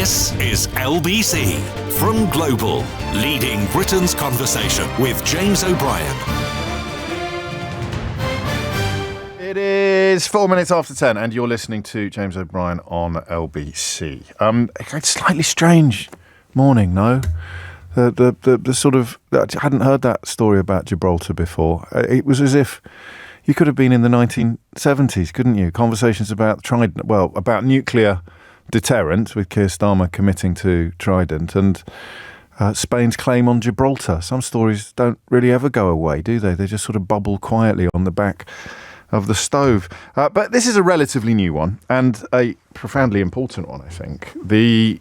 This is LBC from Global, leading Britain's conversation with James O'Brien. It is 4 minutes after 10 and you're listening to James O'Brien on LBC. It's a slightly strange morning, no? The sort of, I hadn't heard that story about Gibraltar before. It was as if you could have been in the 1970s, couldn't you? Conversations about Trident, well, about nuclear deterrent, with Keir Starmer committing to Trident, and Spain's claim on Gibraltar. Some stories don't really ever go away, do they? They just sort of bubble quietly on the back of the stove. But this is a relatively new one, and a profoundly important one, I think. The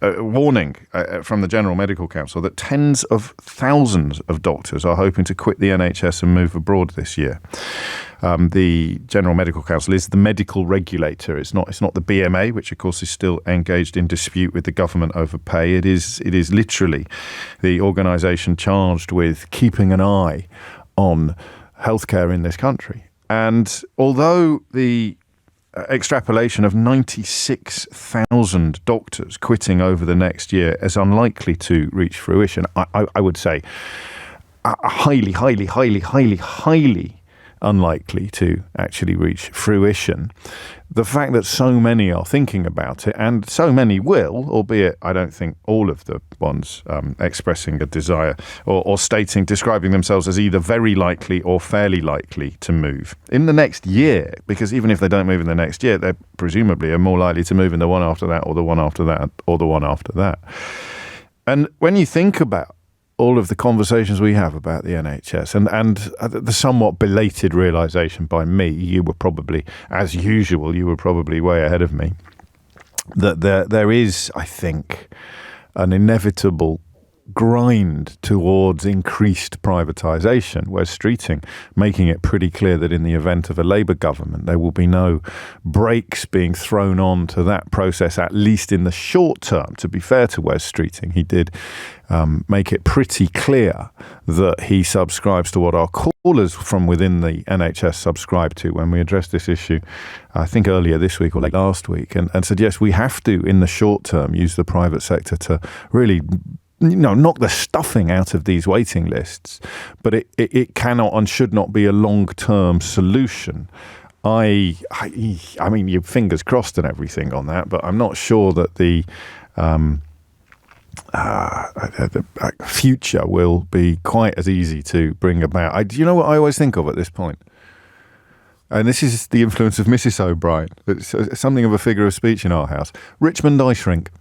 warning from the General Medical Council that tens of thousands of doctors are hoping to quit the NHS and move abroad this year. The General Medical Council is the medical regulator. It's not the BMA, which of course is still engaged in dispute with the government over pay. It is literally the organisation charged with keeping an eye on healthcare in this country. And although the extrapolation of 96,000 doctors quitting over the next year is unlikely to reach fruition, I would say highly unlikely to actually reach fruition. The fact that so many are thinking about it, and so many will, albeit I don't think all of the ones expressing a desire or describing themselves as either very likely or fairly likely to move in the next year, because even if they don't move in the next year, they presumably are more likely to move in the one after that, or the one after that, or the one after that. And when you think about all of the conversations we have about the NHS and the somewhat belated realisation by me, you were probably, as usual, way ahead of me, that there is, I think, an inevitable grind towards increased privatisation, Wes Streeting making it pretty clear that in the event of a Labour government there will be no brakes being thrown on to that process, at least in the short term. To be fair to Wes Streeting, he did make it pretty clear that he subscribes to what our callers from within the NHS subscribe to when we addressed this issue, I think earlier this week or late last week, and said, yes, we have to, in the short term, use the private sector to really knock the stuffing out of these waiting lists, but it cannot and should not be a long-term solution. I mean, your fingers crossed and everything on that, but I'm not sure that the future will be quite as easy to bring about. Do you know what I always think of at this point? And this is the influence of Mrs. O'Brien. It's something of a figure of speech in our house. Richmond ice rink.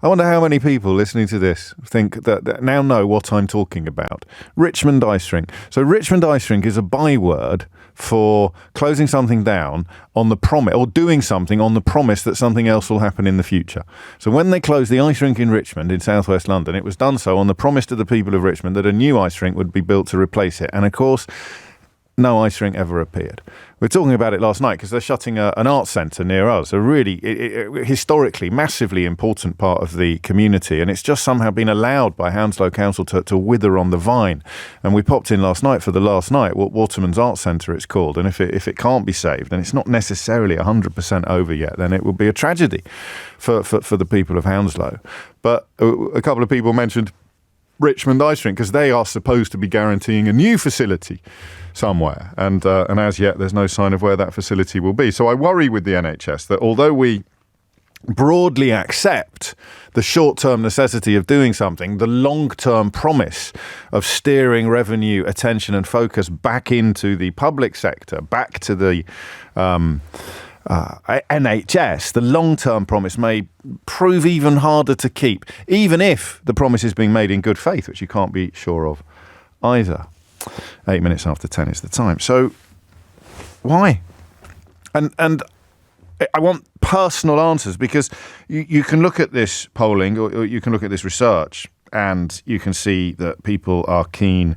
I wonder how many people listening to this think that now know what I'm talking about. Richmond ice rink. So Richmond ice rink is a byword for closing something down on the promise, or doing something on the promise that something else will happen in the future. So when they closed the ice rink in Richmond, in southwest London, it was done so on the promise to the people of Richmond that a new ice rink would be built to replace it. And of course, no ice rink ever appeared. We were talking about it last night because they're shutting an arts centre near us, a really historically massively important part of the community, and it's just somehow been allowed by Hounslow Council to wither on the vine. And we popped in last night for the last night, Waterman's Arts Centre it's called, and if it can't be saved, and it's not necessarily 100% over yet, then it would be a tragedy for the people of Hounslow. But a couple of people mentioned Richmond ice rink because they are supposed to be guaranteeing a new facility somewhere, and as yet there's no sign of where that facility will be. So I worry with the NHS that although we broadly accept the short-term necessity of doing something, the long-term promise of steering revenue, attention and focus back into the public sector, back to the NHS, the long-term promise may prove even harder to keep, even if the promise is being made in good faith, which you can't be sure of either. 8 minutes after 10 is the time. So why? And I want personal answers, because you can look at this polling or you can look at this research and you can see that people are keen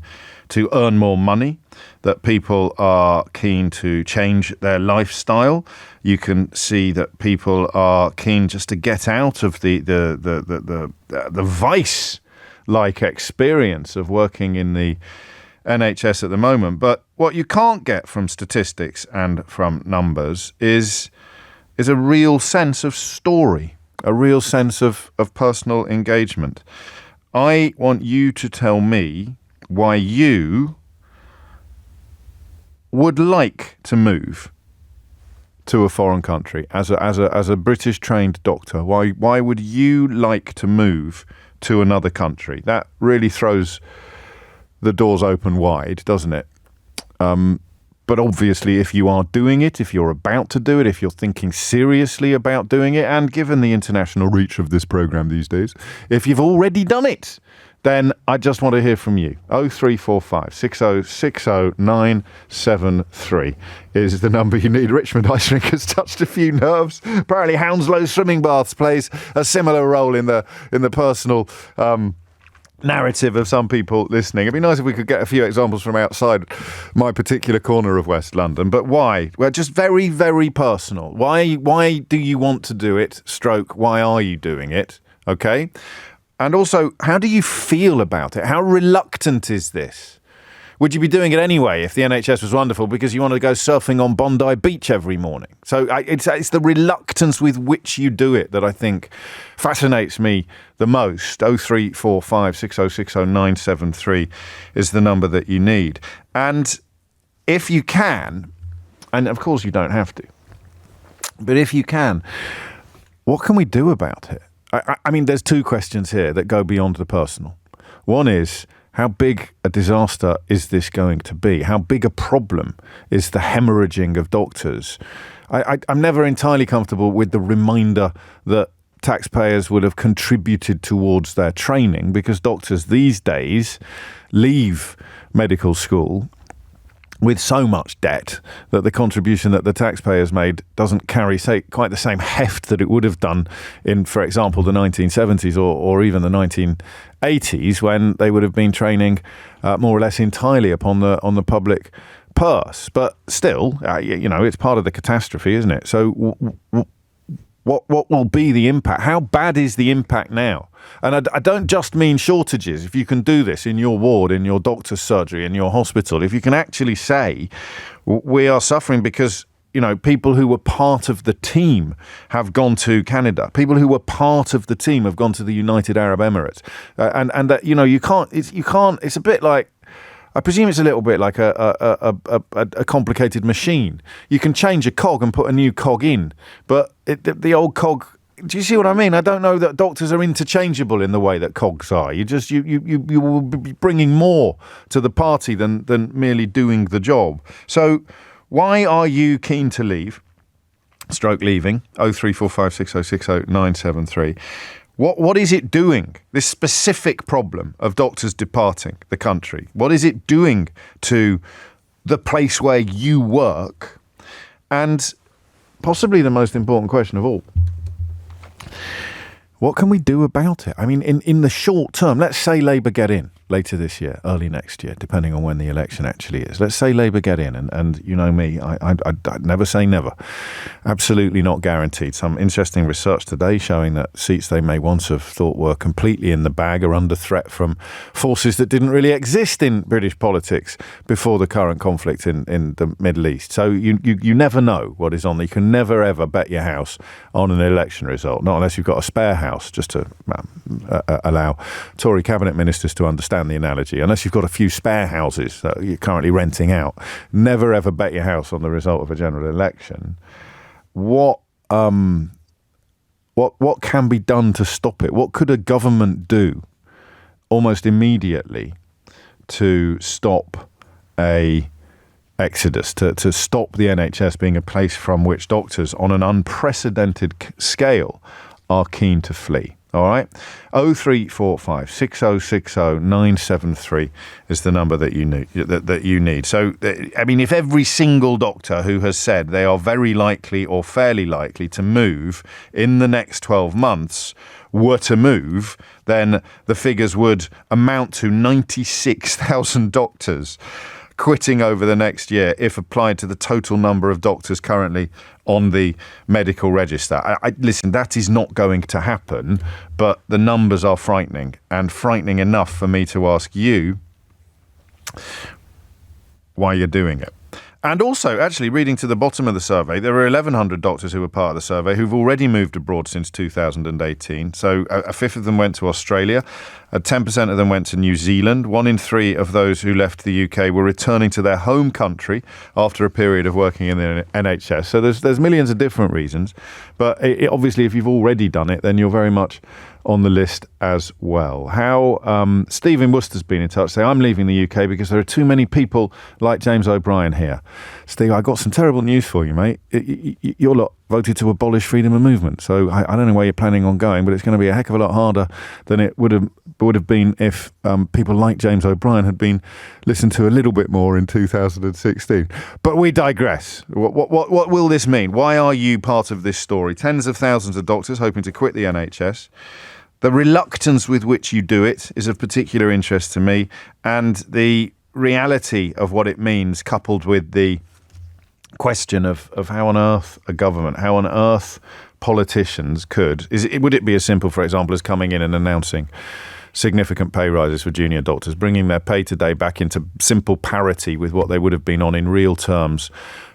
to earn more money, that people are keen to change their lifestyle. You can see that people are keen just to get out of the vice-like experience of working in the NHS at the moment. But what you can't get from statistics and from numbers is a real sense of story. a real sense of personal engagement. I want you to tell me why you would like to move to a foreign country as a British trained doctor. Why would you like to move to another country? That really throws the doors open wide, doesn't it? But obviously, if you are doing it, if you're about to do it, if you're thinking seriously about doing it, and given the international reach of this program these days, if you've already done it, then I just want to hear from you. 0345 6060 973 is the number you need. Richmond Ice Rink has touched a few nerves. Apparently Hounslow Swimming Baths plays a similar role in the personal narrative of some people listening. It'd be nice if we could get a few examples from outside my particular corner of West London. But why? Well, just very, very personal. Why do you want to do it? Stroke, why are you doing it? Okay? And also, how do you feel about it? How reluctant is this? Would you be doing it anyway if the NHS was wonderful because you want to go surfing on Bondi Beach every morning? So it's the reluctance with which you do it that I think fascinates me the most. 0345 6060 973 is the number that you need. And if you can, and of course you don't have to, but if you can, what can we do about it? I mean, there's two questions here that go beyond the personal. One is, how big a disaster is this going to be? How big a problem is the hemorrhaging of doctors? I'm never entirely comfortable with the reminder that taxpayers would have contributed towards their training, because doctors these days leave medical school with so much debt that the contribution that the taxpayers made doesn't carry, say, quite the same heft that it would have done in, for example, the 1970s or even the 1980s, when they would have been training more or less entirely on the public purse. But still, it's part of the catastrophe, isn't it? So what will be the impact? How bad is the impact now? And I don't just mean shortages. If you can do this in your ward, in your doctor's surgery, in your hospital, if you can actually say we are suffering because, people who were part of the team have gone to Canada. People who were part of the team have gone to the United Arab Emirates. And that, you can't, it's a bit like, I presume it's a little bit like a complicated machine. You can change a cog and put a new cog in, but the old cog. Do you see what I mean? I don't know that doctors are interchangeable in the way that cogs are. You will be bringing more to the party than merely doing the job. So, why are you keen to leave? Stroke leaving. 0345 6060 973. What is it doing, this specific problem of doctors departing the country? What is it doing to the place where you work? And possibly the most important question of all, what can we do about it? I mean, in the short term, let's say Labour get in later this year, early next year, depending on when the election actually is. Let's say Labour get in, and you know me, I'd never say never. Absolutely not guaranteed. Some interesting research today showing that seats they may once have thought were completely in the bag are under threat from forces that didn't really exist in British politics before the current conflict in the Middle East. So you never know what is on. You can never ever bet your house on an election result, not unless you've got a spare house, just to allow Tory cabinet ministers to understand the analogy. Unless you've got a few spare houses that you're currently renting out, never ever bet your house on the result of a general election. What can be done to stop it? What could a government do almost immediately to stop a exodus, to stop the NHS being a place from which doctors on an unprecedented scale are keen to flee? All right, 0345 6060 973 is the number that you need. That you need. So, I mean, if every single doctor who has said they are very likely or fairly likely to move in the next 12 months were to move, then the figures would amount to 96,000 doctors quitting over the next year if applied to the total number of doctors currently on the medical register. Listen, that is not going to happen, but the numbers are frightening, and frightening enough for me to ask you why you're doing it. And also, actually, reading to the bottom of the survey, there were 1,100 doctors who were part of the survey who've already moved abroad since 2018. So a fifth of them went to Australia, 10% of them went to New Zealand. 1 in 3 of those who left the UK were returning to their home country after a period of working in the NHS. So there's millions of different reasons. But obviously, if you've already done it, then you're very much on the list as well. How Steve in Worcester's been in touch, saying, I'm leaving the UK because there are too many people like James O'Brien here. Steve, I got some terrible news for you, mate. Your lot voted to abolish freedom of movement. So I don't know where you're planning on going, but it's going to be a heck of a lot harder than it would have been if people like James O'Brien had been listened to a little bit more in 2016. But we digress. What will this mean? Why are you part of this story? Tens of thousands of doctors hoping to quit the NHS. The reluctance with which you do it is of particular interest to me, and the reality of what it means, coupled with the question of how on earth a government, how on earth politicians would it be as simple, for example, as coming in and announcing significant pay rises for junior doctors, bringing their pay today back into simple parity with what they would have been on in real terms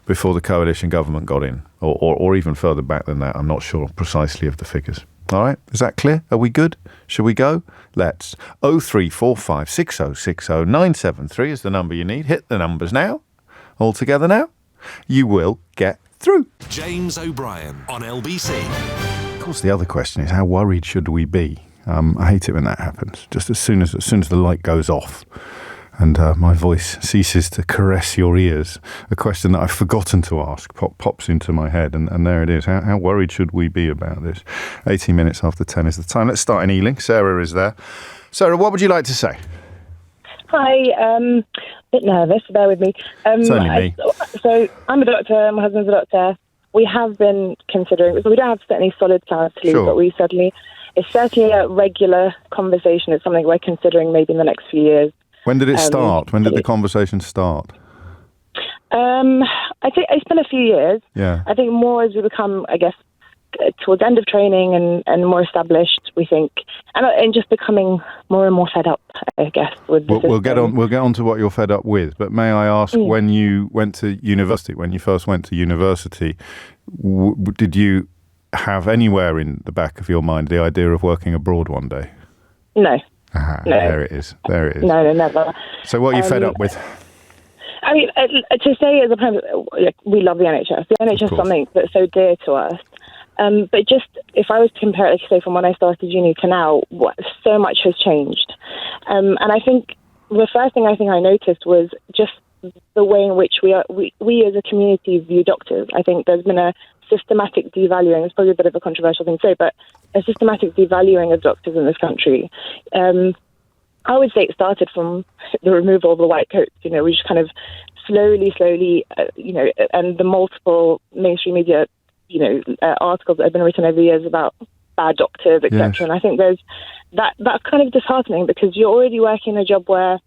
before the coalition government got in, or even further back than that. I'm not sure precisely of the figures. All right, is that clear? Are we good? Shall we go? Let's. 0345 6060 973 is the number you need. Hit the numbers now. All together now. You will get through. James O'Brien on LBC. Of course, the other question is, how worried should we be? I hate it when that happens. Just as soon as the light goes off and my voice ceases to caress your ears, a question that I've forgotten to ask pops into my head, and there it is. How worried should we be about this? 18 minutes after 10 is the time. Let's start in Ealing. Sarah is there. Sarah, what would you like to say? Hi, a bit nervous, bear with me. It's only me. So I'm a doctor, my husband's a doctor. We have been considering, so we don't have to set any solid plans to leave, Sure. but it's certainly a regular conversation. It's something we're considering maybe in the next few years. When did it start? When did the conversation start? I think it's been a few years. Yeah. I think more as we become, I guess, towards the end of training and more established, we think, and just becoming more and more fed up, I guess, with the We'll get on to what you're fed up with, but may I ask, when you went to university, when you first went to university, did you have anywhere in the back of your mind the idea of working abroad one day? No. Aha, No. There it is. No, never. So what are you fed up with? I mean, to say as a parent, we love the NHS. The NHS is something that's so dear to us. But just if I was to compare it, say, from when I started uni to now, so much has changed. And I think the first thing I noticed was just the way in which we as a community view doctors. I think there's been a systematic devaluing. It's probably a bit of a controversial thing to say, but a systematic devaluing of doctors in this country. I would say it started from the removal of the white coats. We just kind of slowly, and the multiple mainstream media, articles that have been written over the years about bad doctors, etc. Yes. And I think there's that's kind of disheartening because you're already working a job where,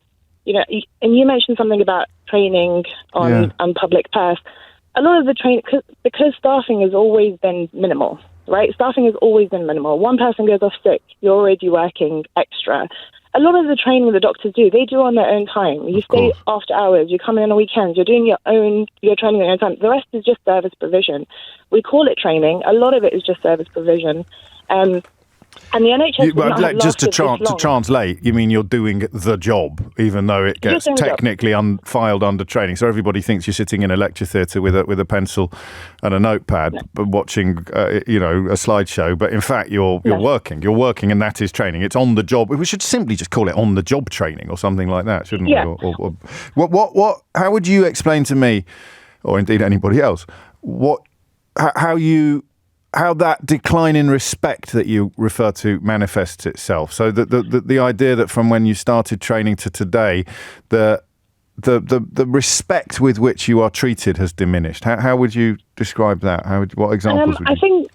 and you mentioned something about training on public purse. A lot of the training, because staffing has always been minimal, right? Staffing has always been minimal. One person goes off sick, you're already working extra. A lot of the training the doctors do, they do on their own time. You stay after hours, you come in on the weekends, you're doing your training on your own time. The rest is just service provision. We call it training. A lot of it is just service provision. And the NHS just to translate, you mean you're doing the job, even though it gets technically filed under training. So everybody thinks you're sitting in a lecture theatre with a pencil and a notepad, watching a slideshow. But in fact, you're working. You're working, and that is training. It's on the job. We should simply just call it on the job training or something like that, shouldn't we? Or how would you explain to me, or indeed anybody else, how that decline in respect that you refer to manifests itself? So the idea that from when you started training to today, the respect with which you are treated has diminished. How would you describe that? What examples would you? I think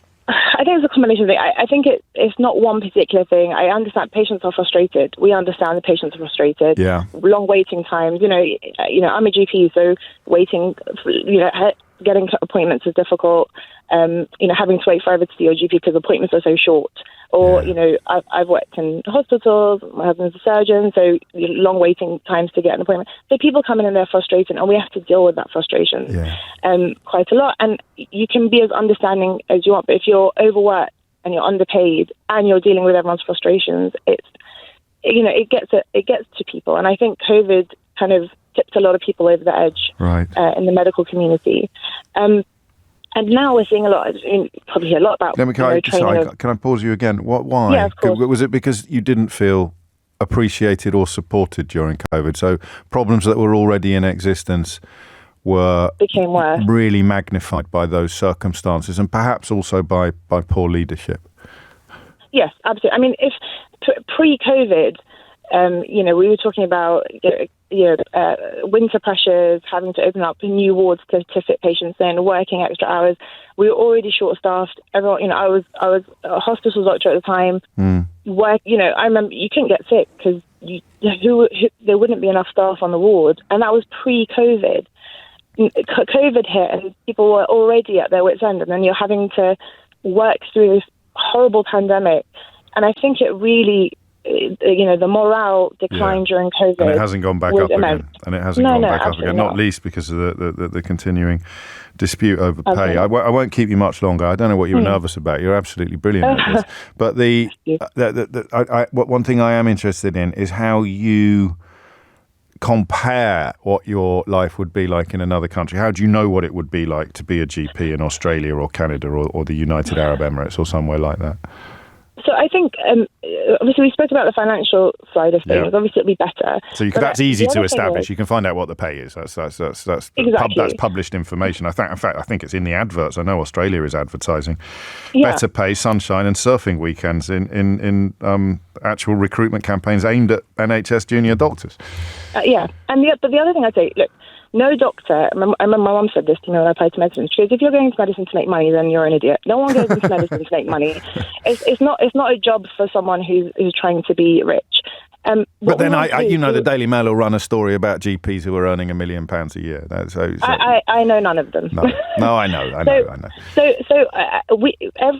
it's a combination of things. I think it's not one particular thing. I understand patients are frustrated. We understand the patients are frustrated. Yeah. Long waiting times. I'm a GP, so waiting, getting appointments is difficult. Having to wait forever to see your GP because appointments are so short. Or, I've worked in hospitals, my husband's a surgeon, so long waiting times to get an appointment. So people come in and they're frustrated, and we have to deal with that frustration quite a lot. And you can be as understanding as you want, but if you're overworked and you're underpaid and you're dealing with everyone's frustrations, it gets to people. And I think COVID kind of tipped a lot of people over the edge in the medical community. And now we're seeing probably a lot about can I pause you again? Why? Yeah, of course. Was it because you didn't feel appreciated or supported during COVID? So problems that were already in existence became worse, really magnified by those circumstances, and perhaps also by poor leadership. Yes, absolutely. I mean, if pre-COVID, we were talking about winter pressures, having to open up new wards to fit patients in, working extra hours. We were already short-staffed. Everyone, I was a hospital doctor at the time. I remember you couldn't get sick because there wouldn't be enough staff on the ward, and that was pre-COVID. COVID hit, and people were already at their wits' end, and then you're having to work through this horrible pandemic. And I think it really, the morale declined during COVID. And it hasn't gone back up again. And it hasn't gone back up again, not least because of the continuing dispute over pay. I won't keep you much longer. I don't know what you were nervous about. You're absolutely brilliant at this. But one thing I am interested in is how you compare what your life would be like in another country. How do you know what it would be like to be a GP in Australia or Canada or the United Arab Emirates or somewhere like that? So I think, obviously, we spoke about the financial side of things. Yeah. Obviously, it'll be better. So that's easy to establish. You can find out what the pay is. That's exactly. That's published information. I think it's in the adverts. I know Australia is advertising better pay, sunshine, and surfing weekends in actual recruitment campaigns aimed at NHS junior doctors. And the other thing I'd say, look, no doctor, I remember my mum said this to me when I applied to medicine. She goes, if you're going to medicine to make money, then you're an idiot. No one goes into medicine to make money. It's not a job for someone who's trying to be rich. But then the Daily Mail will run a story about GPs who are earning $1 million a year. I know none of them. No, I know.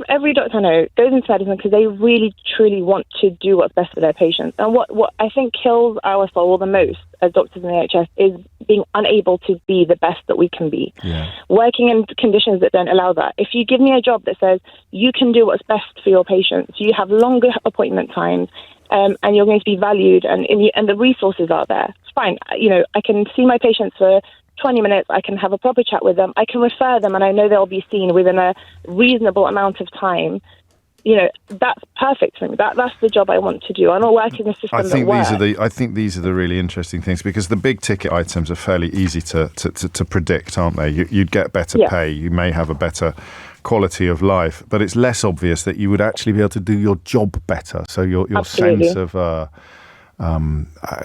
Every doctor I know goes into medicine because they really truly want to do what's best for their patients. And what I think kills our soul the most as doctors in the NHS is being unable to be the best that we can be. Yeah. Working in conditions that don't allow that. If you give me a job that says you can do what's best for your patients, you have longer appointment times, and you're going to be valued, and the resources are there. It's fine. I can see my patients for 20 minutes. I can have a proper chat with them. I can refer them, and I know they'll be seen within a reasonable amount of time. That's perfect for me. That's the job I want to do. I don't work in a system that works. I think these are the really interesting things, because the big ticket items are fairly easy to predict, aren't they? You'd get better pay. You may have a better quality of life, but it's less obvious that you would actually be able to do your job better. So your sense of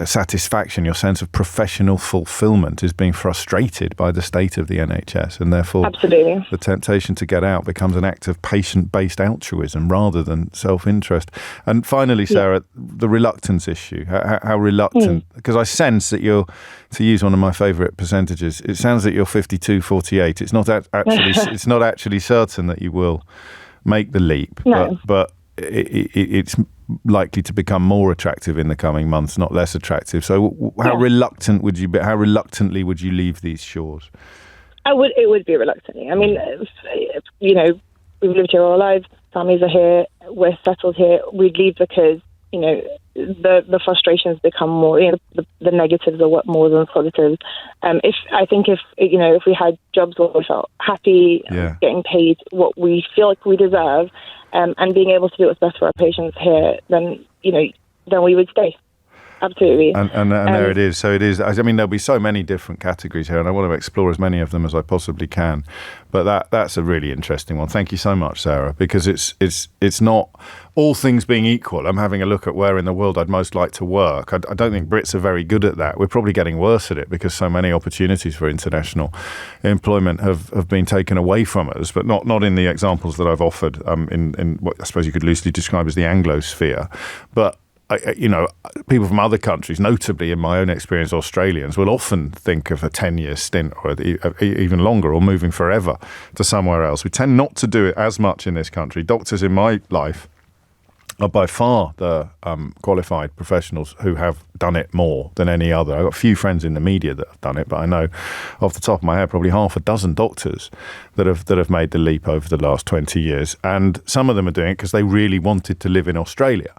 satisfaction, your sense of professional fulfillment is being frustrated by the state of the NHS, and therefore the temptation to get out becomes an act of patient-based altruism rather than self-interest. And finally, Sarah, the reluctance issue. How reluctant? Because I sense that you're, to use one of my favourite percentages, it sounds that you're 52-48. It's not it's not actually certain that you will make the leap, but it's likely to become more attractive in the coming months, not less attractive. So how reluctant would you be? How reluctantly would you leave these shores? It would be reluctantly. I mean, we've lived here all our lives. Families are here. We're settled here. We'd leave because, the frustrations become more, the negatives are what more than positives. If we had jobs where we felt happy, getting paid what we feel like we deserve, and being able to do what's best for our patients here, then we would stay. Absolutely. And there it is. So it is. I mean, there'll be so many different categories here, and I want to explore as many of them as I possibly can. But that's a really interesting one. Thank you so much, Sarah, because it's not all things being equal. I'm having a look at where in the world I'd most like to work. I don't think Brits are very good at that. We're probably getting worse at it because so many opportunities for international employment have been taken away from us, but not in the examples that I've offered in what I suppose you could loosely describe as the Anglosphere. But people from other countries, notably in my own experience, Australians, will often think of a 10-year stint or even longer, or moving forever to somewhere else. We tend not to do it as much in this country. Doctors in my life are by far the qualified professionals who have done it more than any other. I've got a few friends in the media that have done it, but I know off the top of my head probably half a dozen doctors that have made the leap over the last 20 years. And some of them are doing it because they really wanted to live in Australia.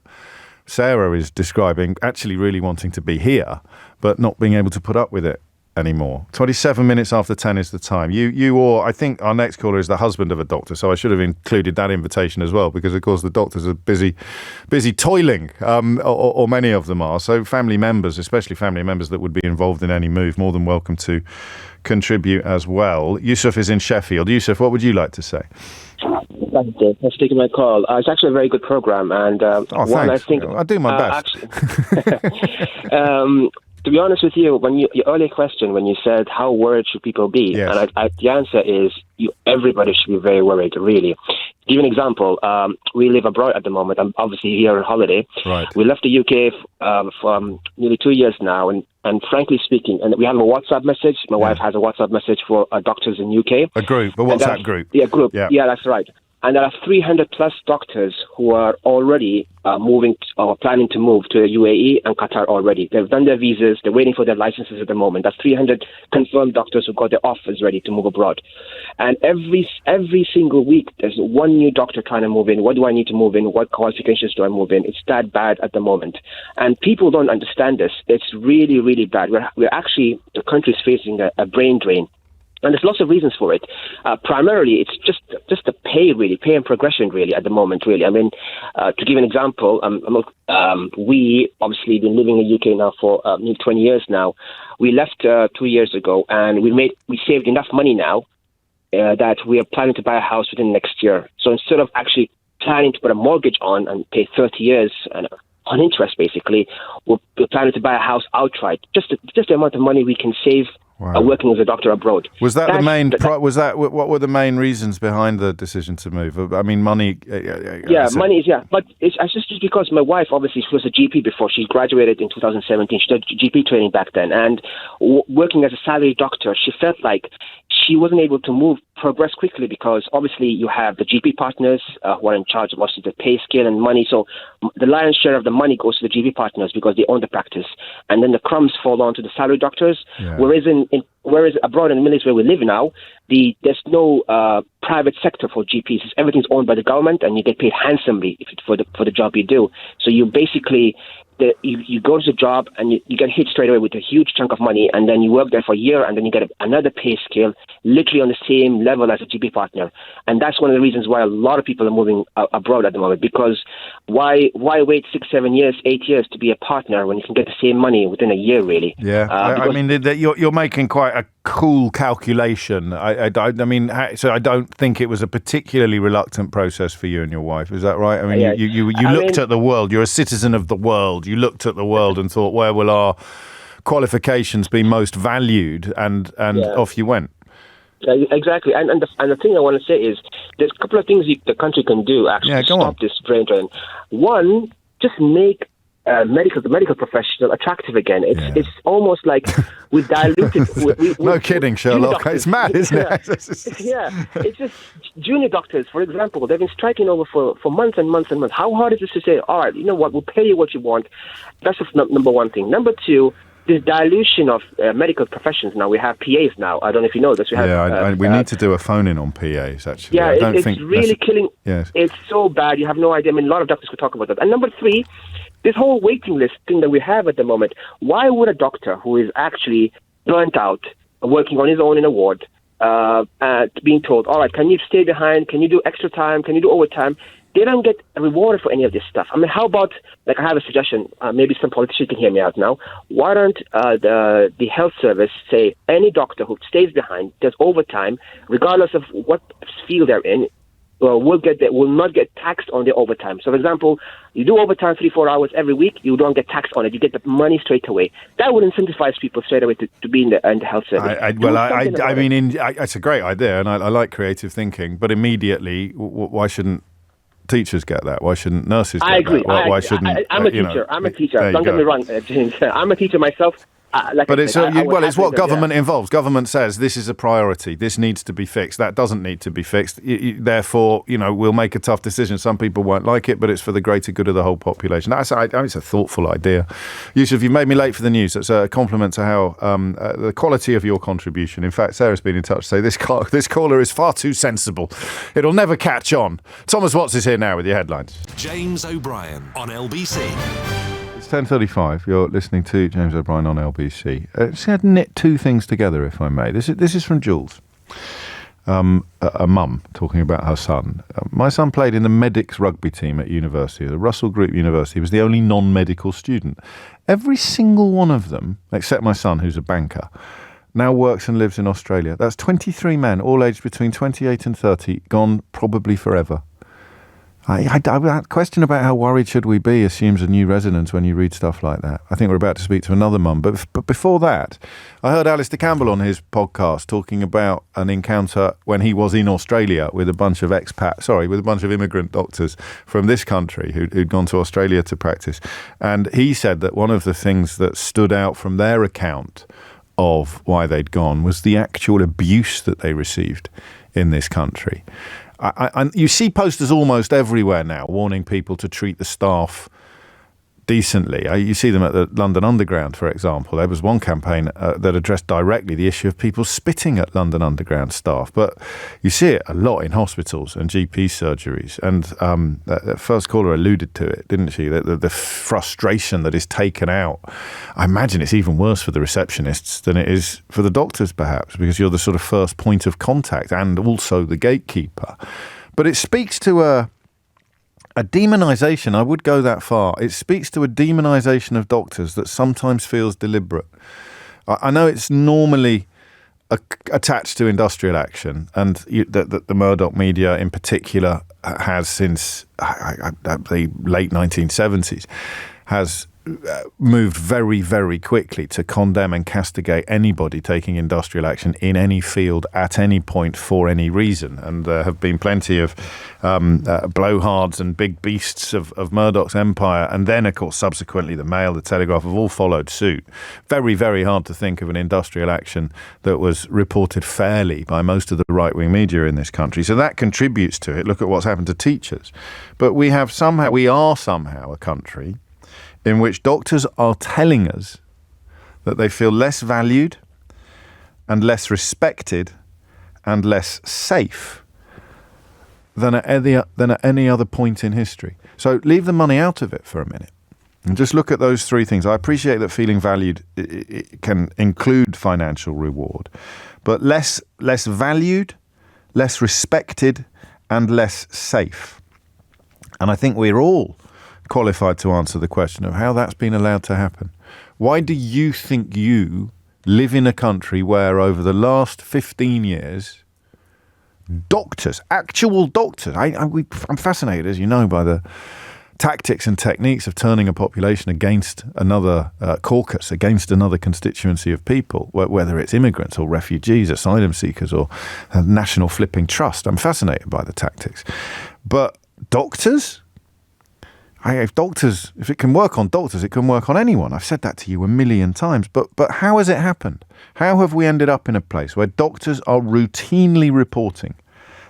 Sarah is describing actually really wanting to be here, but not being able to put up with it anymore. 27 minutes after 10 is the time. You or I think our next caller is the husband of a doctor, so I should have included that invitation as well, because of course the doctors are busy toiling, or many of them are. So family members, especially family members that would be involved in any move, more than welcome to contribute as well. Yusuf is in Sheffield. Yusuf, what would you like to say? Thanks for taking my call. It's actually a very good program, and I do my best. To be honest with you, your earlier question, when you said how worried should people be, yes. and the answer is everybody should be very worried, really. To give you an example, we live abroad at the moment. I'm obviously here on holiday. Right. We left the UK for nearly 2 years now, and frankly speaking, and we have a WhatsApp message. My wife has a WhatsApp message for doctors in UK. A group, a WhatsApp group. Yeah, group. Yeah. Yeah, that's right. And there are 300 plus doctors who are already moving or planning to move to UAE and Qatar already. They've done their visas. They're waiting for their licenses at the moment. That's 300 confirmed doctors who got their offers ready to move abroad. And every single week, there's one new doctor trying to move in. What do I need to move in? What qualifications do I move in? It's that bad at the moment. And people don't understand this. It's really, really bad. We're actually, the country is facing a brain drain. And there's lots of reasons for it. Primarily, it's just the pay and progression, really, at the moment, really. I mean, to give an example, we obviously been living in the UK now for nearly 20 years now. We left 2 years ago, and we saved enough money now that we are planning to buy a house within next year. So instead of actually planning to put a mortgage on and pay 30 years on interest, basically, we're planning to buy a house outright. Just the amount of money we can save. Wow. Working as a doctor abroad. Was that what were the main reasons behind the decision to move? I mean, money. Money is but it's just because my wife obviously she was a GP before. She graduated in 2017. She did GP training back then, and working as a salary doctor, she felt like she wasn't able to progress quickly because obviously you have the GP partners who are in charge of the pay scale and money. So the lion's share of the money goes to the GP partners because they own the practice, and then the crumbs fall on to the salary doctors. Yeah. Whereas abroad in the Middle East where we live now, there's no private sector for GPs. Everything's owned by the government, and you get paid handsomely for the job you do. So you basically you go to the job and you get hit straight away with a huge chunk of money, and then you work there for a year, and then you get another pay scale literally on the same level as a GP partner. And that's one of the reasons why a lot of people are moving abroad at the moment, because why wait 6, 7 years, 8 years to be a partner when you can get the same money within a year, really? Yeah, I mean, you're making quite a cool calculation. I mean, so I don't think it was a particularly reluctant process for you and your wife. Is that right? I mean, you looked at the world. You're a citizen of the world. You looked at the world and thought, where will our qualifications be most valued? And off you went. Exactly. And the thing I want to say is there's a couple of things the country can do actually to stop this brain drain. One, just make the medical professional attractive again. It's almost like we diluted. No kidding, Sherlock. It's mad, isn't it? Yeah, it's just junior doctors, for example. They've been striking over for months and months and months. How hard is it to say, all right, you know what, we'll pay you what you want? That's number one thing. Number two, this dilution of medical professions. Now we have PAs now. I don't know if you know this. We need to do a phone-in on PAs, actually. Yeah, it's really killing. Yes. It's so bad. You have no idea. I mean, a lot of doctors could talk about that. And number three, this whole waiting list thing that we have at the moment, why would a doctor who is actually burnt out, working on his own in a ward, being told, all right, can you stay behind? Can you do extra time? Can you do overtime? They don't get rewarded for any of this stuff. I mean, how about, I have a suggestion, maybe some politicians can hear me out now. Why don't the health service say any doctor who stays behind, does overtime, regardless of what field they're in, will not get taxed on the overtime. So, for example, you do overtime 3-4 hours every week, you don't get taxed on it. You get the money straight away. That would incentivize people straight away to be in the health service. I mean, it's a great idea, and I like creative thinking. But immediately, why shouldn't teachers get that? Why shouldn't nurses get that? I agree. Why shouldn't I'm a teacher. I'm a teacher. Don't get me wrong, James. I'm a teacher myself. But it's what government involves. Government says this is a priority. This needs to be fixed. That doesn't need to be fixed. Therefore, we'll make a tough decision. Some people won't like it, but it's for the greater good of the whole population. It's a thoughtful idea. Yusuf, you've made me late for the news. That's a compliment to how the quality of your contribution. In fact, Sarah's been in touch to say this caller is far too sensible. It'll never catch on. Thomas Watts is here now with your headlines. James O'Brien on LBC. It's 10:35. You're listening to James O'Brien on LBC. Just going to knit two things together, if I may. This is from Jules, a mum talking about her son. My son played in the medics rugby team at university, the Russell Group University. He was the only non-medical student. Every single one of them, except my son, who's a banker, now works and lives in Australia. That's 23 men, all aged between 28 and 30, gone probably forever. That question about how worried should we be assumes a new resonance when you read stuff like that. I think we're about to speak to another mum. But before that, I heard Alistair Campbell on his podcast talking about an encounter when he was in Australia with a bunch of immigrant doctors from this country who'd gone to Australia to practice. And he said that one of the things that stood out from their account of why they'd gone was the actual abuse that they received in this country. You see posters almost everywhere now warning people to treat the staff decently. You see them at the London Underground, for example. There was one campaign that addressed directly the issue of people spitting at London Underground staff. But you see it a lot in hospitals and GP surgeries. And that first caller alluded to it, didn't she? The frustration that is taken out. I imagine it's even worse for the receptionists than it is for the doctors, perhaps, because you're the sort of first point of contact and also the gatekeeper. But it speaks to a demonisation. I would go that far. It speaks to a demonisation of doctors that sometimes feels deliberate. I know it's normally attached to industrial action, and the Murdoch media in particular has since the late 1970s has moved very, very quickly to condemn and castigate anybody taking industrial action in any field at any point for any reason. And there have been plenty of blowhards and big beasts of Murdoch's empire. And then, of course, subsequently, the Mail, the Telegraph have all followed suit. Very, very hard to think of an industrial action that was reported fairly by most of the right-wing media in this country. So that contributes to it. Look at what's happened to teachers. But we are somehow a country in which doctors are telling us that they feel less valued and less respected and less safe than at any other point in history. So leave the money out of it for a minute and just look at those three things. I appreciate that feeling valued it can include financial reward, but less valued, less respected, and less safe. And I think we're all qualified to answer the question of how that's been allowed to happen. Why do you think you live in a country where over the last 15 years, doctors, actual doctors, I'm fascinated, as you know, by the tactics and techniques of turning a population against another caucus, against another constituency of people, whether it's immigrants or refugees, asylum seekers or a national flipping trust. I'm fascinated by the tactics. But doctors? If it can work on doctors, it can work on anyone. I've said that to you a million times. But how has it happened? How have we ended up in a place where doctors are routinely reporting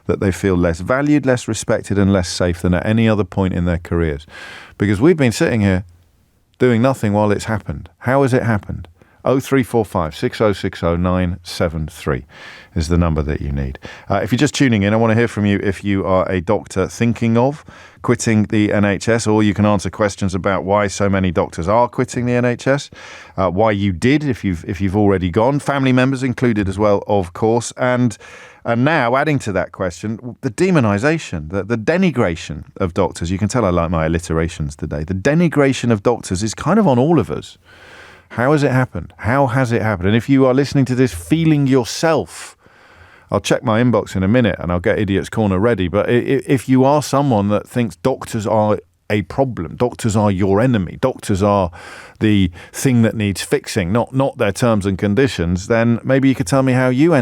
that they feel less valued, less respected, and less safe than at any other point in their careers? Because we've been sitting here doing nothing while it's happened. How has it happened? 0345 6060 973 is the number that you need. If you're just tuning in, I want to hear from you if you are a doctor thinking of quitting the NHS, or you can answer questions about why so many doctors are quitting the NHS, why you did if you've already gone, family members included as well, of course, and now adding to that question, the demonisation, the denigration of doctors. You can tell I like my alliterations today. The denigration of doctors is kind of on all of us. How has it happened? How has it happened? And if you are listening to this feeling yourself, I'll check my inbox in a minute and I'll get Idiot's Corner ready. But if you are someone that thinks doctors are a problem, doctors are your enemy, doctors are the thing that needs fixing, not their terms and conditions, then maybe you could tell me how you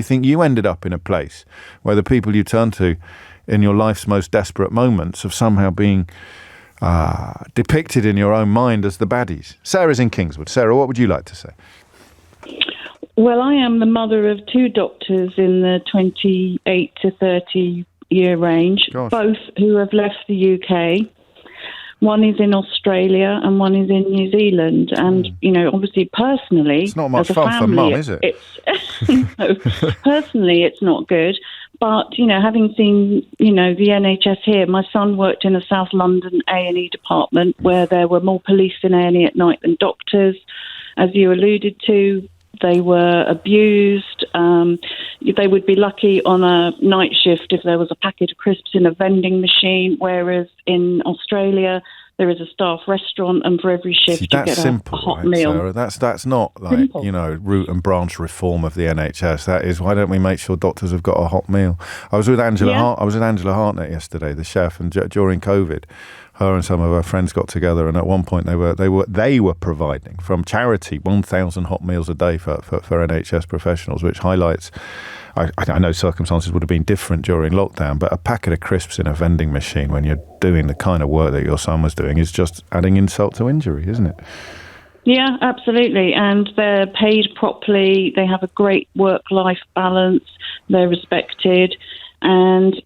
think you ended up in a place where the people you turn to in your life's most desperate moments of somehow being depicted in your own mind as the baddies. Sarah's in Kingswood. Sarah, what would you like to say? Well, I am the mother of 2 doctors in the 28 to 30 year range, both who have left the UK. One is in Australia and one is in New Zealand. And, obviously, personally, it's not much as a fun family, for mum, is it? No, personally, it's not good. But, having seen, the NHS here, my son worked in a South London A&E department where there were more police in A&E at night than doctors. As you alluded to, they were abused. They would be lucky on a night shift if there was a packet of crisps in a vending machine, whereas in Australia there is a staff restaurant, and for every shift you get a hot meal. Sarah? That's not like simple. Root and branch reform of the NHS. That is, why don't we make sure doctors have got a hot meal? I was with Angela Hartnett yesterday, the chef, and during COVID, her and some of her friends got together, and at one point they were providing from charity 1,000 hot meals a day for NHS professionals, which highlights. I know circumstances would have been different during lockdown, but a packet of crisps in a vending machine when you're doing the kind of work that your son was doing is just adding insult to injury, isn't it? Yeah, absolutely. And they're paid properly. They have a great work-life balance. They're respected. And,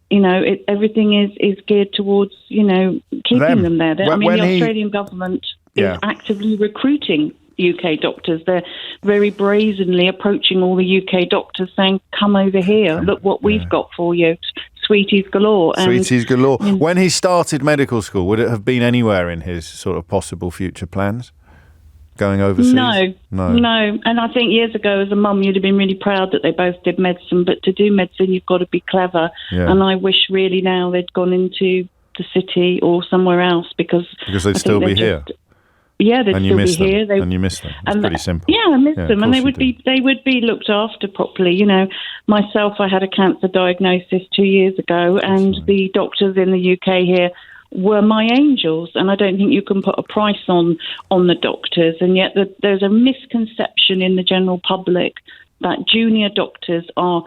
everything is geared towards, keeping them there. The Australian government is actively recruiting UK doctors. They're very brazenly approaching all the UK doctors saying, come over here, look what we've got for you. Sweeties galore. Sweeties galore. When he started medical school, would it have been anywhere in his sort of possible future plans? Going overseas? No. And I think years ago as a mum, you'd have been really proud that they both did medicine, but to do medicine, you've got to be clever. Yeah. And I wish really now they'd gone into the city or somewhere else because they'd still be here. Yeah, they'd still be here. And you miss them. It's pretty simple. Yeah, I miss them, and they would be looked after properly. Myself, I had a cancer diagnosis 2 years ago, and the doctors in the UK here were my angels, and I don't think you can put a price on the doctors. And yet, there's a misconception in the general public that junior doctors are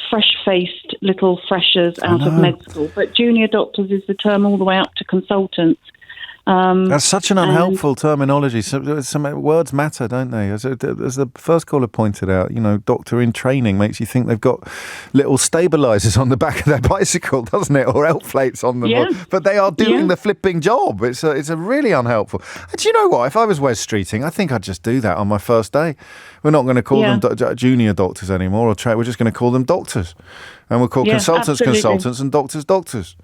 fresh-faced little freshers out of med school, but junior doctors is the term all the way up to consultants. That's such an unhelpful terminology. Some words matter, don't they? As the first caller pointed out, doctor in training makes you think they've got little stabilisers on the back of their bicycle, doesn't it? Or L plates on them. Yeah. But they are doing the flipping job. It's a really unhelpful. And do you know what? If I was Wes Streeting, I think I'd just do that on my first day. We're not going to call them junior doctors anymore. We're just going to call them doctors. And we'll call consultants consultants and doctors doctors.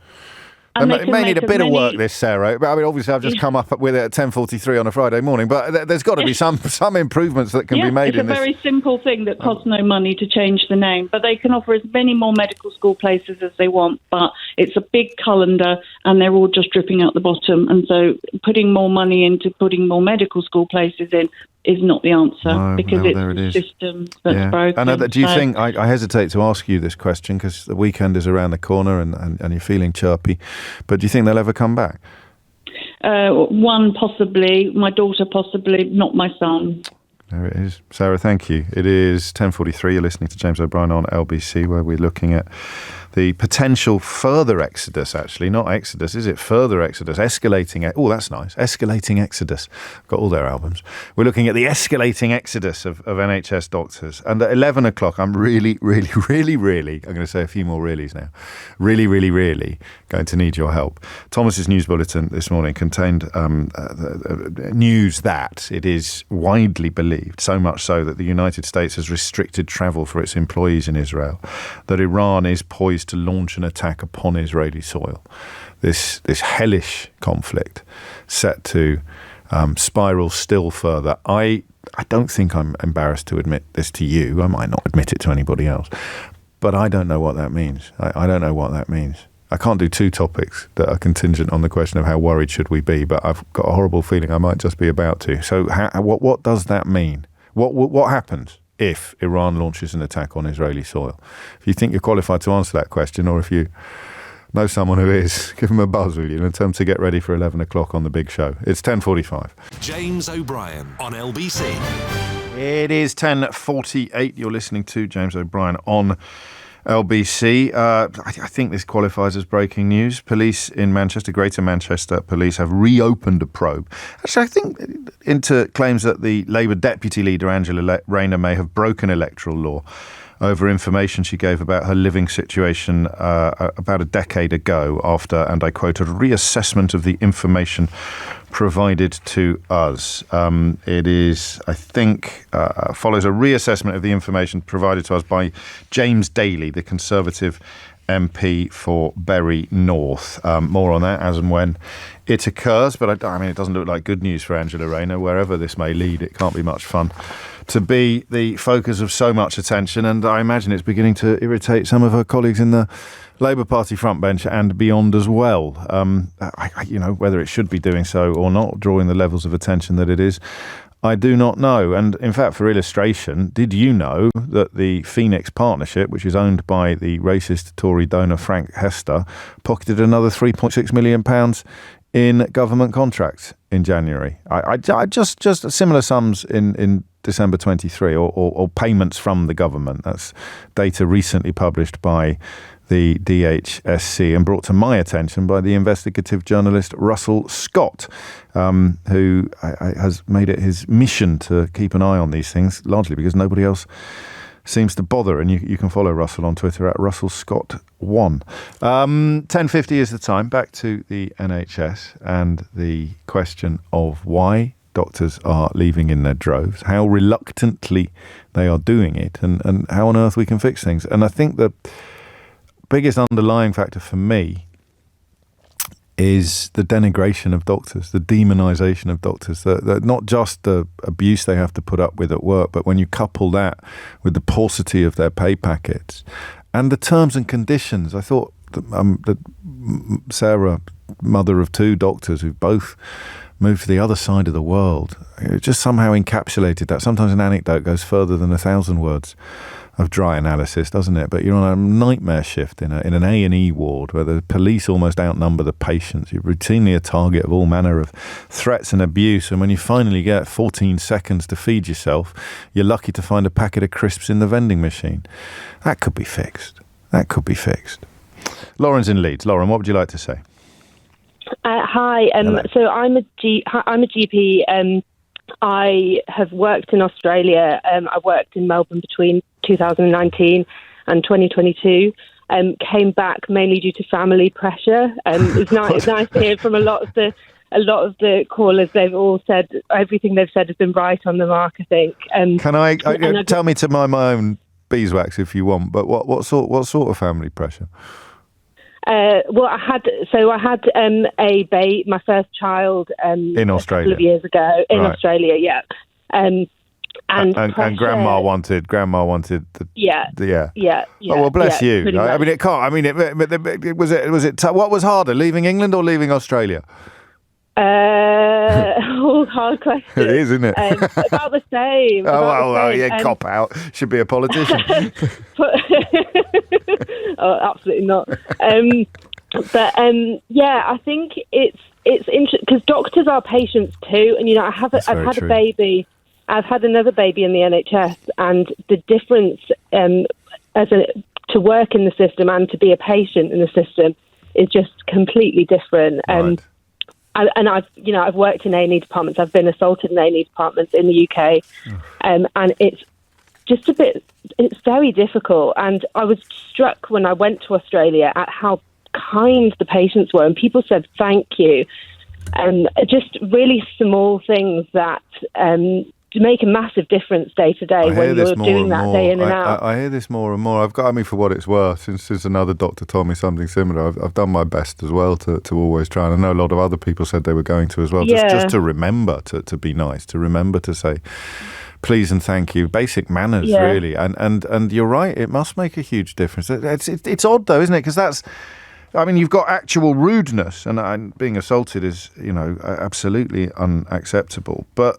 It may need a bit of work, this, Sarah. I mean, obviously, I've just come up with it at 10:43 on a Friday morning, but there's got to be some improvements that can be made in this. It's a very simple thing that costs no money to change the name, but they can offer as many more medical school places as they want, but it's a big colander, and they're all just dripping out the bottom, and so putting more money into putting more medical school places in is not the answer, because it's the system that's broken. And do you think, I hesitate to ask you this question because the weekend is around the corner and you're feeling chirpy, but do you think they'll ever come back? One possibly, my daughter possibly, not my son. There it is. Sarah, thank you. It is 10:43. You're listening to James O'Brien on LBC, where we're looking at the potential further exodus, actually. Not exodus, is it? Further exodus. Escalating. Oh, that's nice. Escalating exodus. I've got all their albums. We're looking at the escalating exodus of NHS doctors. And at 11 o'clock, I'm really, really, really, really, I'm going to say a few more reallys now, really, really, really going to need your help. Thomas's news bulletin this morning contained news that it is widely believed, so much so that the United States has restricted travel for its employees in Israel, that Iran is poised to launch an attack upon Israeli soil. This hellish conflict set to spiral still further. I don't think I'm embarrassed to admit this to you. I might not admit it to anybody else. But I don't know what that means. I don't know what that means. I can't do two topics that are contingent on the question of how worried should we be, but I've got a horrible feeling I might just be about to. So what does that mean? What happens if Iran launches an attack on Israeli soil? If you think you're qualified to answer that question, or if you know someone who is, give them a buzz, will you, and tell them to get ready for 11 o'clock on the big show. It's 10:45. James O'Brien on LBC. It is 10:48. You're listening to James O'Brien on LBC. I think this qualifies as breaking news. Police in Manchester, Greater Manchester Police, have reopened a probe. Actually, I think into claims that the Labour deputy leader, Angela Rayner, may have broken electoral law over information she gave about her living situation about a decade ago after, and I quote, a reassessment of the information provided to us. It is, I think, follows a reassessment of the information provided to us by James Daly, the Conservative MP for Bury North. More on that as and when it occurs, but I mean, it doesn't look like good news for Angela Rayner. Wherever this may lead, it can't be much fun to be the focus of so much attention, and I imagine it's beginning to irritate some of her colleagues in the Labour Party frontbench and beyond as well. Whether it should be doing so or not, drawing the levels of attention that it is, I do not know. And in fact, for illustration, did you know that the Phoenix Partnership, which is owned by the racist Tory donor Frank Hester, pocketed another £3.6 million in government contracts in January? I just similar sums in December 23, or payments from the government. That's data recently published by the DHSC and brought to my attention by the investigative journalist Russell Scott, who has made it his mission to keep an eye on these things, largely because nobody else seems to bother. And you can follow Russell on Twitter at RussellScott1. 10:50 is the time. Back to the NHS and the question of why doctors are leaving in their droves, how reluctantly they are doing it, and how on earth we can fix things. And I think the biggest underlying factor for me is the denigration of doctors, the demonisation of doctors, the not just the abuse they have to put up with at work, but when you couple that with the paucity of their pay packets and the terms and conditions. I thought that Sarah, mother of two doctors who've both moved to the other side of the world, it just somehow encapsulated that. Sometimes an anecdote goes further than 1,000 words of dry analysis, doesn't it? But you're on a nightmare shift in an A&E ward where the police almost outnumber the patients. You're routinely a target of all manner of threats and abuse, and when you finally get 14 seconds to feed yourself, you're lucky to find a packet of crisps in the vending machine. That could be fixed. Lauren's in Leeds. Lauren, what would you like to say? Hi. So I'm a GP. I have worked in Australia. I worked in Melbourne between 2019 and 2022. Came back mainly due to family pressure. It's nice to hear from a lot of the callers. They've all said everything they've said has been right on the mark, I think. Can I tell me to mind my own beeswax if you want? But what sort of family pressure? Well, I had my first child in Australia a couple of years ago in Australia, yeah. And grandma wanted the yeah. Oh well, bless you. I mean, it can't. I mean, was it what was harder, leaving England or leaving Australia? Hard question. It is, isn't it? About the same. Cop out. Should be a politician. Oh, absolutely not. I think it's interesting because doctors are patients too, and I've had a baby. I've had another baby in the NHS, and the difference to work in the system and to be a patient in the system is just completely different. Right. And I've worked in A&E departments. I've been assaulted in A&E departments in the UK, and it's just it's very difficult. And I was struck when I went to Australia at how kind the patients were, and people said thank you, and just really small things that make a massive difference day to day when you're doing that day in and out. I hear this more and more. For what it's worth, since another doctor told me something similar, I've done my best as well to always try, and I know a lot of other people said they were going to as well, just to remember to be nice, to remember to say please and thank you, basic manners, really. And you're right, it must make a huge difference. It's odd though, isn't it? Because you've got actual rudeness, and being assaulted is, absolutely unacceptable. But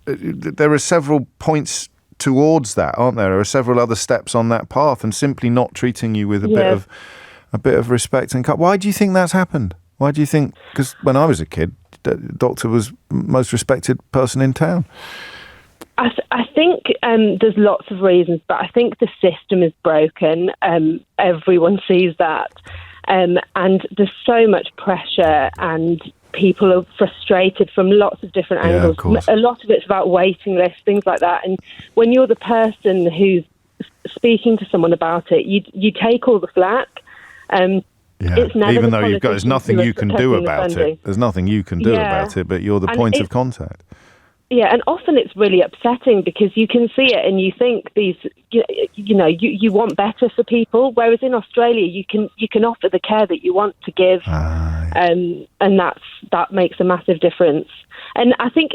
there are several points towards that, aren't there? There are several other steps on that path, and simply not treating you with a bit of respect and why do you think that's happened? Why do you think? Because when I was a kid, the doctor was most respected person in town. I think there's lots of reasons, but I think the system is broken. Everyone sees that. And there's so much pressure, and people are frustrated from lots of different angles. Of course. A lot of it's about waiting lists, things like that. And when you're the person who's speaking to someone about it, you take all the flack. It's never even though there's nothing you can do about it. There's nothing you can do about it, but you're the point of contact. Yeah, and often it's really upsetting because you can see it and you think you want better for people, whereas in Australia you can offer the care that you want to give, and that makes a massive difference. And I think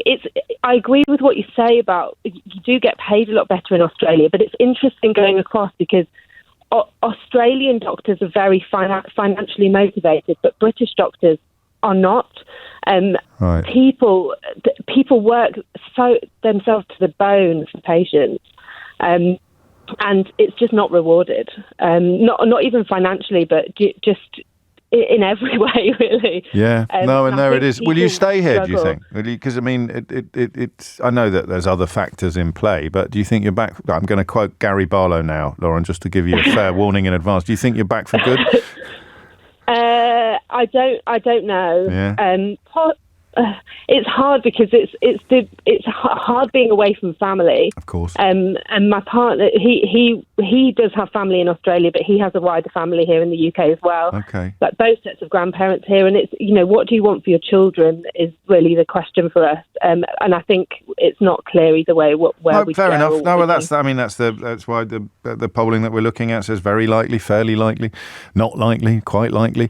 I agree with what you say about you do get paid a lot better in Australia, but it's interesting going across because Australian doctors are very financially motivated, but British doctors are not. Right. People work themselves to the bone for patients, and it's just not rewarded. Not even finationally, but just in every way, really. Yeah. And there it is. Will you stay here? Struggle. Do you think? Because I mean, it's. I know that there's other factors in play, but do you think you're back? I'm going to quote Gary Barlow now, Lauren, just to give you a fair warning in advance. Do you think you're back for good? I don't know. Yeah. It's hard because it's hard being away from family. Of course. And my partner, he does have family in Australia, but he has a wider family here in the UK as well. Okay. Like both sets of grandparents here, and it's what do you want for your children is really the question for us. And I think it's not clear either way where we fair go. enough. No, well, that's why the polling that we're looking at says very likely, fairly likely, not likely, quite likely.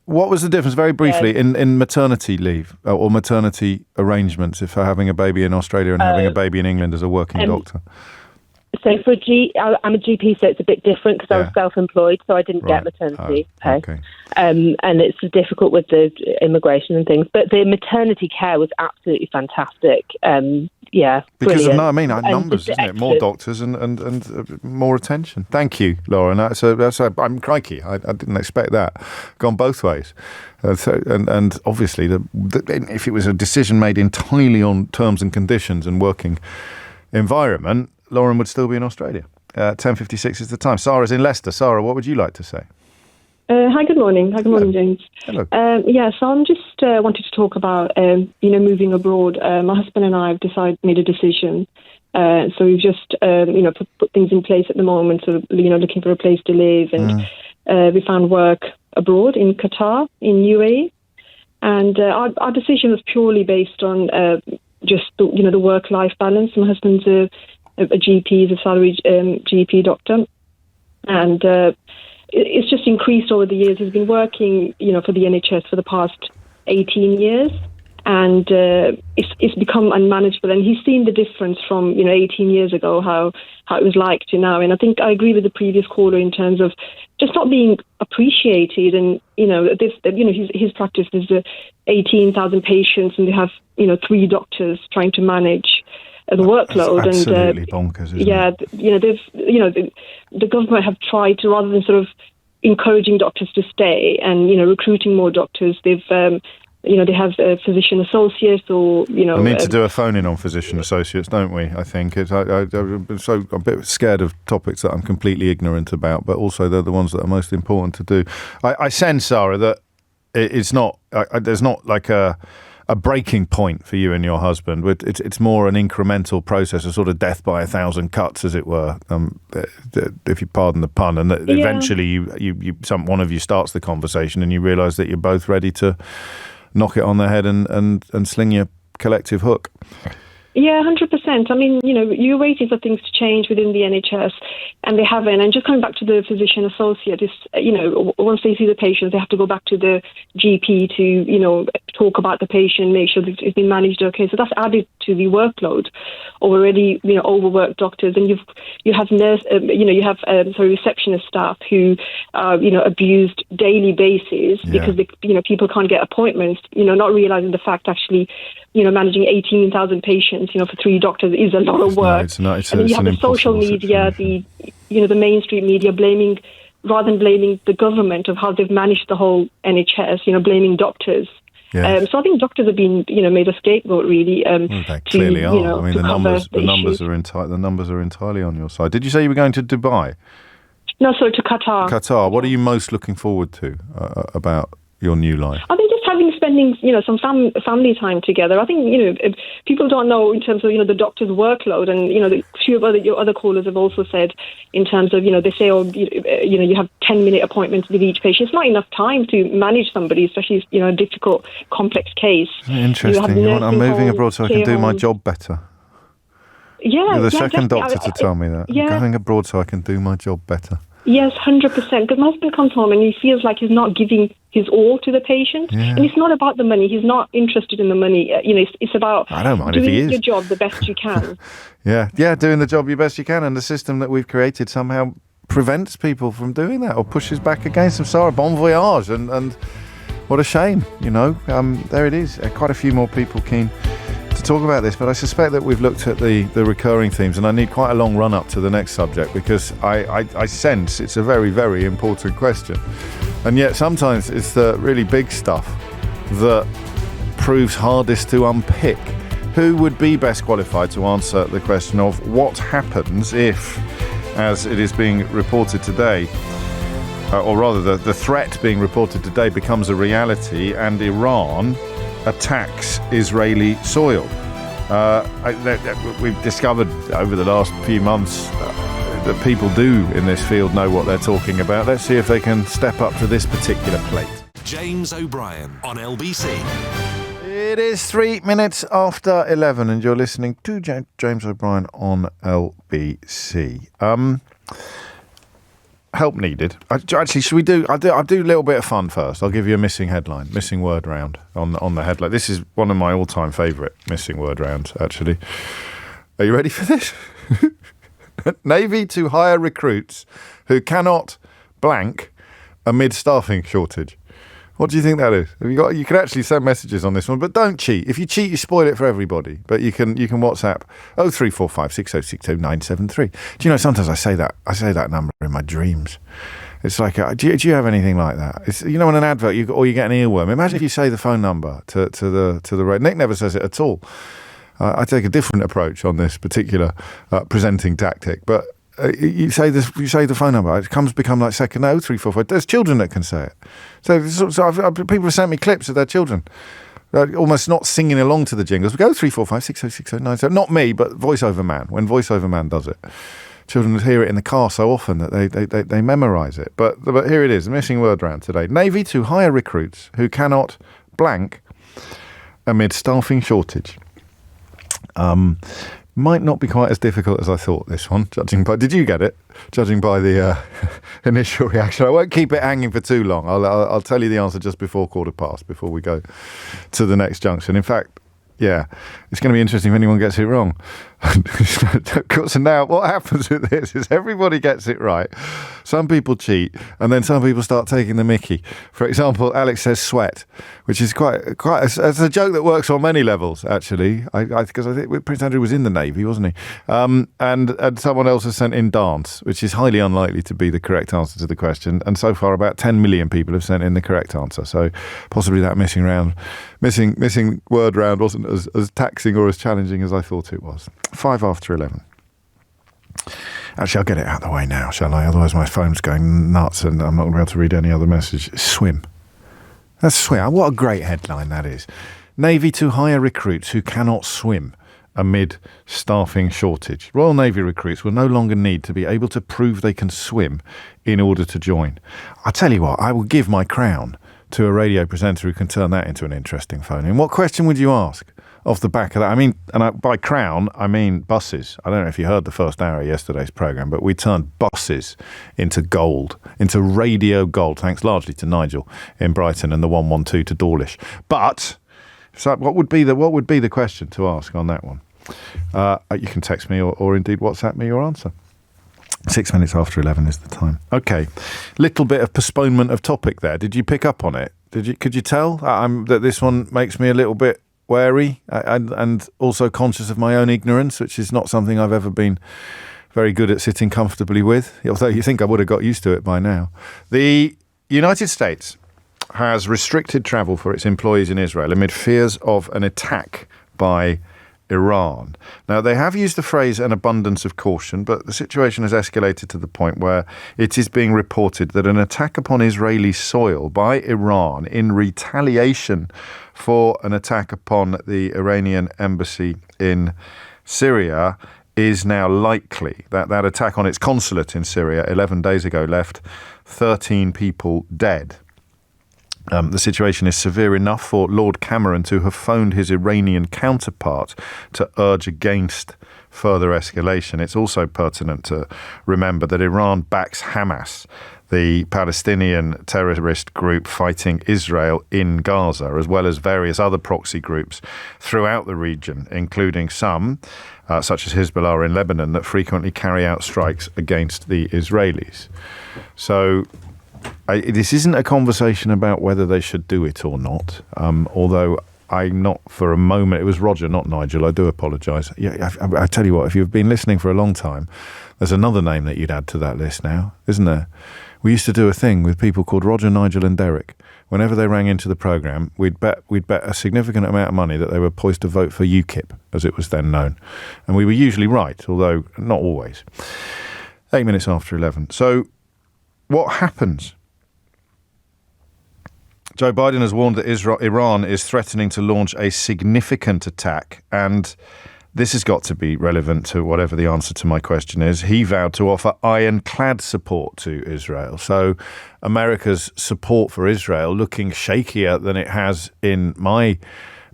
What was the difference, very briefly, in maternity leave or maternity arrangements if having a baby in Australia and having a baby in England as a working doctor? So I'm a GP, so it's a bit different because I was self-employed, so I didn't get maternity pay. Okay. And it's difficult with the immigration and things. But the maternity care was absolutely fantastic. Because brilliant. And Numbers, isn't it? More doctors and more attention. Thank you, Lauren. I'm crikey. I didn't expect that. Gone both ways. And obviously, if it was a decision made entirely on terms and conditions and working environment, Lauren would still be in Australia. 10:56 is the time. Sarah's in Leicester. Sarah, what would you like to say? Hi, good morning. James. Hello. So I'm just wanted to talk about, moving abroad. My husband and I have made a decision. So we've just, put things in place at the moment, sort of, looking for a place to live. And we found work abroad in Qatar, in UAE. And our decision was purely based on just, the work-life balance. My husband's a GP, he's a salaried GP doctor. And it's just increased over the years. He's been working, for the NHS for the past 18 years, and it's become unmanageable. And he's seen the difference from 18 years ago, how it was like to now. And I think I agree with the previous caller in terms of just not being appreciated. And his practice is 18,000 patients, and they have 3 doctors trying to manage the workload. That's absolutely bonkers, isn't it? The government have tried to, rather than sort of encouraging doctors to stay and recruiting more doctors, they've they have physician associates or We need to do a phone in on physician associates, don't we? I think I'm a bit scared of topics that I'm completely ignorant about, but also they're the ones that are most important to do. I sense, Sarah, that it's not. There's not like a breaking point for you and your husband. It's more an incremental process, a sort of death by 1,000 cuts, as it were, if you pardon the pun. And that eventually, one of you starts the conversation, and you realise that you're both ready to knock it on the head and sling your collective hook. Yeah, 100%. I mean, you're waiting for things to change within the NHS, and they haven't. And just coming back to the physician associate, once they see the patient, they have to go back to the GP to, talk about the patient, make sure that it's been managed okay. So that's added to the workload of already, overworked doctors. And you have receptionist staff who are, abused daily basis because people can't get appointments. Not realizing the fact actually, managing 18,000 patients, for 3 doctors is a lot of work. No, and then you have the social media, the mainstream media rather than blaming the government of how they've managed the whole NHS, blaming doctors Yeah. So I think doctors have been, made a scapegoat really. They clearly are. I mean, the numbers issues. the numbers are entirely on your side. Did you say you were going to Dubai? No, sorry, to Qatar. Qatar. What are you most looking forward to about your new life? I think just spending, some family time together. I think, people don't know in terms of, the doctor's workload, and, a few of your other callers have also said in terms of, they say, you have 10-minute appointments with each patient. It's not enough time to manage somebody, especially, a difficult, complex case. Interesting. I'm moving abroad so I can do my job better. Yeah. You're the second doctor to tell me that. Yeah. I'm going abroad so I can do my job better. Yes, 100%. Because my husband comes home and he feels like he's not giving his all to the patient. Yeah. And it's not about the money. He's not interested in the money. It's about I don't mind doing if he is. your job the best you can. Yeah, doing the job your best you can. And the system that we've created somehow prevents people from doing that or pushes back against them. Sorry, bon voyage. And what a shame, There it is. Quite a few more people keen to talk about this, but I suspect that we've looked at the recurring themes, and I need quite a long run up to the next subject because I sense it's a very, very important question, and yet sometimes it's the really big stuff that proves hardest to unpick. Who would be best qualified to answer the question of what happens if, as it is being reported today, or rather the threat being reported today becomes a reality and Iran attacks Israeli soil? We've discovered over the last few months that people do in this field know what they're talking about. Let's see if they can step up to this particular plate. James O'Brien on LBC. It is 3 minutes after 11 and you're listening to James O'Brien on LBC. Help needed. Actually, should we do? I'll do a little bit of fun first. I'll give you a missing word round on the headline. This is one of my all-time favourite missing word rounds. Actually, are you ready for this? Navy to hire recruits who cannot blank amid staffing shortage. What do you think that is? You can actually send messages on this one, but don't cheat. If you cheat, you spoil it for everybody. But you can WhatsApp 0345 6060 973. Do you know, sometimes I say that number in my dreams. It's like, do you have anything like that? It's, on an advert, you get an earworm. Imagine if you say the phone number to the radio. Nick never says it at all. I take a different approach on this particular presenting tactic, but. You say the phone number. It become like second 0345. There's children that can say it. So people have sent me clips of their children, almost not singing along to the jingles. We go 345 6060 973. Not me, but VoiceOver Man. When VoiceOver Man does it, children hear it in the car so often that they memorise it. But here it is, a missing word round today. Navy to hire recruits who cannot blank amid staffing shortage. Might not be quite as difficult as I thought, this one, did you get it? Judging by the initial reaction. I won't keep it hanging for too long. I'll tell you the answer just before 15:15, before we go to the next junction. In fact, yeah, it's going to be interesting if anyone gets it wrong. Of course, and now what happens with this is everybody gets it right. Some people cheat, and then some people start taking the mickey. For example, Alex says sweat, which is quite. It's a joke that works on many levels, actually. Because I think Prince Andrew was in the Navy, wasn't he? And someone else has sent in dance, which is highly unlikely to be the correct answer to the question. And so far, about 10 million people have sent in the correct answer. So possibly that missing word round wasn't as taxing or as challenging as I thought it was. 5 after 11. Actually, I'll get it out of the way now, shall I? Otherwise my phone's going nuts and I'm not going to be able to read any other message. Swim. That's swim. What a great headline that is. Navy to hire recruits who cannot swim amid staffing shortage. Royal Navy recruits will no longer need to be able to prove they can swim in order to join. I'll tell you what, I will give my crown to a radio presenter who can turn that into an interesting phone-in. What question would you ask off the back of that? I mean, by crown, I mean buses. I don't know if you heard the first hour of yesterday's programme, but we turned buses into gold, into radio gold, thanks largely to Nigel in Brighton and the 112 to Dawlish. But so what would be the question to ask on that one? You can text me or indeed WhatsApp me your answer. 6 minutes after 11 is the time. Okay, little bit of postponement of topic there. Did you pick up on it? Could you tell that this one makes me a little bit wary and also conscious of my own ignorance, which is not something I've ever been very good at sitting comfortably with, although you think I would have got used to it by now. The United States has restricted travel for its employees in Israel amid fears of an attack by Iran. Now, they have used the phrase an abundance of caution, but the situation has escalated to the point where it is being reported that an attack upon Israeli soil by Iran in retaliation for an attack upon the Iranian embassy in Syria is now likely. That attack on its consulate in Syria 11 days ago left 13 people dead. The situation is severe enough for Lord Cameron to have phoned his Iranian counterpart to urge against further escalation. It's also pertinent to remember that Iran backs Hamas, the Palestinian terrorist group fighting Israel in Gaza, as well as various other proxy groups throughout the region, including some, such as Hezbollah in Lebanon, that frequently carry out strikes against the Israelis. So this isn't a conversation about whether they should do it or not, although I'm not for a moment. It was Roger, not Nigel. I do apologise. Yeah, I tell you what, if you've been listening for a long time, there's another name that you'd add to that list now, isn't there? We used to do a thing with people called Roger, Nigel and Derek. Whenever they rang into the programme, we'd bet a significant amount of money that they were poised to vote for UKIP, as it was then known. And we were usually right, although not always. 8 minutes after 11. So what happens? Joe Biden has warned that Iran is threatening to launch a significant attack, and this has got to be relevant to whatever the answer to my question is. He vowed to offer ironclad support to Israel. So America's support for Israel looking shakier than it has in my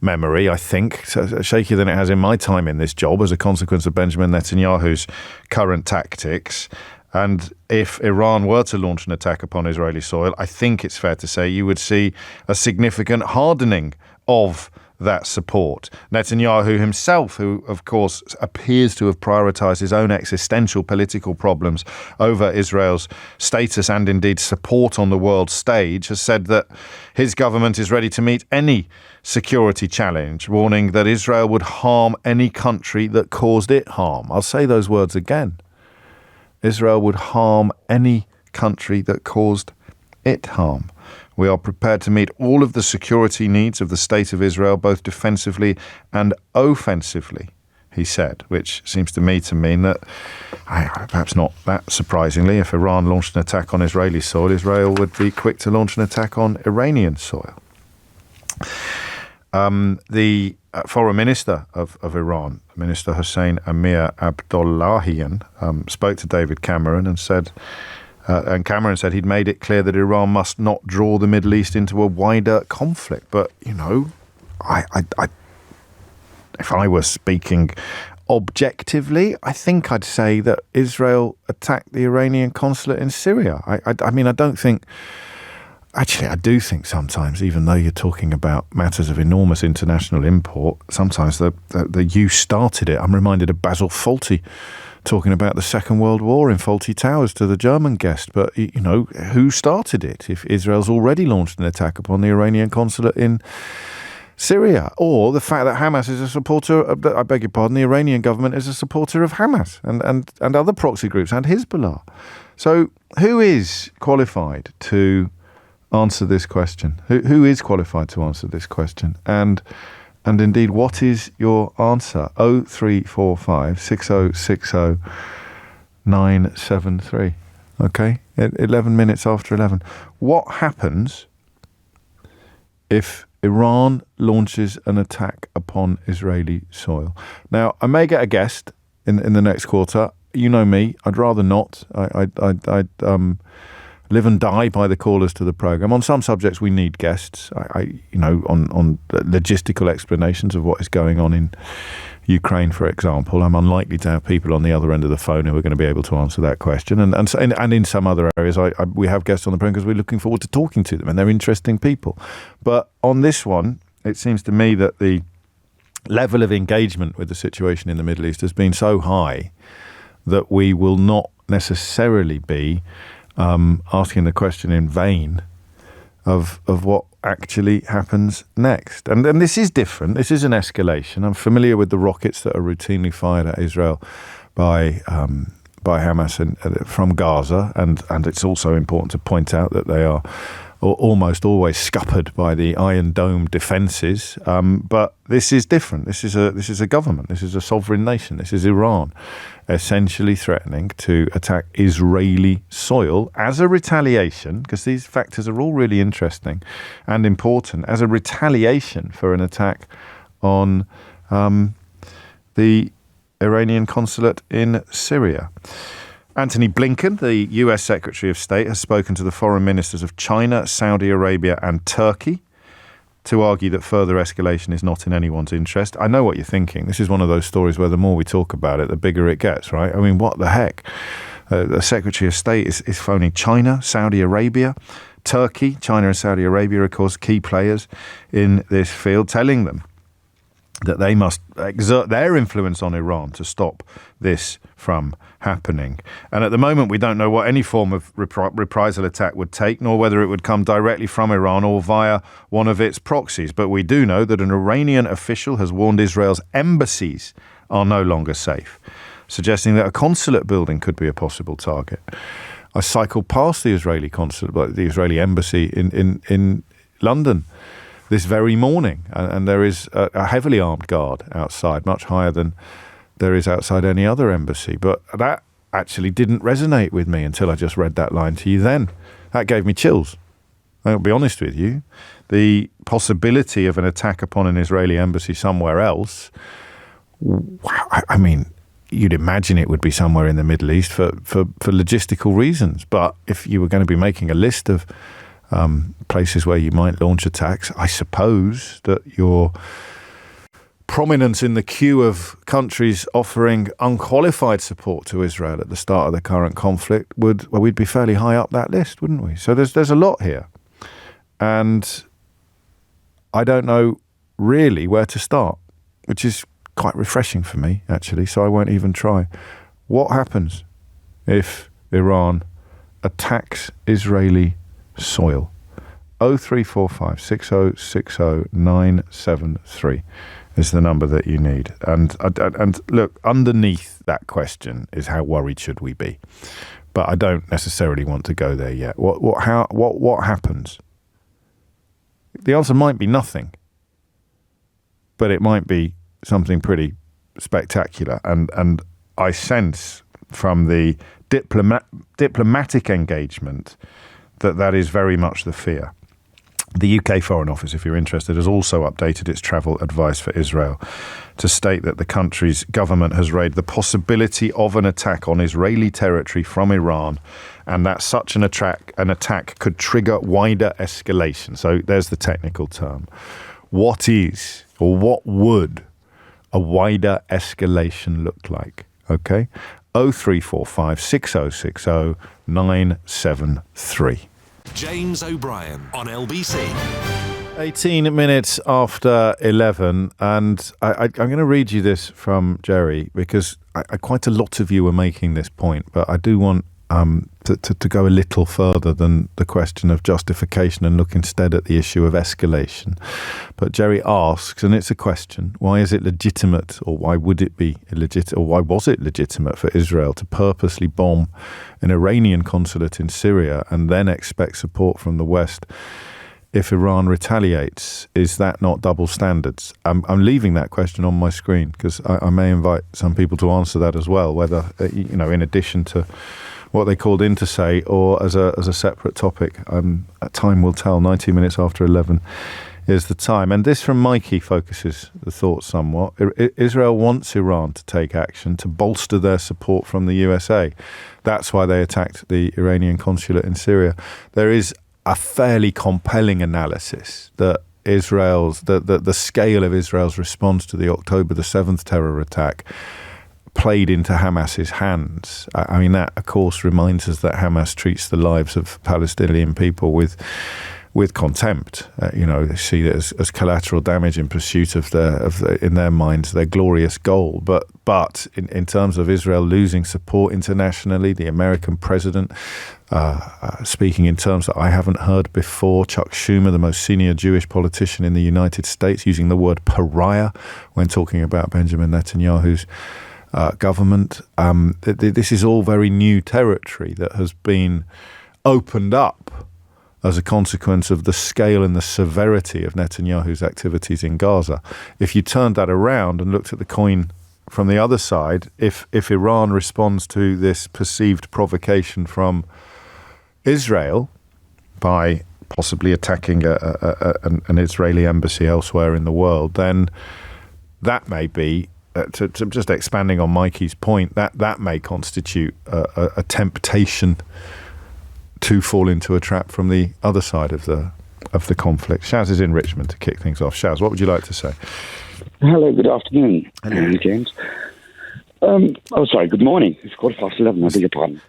memory, I think, shakier than it has in my time in this job as a consequence of Benjamin Netanyahu's current tactics. And if Iran were to launch an attack upon Israeli soil, I think it's fair to say you would see a significant hardening of that support. Netanyahu himself, who of course appears to have prioritised his own existential political problems over Israel's status and indeed support on the world stage, has said that his government is ready to meet any security challenge, warning that Israel would harm any country that caused it harm. I'll say those words again. Israel would harm any country that caused it harm. We are prepared to meet all of the security needs of the state of Israel, both defensively and offensively, he said, which seems to me to mean that, perhaps not that surprisingly, if Iran launched an attack on Israeli soil, Israel would be quick to launch an attack on Iranian soil. The foreign minister of Iran, Minister Hossein Amir Abdollahian, spoke to David Cameron and said, Cameron said he'd made it clear that Iran must not draw the Middle East into a wider conflict. But, you know, if I were speaking objectively, I think I'd say that Israel attacked the Iranian consulate in Syria. I mean, I don't think... Actually, I do think sometimes, even though you're talking about matters of enormous international import, sometimes the you started it. I'm reminded of Basil Fawlty talking about the Second World War in Fawlty Towers to the German guest. But, you know, who started it? If Israel's already launched an attack upon the Iranian consulate in Syria, or the fact that Hamas is a supporter, I beg your pardon, the Iranian government is a supporter of Hamas and other proxy groups and Hezbollah. So who is qualified to answer this question? Who is qualified to answer this question? And indeed, what is your answer? 0345 6060 973. Okay, 11 minutes after 11. What happens if Iran launches an attack upon Israeli soil? Now, I may get a guest in the next quarter. You know me. I'd rather not. I'd live and die by the callers to the programme. On some subjects, we need guests. On logistical explanations of what is going on in Ukraine, for example, I'm unlikely to have people on the other end of the phone who are going to be able to answer that question. And in some other areas, we have guests on the programme because we're looking forward to talking to them, and they're interesting people. But on this one, it seems to me that the level of engagement with the situation in the Middle East has been so high that we will not necessarily be asking the question in vain of what actually happens next. And this is different. This is an escalation. I'm familiar with the rockets that are routinely fired at Israel by Hamas from Gaza. And it's also important to point out that they are almost always scuppered by the Iron Dome defences. But this is different. This is a government. This is a sovereign nation. This is Iran, essentially threatening to attack Israeli soil as a retaliation, because these factors are all really interesting and important, as a retaliation for an attack on the Iranian consulate in Syria. Antony Blinken, the US Secretary of State, has spoken to the foreign ministers of China, Saudi Arabia and Turkey to argue that further escalation is not in anyone's interest. I know what you're thinking. This is one of those stories where the more we talk about it, the bigger it gets, right? I mean, what the heck? The Secretary of State is phoning China, Saudi Arabia, Turkey. China and Saudi Arabia, of course, key players in this field, telling them that they must exert their influence on Iran to stop this from happening. And at the moment, we don't know what any form of reprisal attack would take, nor whether it would come directly from Iran or via one of its proxies. But we do know that an Iranian official has warned Israel's embassies are no longer safe, suggesting that a consulate building could be a possible target. I cycled past the Israeli consulate, the Israeli embassy in London this very morning, and there is a heavily armed guard outside, much higher than there is outside any other embassy. But that actually didn't resonate with me until I just read that line to you then. That gave me chills. I'll be honest with you. The possibility of an attack upon an Israeli embassy somewhere else, I mean, you'd imagine it would be somewhere in the Middle East for logistical reasons. But if you were going to be making a list of places where you might launch attacks, I suppose that your prominence in the queue of countries offering unqualified support to Israel at the start of the current conflict we'd be fairly high up that list, wouldn't we? So there's a lot here. And I don't know really where to start, which is quite refreshing for me, actually, so I won't even try. What happens if Iran attacks Israeli soil? 0345 6060 973 is the number that you need. And look, underneath that question is how worried should we be? But I don't necessarily want to go there yet. What happens? The answer might be nothing, but it might be something pretty spectacular. And I sense from the diplomatic engagement that is very much the fear. The UK Foreign Office, if you're interested, has also updated its travel advice for Israel to state that the country's government has raised the possibility of an attack on Israeli territory from Iran, and that such an attack could trigger wider escalation. So there's the technical term. What is, or what would, a wider escalation look like? Okay? 0345 6060 973. James O'Brien on LBC. 18 minutes after 11, and I'm going to read you this from Jerry, because quite a lot of you are making this point, but I do want to go a little further than the question of justification and look instead at the issue of escalation. But Jerry asks, and it's a question, why is it legitimate, or why would it be illegitimate, or why was it legitimate for Israel to purposely bomb an Iranian consulate in Syria and then expect support from the West if Iran retaliates? Is that not double standards? I'm leaving that question on my screen because I may invite some people to answer that as well, whether, in addition to what they called in to say, or as a separate topic. Time will tell. 90 minutes after 11 is the time. And this from Mikey focuses the thought somewhat. Israel wants Iran to take action to bolster their support from the USA. That's why they attacked the Iranian consulate in Syria. There is a fairly compelling analysis that the scale of Israel's response to the October the 7th terror attack played into Hamas's hands. I mean, that, of course, reminds us that Hamas treats the lives of Palestinian people with contempt. They see it as collateral damage in pursuit of in their minds, their glorious goal. But in terms of Israel losing support internationally, the American president, speaking in terms that I haven't heard before, Chuck Schumer, the most senior Jewish politician in the United States, using the word pariah when talking about Benjamin Netanyahu's government. This is all very new territory that has been opened up as a consequence of the scale and the severity of Netanyahu's activities in Gaza. If you turned that around and looked at the coin from the other side, if Iran responds to this perceived provocation from Israel by possibly attacking an Israeli embassy elsewhere in the world, then that may be, to just expanding on Mikey's point, that may constitute a temptation to fall into a trap from the other side of the conflict. Shaz is in Richmond to kick things off. Shaz, what would you like to say? Hello, good afternoon. Hello. James. Sorry, good morning. It's 11:15, I beg your pardon.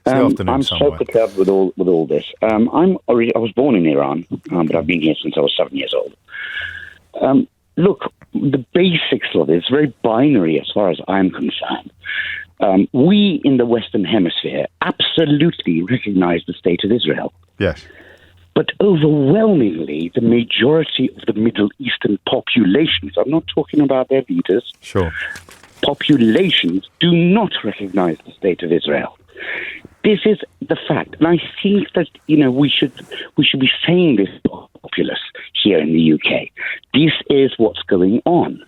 I'm so perturbed with all this. I was born in Iran, but I've been here since I was 7 years old. Look, the basics of it is very binary as far as I'm concerned. We in the Western Hemisphere absolutely recognize the state of Israel. Yes. But overwhelmingly, the majority of the Middle Eastern populations, I'm not talking about their leaders, sure, populations do not recognize the state of Israel. This is the fact. And I think that, we should be saying this to the populace here in the UK. This is what's going on.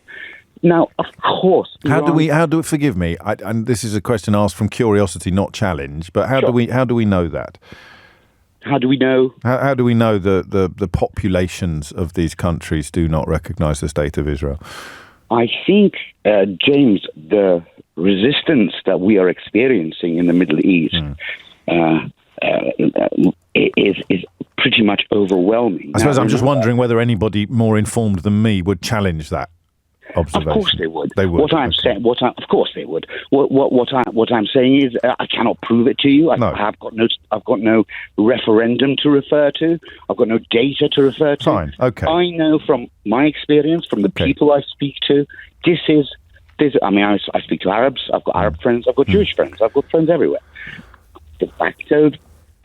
Now, of course, forgive me, and this is a question asked from curiosity, not challenge, but how do we know that? How do we know? How do we know the populations of these countries do not recognize the state of Israel? I think, James, the resistance that we are experiencing in the Middle East is pretty much overwhelming. I suppose I'm just wondering whether anybody more informed than me would challenge that observation. Of course they would. They would. Of course they would. What I'm saying is, I cannot prove it to you. I've got no referendum to refer to. I've got no data to refer to. Fine. Okay. I know from my experience, from the people I speak to, I speak to Arabs. I've got Arab friends. I've got Jewish friends. I've got friends everywhere. De facto,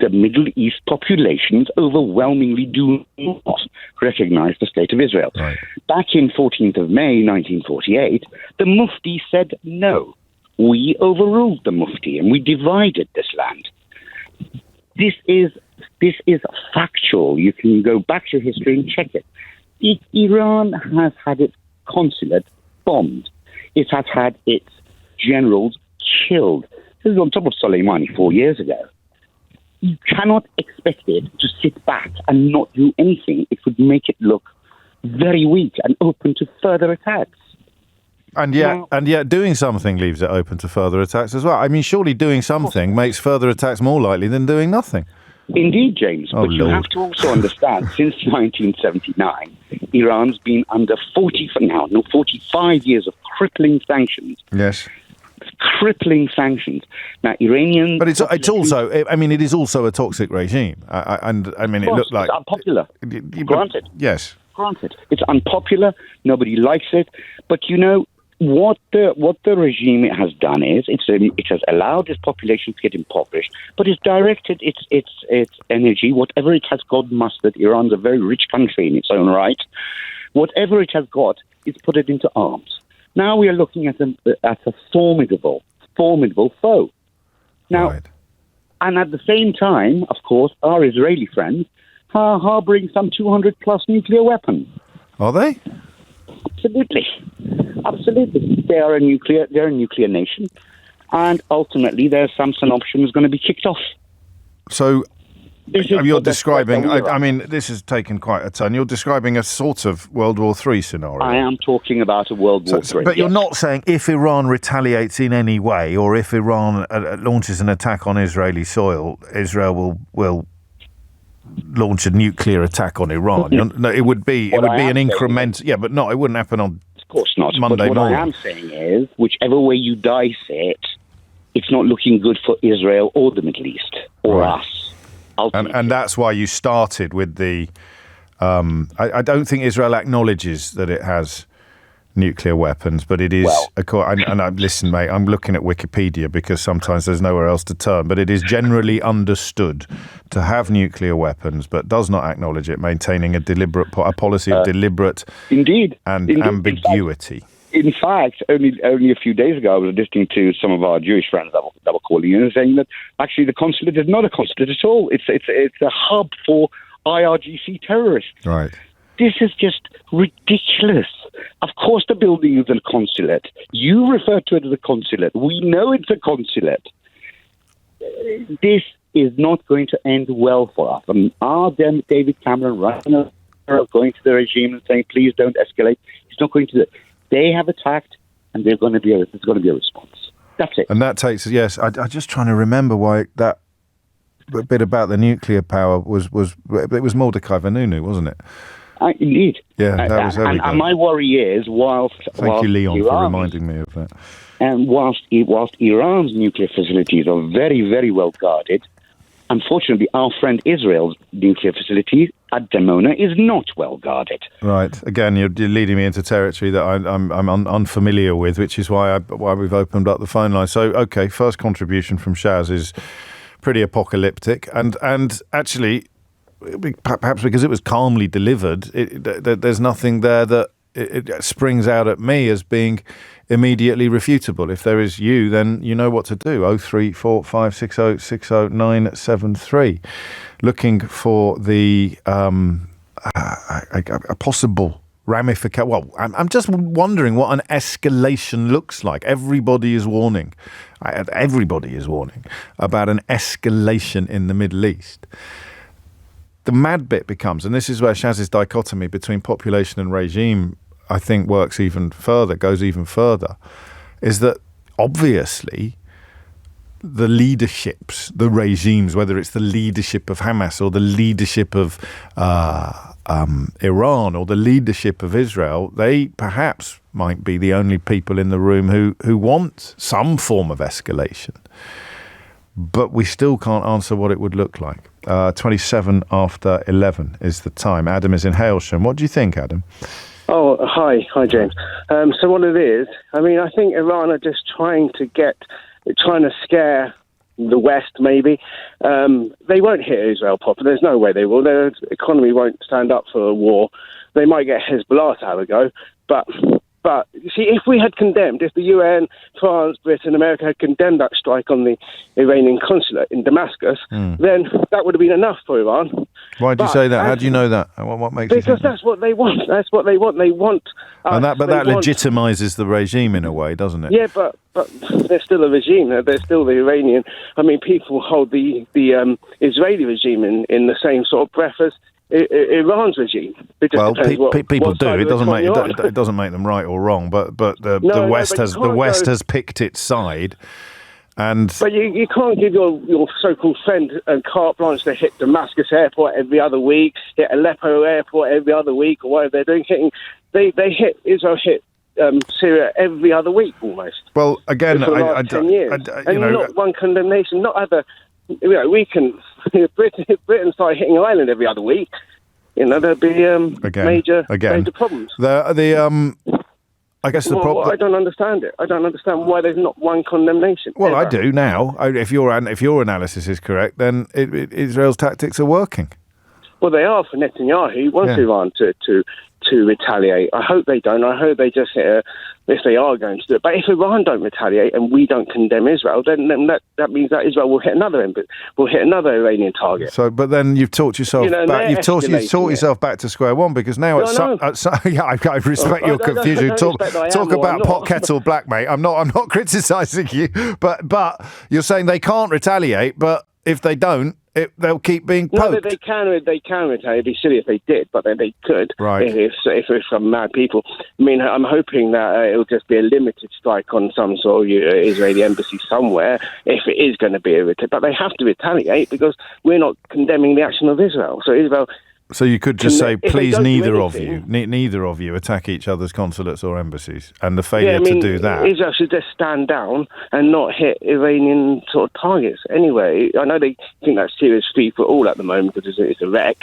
the Middle East populations overwhelmingly do not recognize the state of Israel. Right. Back in 14th of May, 1948, the Mufti said no. We overruled the Mufti and we divided this land. This is factual. You can go back to history and check it. Iran has had its consulate bombed. It has had its generals killed. This is on top of Soleimani 4 years ago. You cannot expect it to sit back and not do anything. It would make it look very weak and open to further attacks. And yet doing something leaves it open to further attacks as well. I mean, surely doing something makes further attacks more likely than doing nothing. Indeed, James. But you have to also understand, since 1979, Iran's been under 45 years of crippling sanctions. Yes. Crippling sanctions. Now, Iranian... But it's also, I mean, it is also a toxic regime. It looked like... It's unpopular. Granted. Yes. Granted. It's unpopular. Nobody likes it. But, what the regime has done is it has allowed its population to get impoverished, but it's directed its energy, whatever it has got mustered. Iran's a very rich country in its own right. Whatever it has got, it's put it into arms. Now we are looking at a formidable foe. Now, right. And at the same time, of course, our Israeli friends are harboring some 200 plus nuclear weapons. Are they? Absolutely. They're a nuclear nation, and ultimately their Samson option is going to be kicked off. So you're describing, this has taken quite a turn. You're describing a sort of World War III scenario. I am talking about a World War III. But you're not saying if Iran retaliates in any way, or if Iran launches an attack on Israeli soil, Israel will launch a nuclear attack on Iran. No, it would be an increment. Yeah, but it wouldn't happen on. Of course not. Monday but what morning. I am saying is, whichever way you dice it, it's not looking good for Israel or the Middle East or us. And that's why you started with the. I don't think Israel acknowledges that it has nuclear weapons, but it is. Listen, mate, I'm looking at Wikipedia because sometimes there's nowhere else to turn. But it is generally understood to have nuclear weapons, but does not acknowledge it, maintaining a policy of deliberate, indeed, ambiguity. In fact, only a few days ago, I was listening to some of our Jewish friends that were calling in and saying that actually the consulate is not a consulate at all. It's a hub for IRGC terrorists. Right. This is just ridiculous. Of course the building is a consulate. You refer to it as a consulate. We know it's a consulate. This is not going to end well for us. David Cameron running going to the regime and saying, please don't escalate. He's not going to do it. They have attacked, and there's going to be a response. That's it. And that takes, yes, I'm just trying to remember why that bit about the nuclear power was it was Mordecai Vanunu, wasn't it? Indeed. Yeah, that was very good. And my worry is, Thank you, Leon, for reminding me of that. And whilst Iran's nuclear facilities are very, very well guarded, unfortunately, our friend Israel's nuclear facility at Dimona is not well guarded. Right. Again, you're leading me into territory that I'm unfamiliar with, which is why we've opened up the phone line. So, okay, first contribution from Shaz is pretty apocalyptic, and actually, perhaps because it was calmly delivered, there's nothing there that it springs out at me as being immediately refutable. If there is you, then you know what to do. 03456060973. Looking for the a possible ramification. Well, I'm just wondering what an escalation looks like. Everybody is warning about an escalation in the Middle East. The mad bit becomes, and this is where Shaz's dichotomy between population and regime, I think, goes even further, is that obviously the leaderships, the regimes, whether it's the leadership of Hamas or the leadership of Iran or the leadership of Israel, they perhaps might be the only people in the room who want some form of escalation. But we still can't answer what it would look like. 27 after 11 is the time. Adam is in Hailsham. What do you think, Adam? Oh, hi, James. So what it is, I think Iran are just trying to scare the West, maybe. They won't hit Israel proper. There's no way they will. Their economy won't stand up for a war. They might get Hezbollah to have a go, but you see, if the UN, France, Britain, America had condemned that strike on the Iranian consulate in Damascus, then that would have been enough for Iran. Why do you say that? How do you know that? What makes you think that? That's what they want. That's what they want. They want us. And that legitimizes the regime in a way, doesn't it? Yeah, but they're still a regime. They're still the Iranian. People hold the Israeli regime in the same sort of breath as Iran's regime. Well, people do. It doesn't make them right or wrong. But the West has picked its side. But you can't give your so-called friend carte blanche to hit Damascus airport every other week, hit Aleppo airport every other week, or whatever they're doing. Israel hit Syria every other week almost. Well, again, for the last 10 years. Not one condemnation, not other. We can. Britain started hitting Ireland every other week. There'd be major problems. I guess the problem. I don't understand it. I don't understand why there's not one condemnation. Well, I do now. If your analysis is correct, then Israel's tactics are working. Well, they are for Netanyahu. He wants Iran to retaliate. I hope they don't. I hope they just hit if they are going to do it. But if Iran don't retaliate and we don't condemn Israel, then that means that Israel will hit another Iranian target. So, but then you've talked yourself back. You've taught yourself back to square one, because now I respect your confusion. Talk about pot kettle black, mate. I'm not criticising you, but you're saying they can't retaliate. But if they don't, they'll keep being poked. No, they can retaliate. It'd be silly if they did, but then they could. Right. If some mad people. I'm hoping that it'll just be a limited strike on some sort of Israeli embassy somewhere, if it is going to be a retaliation. But they have to retaliate, because we're not condemning the action of Israel. So Israel. So you could just say, please, neither of you attack each other's consulates or embassies, and the failure to do that. Israel should just stand down and not hit Iranian sort of targets. Anyway, I know they think that's serious feat for all at the moment because it's a wreck,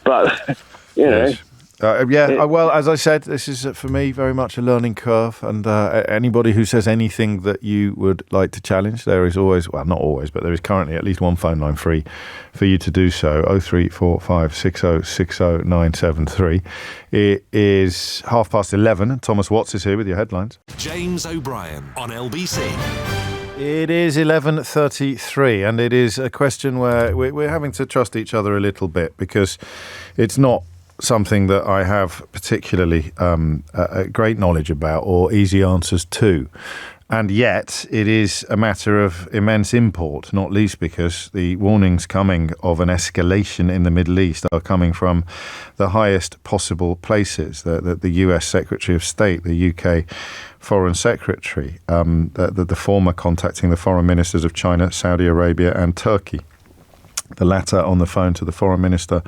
but Yes. Well, as I said, this is for me very much a learning curve, and anybody who says anything that you would like to challenge, there is always, well, not always, but there is currently at least one phone line free for you to do so. 03456060973. It is 11:30. Thomas Watts is here with your headlines. James O'Brien on LBC. It is 11:33, and it is a question where we're having to trust each other a little bit, because it's not something that I have particularly a great knowledge about or easy answers to. And yet it is a matter of immense import, not least because the warnings coming of an escalation in the Middle East are coming from the highest possible places. The US Secretary of State, the UK Foreign Secretary, the former contacting the foreign ministers of China, Saudi Arabia and Turkey. The latter on the phone to the foreign minister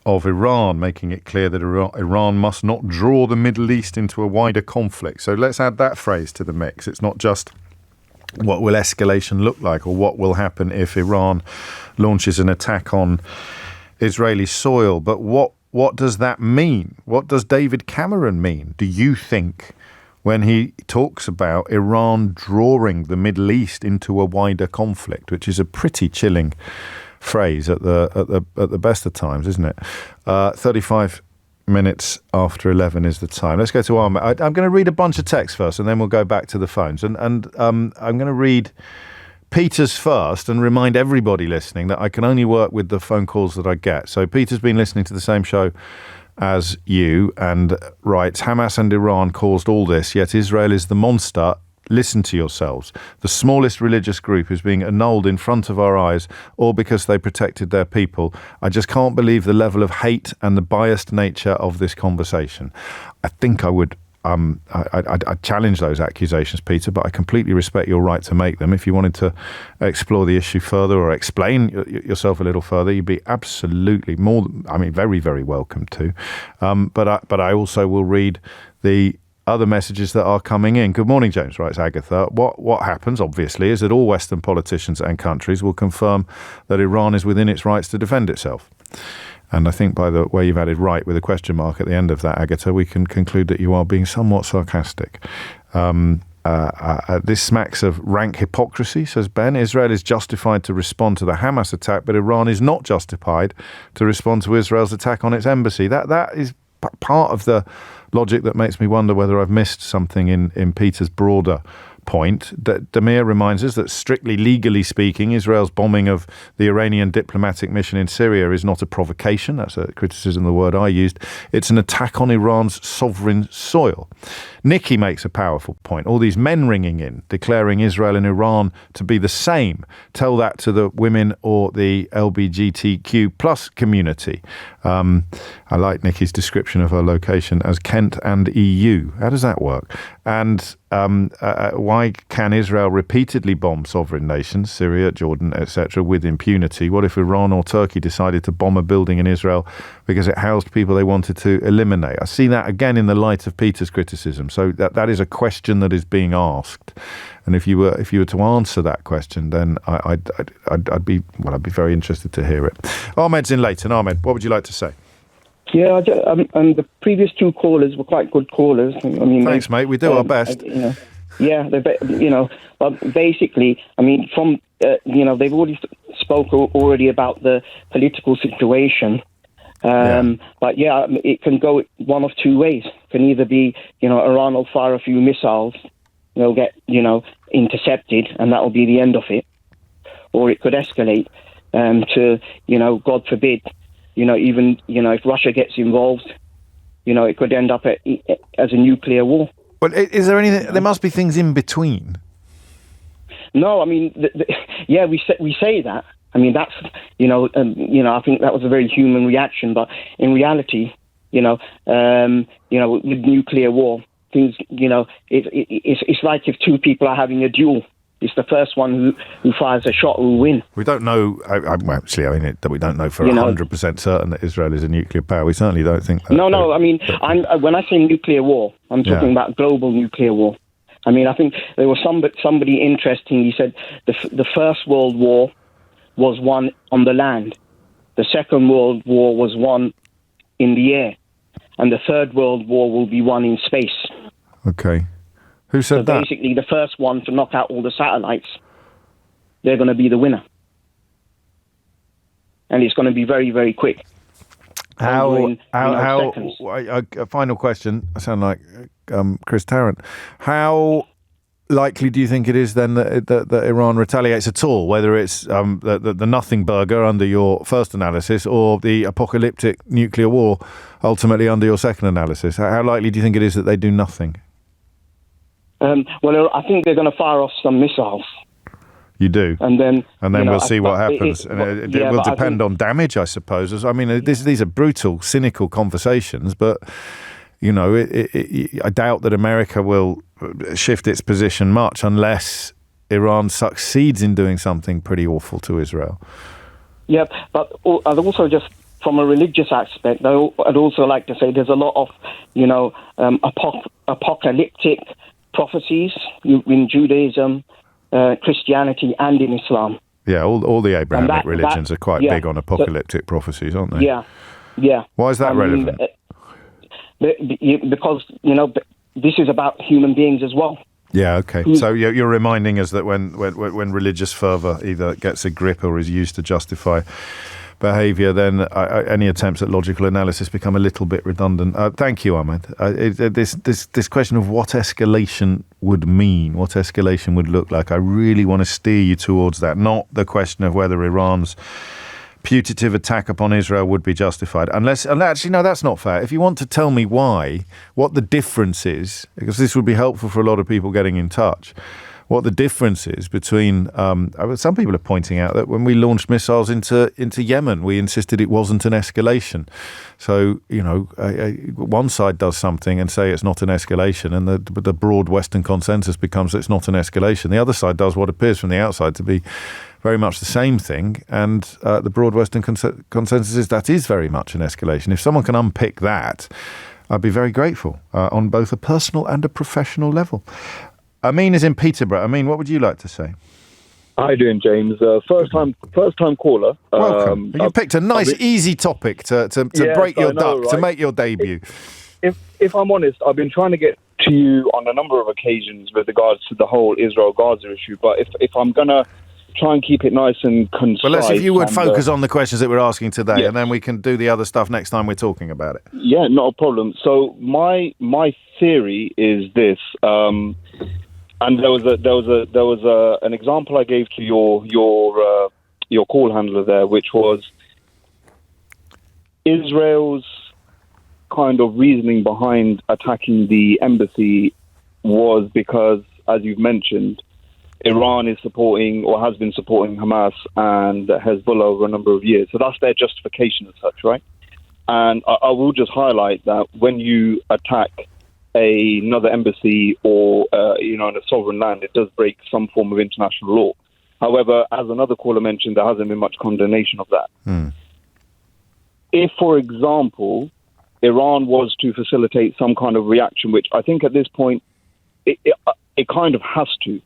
of Iran, making it clear that Iran must not draw the Middle East into a wider conflict. So let's add that phrase to the mix. It's not just what will escalation look like or what will happen if Iran launches an attack on Israeli soil, but what does that mean? What does David Cameron mean, do you think, when he talks about Iran drawing the Middle East into a wider conflict, which is a pretty chilling phrase at the best of times, isn't it? 35 minutes after 11 is the time. Let's go to Ahmed. I'm going to read a bunch of texts first, and then we'll go back to the phones. And I'm going to read Peter's first and remind everybody listening that I can only work with the phone calls that I get. So Peter's been listening to the same show as you and writes, Hamas and Iran caused all this, yet Israel is the monster. Listen to yourselves. The smallest religious group is being annulled in front of our eyes, all because they protected their people. I just can't believe the level of hate and the biased nature of this conversation. I think I would I challenge those accusations, Peter, but I completely respect your right to make them. If you wanted to explore the issue further or explain yourself a little further, you'd be absolutely very, very welcome to. But I also will read the other messages that are coming in. Good morning, James, writes Agatha. What happens, obviously, is that all Western politicians and countries will confirm that Iran is within its rights to defend itself. And I think by the way you've added right with a question mark at the end of that, Agatha, we can conclude that you are being somewhat sarcastic. This smacks of rank hypocrisy, says Ben. Israel is justified to respond to the Hamas attack, but Iran is not justified to respond to Israel's attack on its embassy. That is part of the logic that makes me wonder whether I've missed something in Peter's broader point. Damir reminds us that strictly legally speaking, Israel's bombing of the Iranian diplomatic mission in Syria is not a provocation. That's a criticism of the word I used. It's an attack on Iran's sovereign soil. Nikki makes a powerful point. All these men ringing in, declaring Israel and Iran to be the same. Tell that to the women or the LGBTQ plus community. I like Nikki's description of her location as Kent and EU. How does that work? And why can Israel repeatedly bomb sovereign nations, Syria, Jordan, etc., with impunity? What if Iran or Turkey decided to bomb a building in Israel because it housed people they wanted to eliminate? I see that again in the light of Peter's criticism. So that is a question that is being asked. And if you were to answer that question, then I'd be very interested to hear it. Ahmed's in Leighton. Ahmed, what would you like to say? Yeah, and the previous two callers were quite good callers. I mean, thanks, mate. We do our best. But basically, I mean, from they've already spoke already about the political situation. But it can go one of two ways. It can either be, Iran will fire a few missiles, they'll get, intercepted, and that will be the end of it. Or it could escalate to, God forbid, if Russia gets involved, it could end up as a nuclear war. Well, is there anything? There must be things in between. No, I mean, we say that. I mean, that's, I think that was a very human reaction. But in reality, with nuclear war, things, it's like if two people are having a duel. It's the first one who fires a shot who will win. We don't know, we don't know for 100% certain that Israel is a nuclear power. We certainly don't think that. No, I mean, when I say nuclear war, I'm talking about global nuclear war. I mean, I think there was somebody interesting. He said the First World War was won on the land. The Second World War was won in the air. And the Third World War will be won in space. Okay. Who said that? Basically, the first one to knock out all the satellites, they're going to be the winner. And it's going to be very, very quick. A final question. I sound like Chris Tarrant. How likely do you think it is then that Iran retaliates at all, whether it's the nothing burger under your first analysis or the apocalyptic nuclear war ultimately under your second analysis? How likely do you think it is that they do nothing? Well, I think they're going to fire off some missiles. You do, and then we'll see what happens. It will depend on damage, I suppose. I mean, these are brutal, cynical conversations, but I doubt that America will shift its position much unless Iran succeeds in doing something pretty awful to Israel. Yeah, but I'd also just from a religious aspect, I'd also like to say there's a lot of apocalyptic prophecies in Judaism, Christianity and in Islam. Yeah, all the Abrahamic religions are quite big on apocalyptic prophecies, aren't they? Yeah. Why is that relevant? Because, this is about human beings as well. Yeah, okay. So you're reminding us that when religious fervour either gets a grip or is used to justify behaviour, then any attempts at logical analysis become a little bit redundant. Thank you, Ahmed. This question of what escalation would mean, what escalation would look like, I really want to steer you towards that, not the question of whether Iran's putative attack upon Israel would be justified. Actually, no, that's not fair. If you want to tell me why, what the difference is, because this would be helpful for a lot of people getting in touch, what the difference is between, some people are pointing out that when we launched missiles into Yemen, we insisted it wasn't an escalation. So, one side does something and say it's not an escalation, and the broad Western consensus becomes it's not an escalation. The other side does what appears from the outside to be very much the same thing, and the broad Western consensus is that is very much an escalation. If someone can unpick that, I'd be very grateful on both a personal and a professional level. Amin is in Peterborough. Amin, what would you like to say? How you doing, James? First time caller. Welcome. You picked a nice, easy topic to break your duck, right? To make your debut. If I'm honest, I've been trying to get to you on a number of occasions with regards to the whole Israel-Gaza issue. But if I'm gonna try and keep it nice and concise. Well, if you would focus on the questions that we're asking today, and then we can do the other stuff next time we're talking about it. Yeah, not a problem. So my theory is this. And there was an example I gave to your call handler there, which was Israel's kind of reasoning behind attacking the embassy was because, as you've mentioned, Iran is supporting or has been supporting Hamas and Hezbollah over a number of years. So that's their justification as such, right? And I will just highlight that when you attack another embassy or in a sovereign land, it does break some form of international law. However, as another caller mentioned, there hasn't been much condemnation of that. If, for example, Iran was to facilitate some kind of reaction, which I think at this point it kind of has to.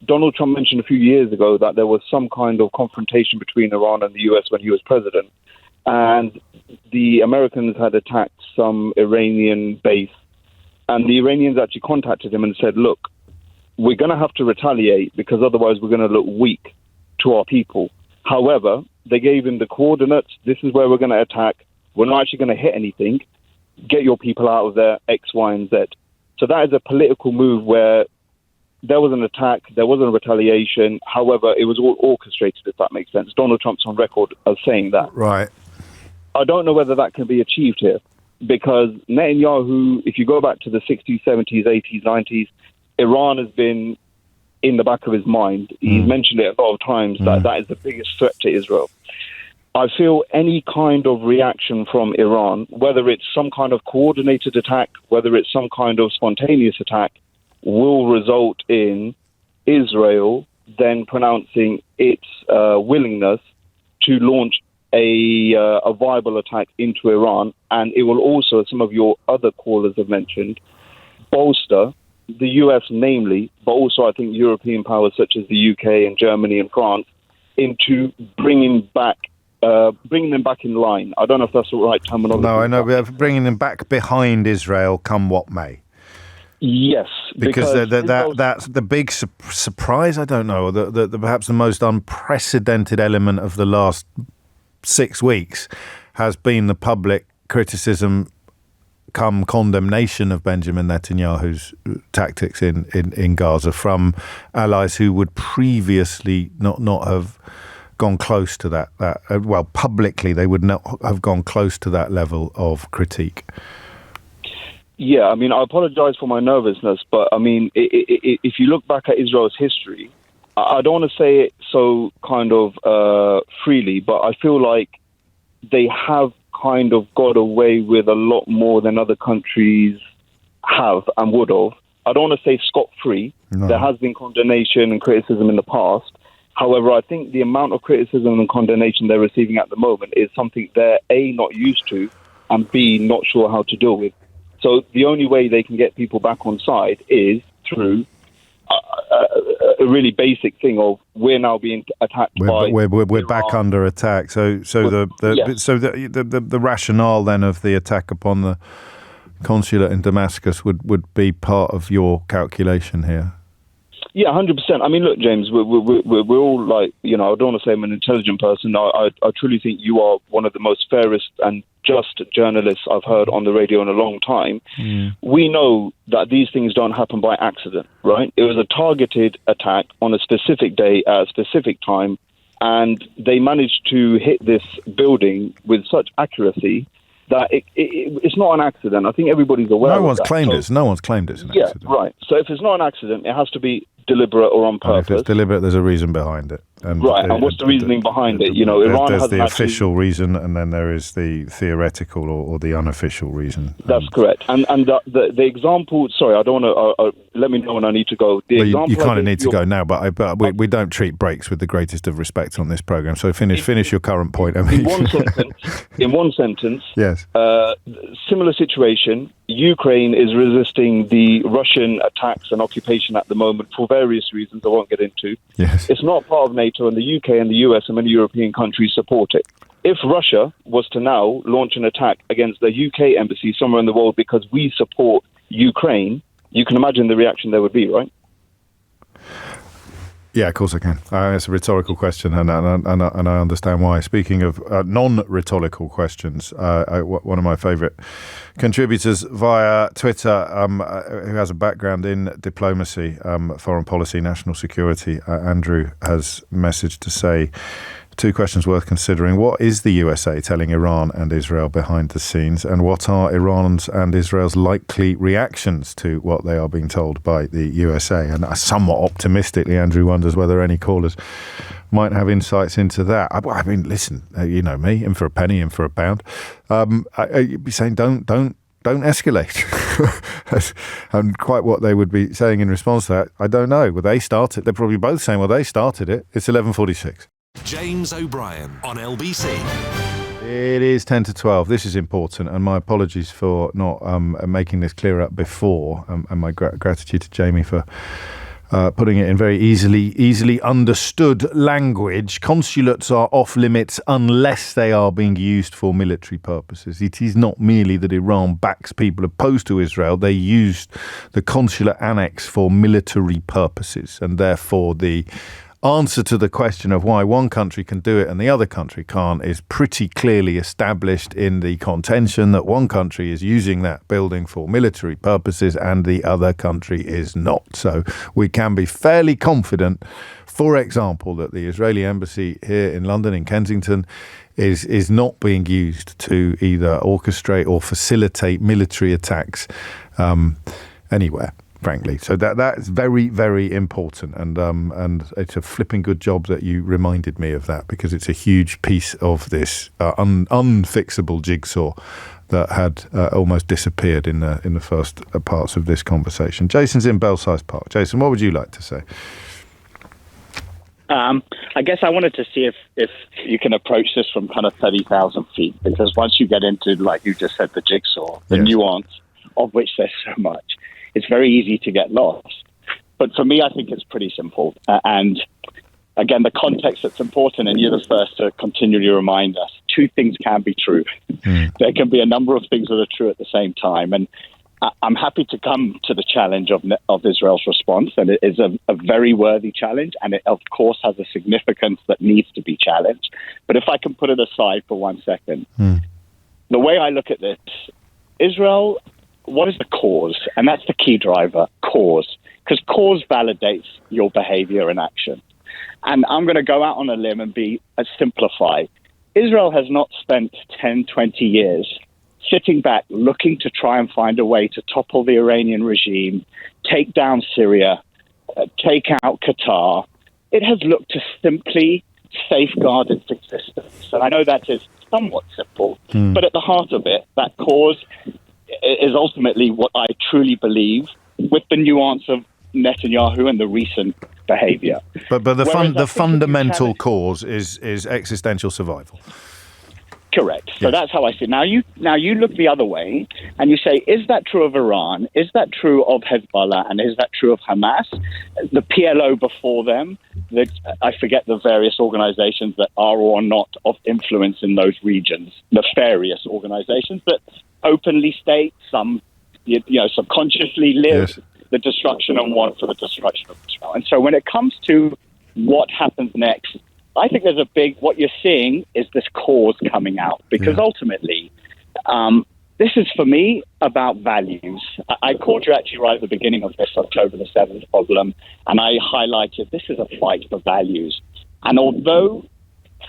Donald Trump mentioned a few years ago that there was some kind of confrontation between Iran and the US when he was president, and the Americans had attacked some Iranian base. And the Iranians actually contacted him and said, look, we're going to have to retaliate because otherwise we're going to look weak to our people. However, they gave him the coordinates. This is where we're going to attack. We're not actually going to hit anything. Get your people out of there, X, Y, and Z. So that is a political move where there was an attack, there wasn't a retaliation. However, it was all orchestrated, if that makes sense. Donald Trump's on record as saying that. Right. I don't know whether that can be achieved here. Because Netanyahu, if you go back to the 60s, 70s, 80s, 90s, Iran has been in the back of his mind. He's mentioned it a lot of times that is the biggest threat to Israel. I feel any kind of reaction from Iran, whether it's some kind of coordinated attack, whether it's some kind of spontaneous attack, will result in Israel then pronouncing its willingness to launch a viable attack into Iran, and it will also, as some of your other callers have mentioned, bolster the US namely, but also I think European powers such as the UK and Germany and France into bringing them back in line. I don't know if that's the right terminology. No, I know, but bringing them back behind Israel come what may. Yes, because that's the big surprise. I don't know, the perhaps the most unprecedented element of the last 6 weeks has been the public criticism come condemnation of Benjamin Netanyahu's tactics in Gaza from allies who would previously not have gone close to that. Well, publicly, they would not have gone close to that level of critique. Yeah, I mean, I apologize for my nervousness, but I mean, if you look back at Israel's history, I don't want to say it so kind of freely, but I feel like they have kind of got away with a lot more than other countries have and would have. I don't want to say scot-free. No. There has been condemnation and criticism in the past. However, I think the amount of criticism and condemnation they're receiving at the moment is something they're A, not used to, and B, not sure how to deal with. So the only way they can get people back on side is through a really basic thing of we're now being attacked by. We're back under attack. So the rationale then of the attack upon the consulate in Damascus would be part of your calculation here. Yeah, 100%. I mean, look, James, we're all like, I don't want to say I'm an intelligent person. I truly think you are one of the most fairest and just journalists I've heard on the radio in a long time. We know that these things don't happen by accident, right? It was a targeted attack on a specific day at a specific time, and they managed to hit this building with such accuracy that it's not an accident. I think everybody's aware of that. No one's claimed it's an accident. Yeah, right. So if it's not an accident, it has to be deliberate or on purpose. And if it's deliberate, there's a reason behind it. And what's the reasoning behind it? Iran has the official reason, and then there is the theoretical or the unofficial reason. That's correct. And the example. Sorry, I don't want to. Let me know when I need to go. You kind of need to go now, but we don't treat breaks with the greatest of respect on this program. So finish your current point. In one sentence. Yes. Similar situation. Ukraine is resisting the Russian attacks and occupation at the moment for various reasons I won't get into. Yes. It's not part of NATO, and the UK and the US and many European countries support it. If Russia was to now launch an attack against the UK embassy somewhere in the world because we support Ukraine, you can imagine the reaction there would be, right? Yeah, of course I can. It's a rhetorical question, and I understand why. Speaking of non-rhetorical questions, one of my favourite contributors via Twitter, who has a background in diplomacy, foreign policy, national security, Andrew, has messaged to say, 2 questions worth considering. What is the USA telling Iran and Israel behind the scenes? And what are Iran's and Israel's likely reactions to what they are being told by the USA? And somewhat optimistically, Andrew wonders whether any callers might have insights into that. I mean, listen, you know me, in for a penny, in for a pound. You'd be saying, don't escalate. And quite what they would be saying in response to that, I don't know. Well, they started. They're probably both saying, well, they started it. It's 11:46. James O'Brien on LBC. It is 10 to 12. This is important, and my apologies for not making this clear up before, and my gratitude to Jamie for putting it in very easily understood language. Consulates are off limits unless they are being used for military purposes. It is not merely that Iran backs people opposed to Israel. They used the consular annex for military purposes, and therefore the answer to the question of why one country can do it and the other country can't is pretty clearly established in the contention that one country is using that building for military purposes and the other country is not. So we can be fairly confident, for example, that the Israeli embassy here in London, in Kensington, is not being used to either orchestrate or facilitate military attacks anywhere, frankly. So that's very, very important, and it's a flipping good job that you reminded me of that, because it's a huge piece of this unfixable jigsaw that had almost disappeared in the first parts of this conversation. Jason's in Belsize Park. Jason, what would you like to say? I guess I wanted to see if you can approach this from kind of 30,000 feet, because once you get into, like you just said, the jigsaw, the nuance of which there's so much, it's very easy to get lost. But for me, I think it's pretty simple. And again, the context that's important, and you're the first to continually remind us, 2 things can be true. There can be a number of things that are true at the same time. And I'm happy to come to the challenge of Israel's response, and it is a very worthy challenge, and it, of course, has a significance that needs to be challenged. But if I can put it aside for 1 second, the way I look at this, Israel, what is the cause? And that's the key driver, cause. Because cause validates your behavior and action. And I'm going to go out on a limb and simplify. Israel has not spent 10, 20 years sitting back, looking to try and find a way to topple the Iranian regime, take down Syria, take out Qatar. It has looked to simply safeguard its existence. And I know that is somewhat simple, but at the heart of it, that cause is ultimately what I truly believe, with the nuance of Netanyahu and the recent behavior. But the fundamental cause is existential survival. Correct. So that's how I see it. Now you look the other way and you say, is that true of Iran? Is that true of Hezbollah? And is that true of Hamas? The PLO before them? I forget the various organizations that are or are not of influence in those regions. Nefarious organizations that openly state, some subconsciously live the destruction and want for the destruction of Israel. And so when it comes to what happens next, I think there's what you're seeing is this cause coming out, because ultimately, this is for me about values. I called you actually right at the beginning of this October the 7th problem, and I highlighted this is a fight for values. And although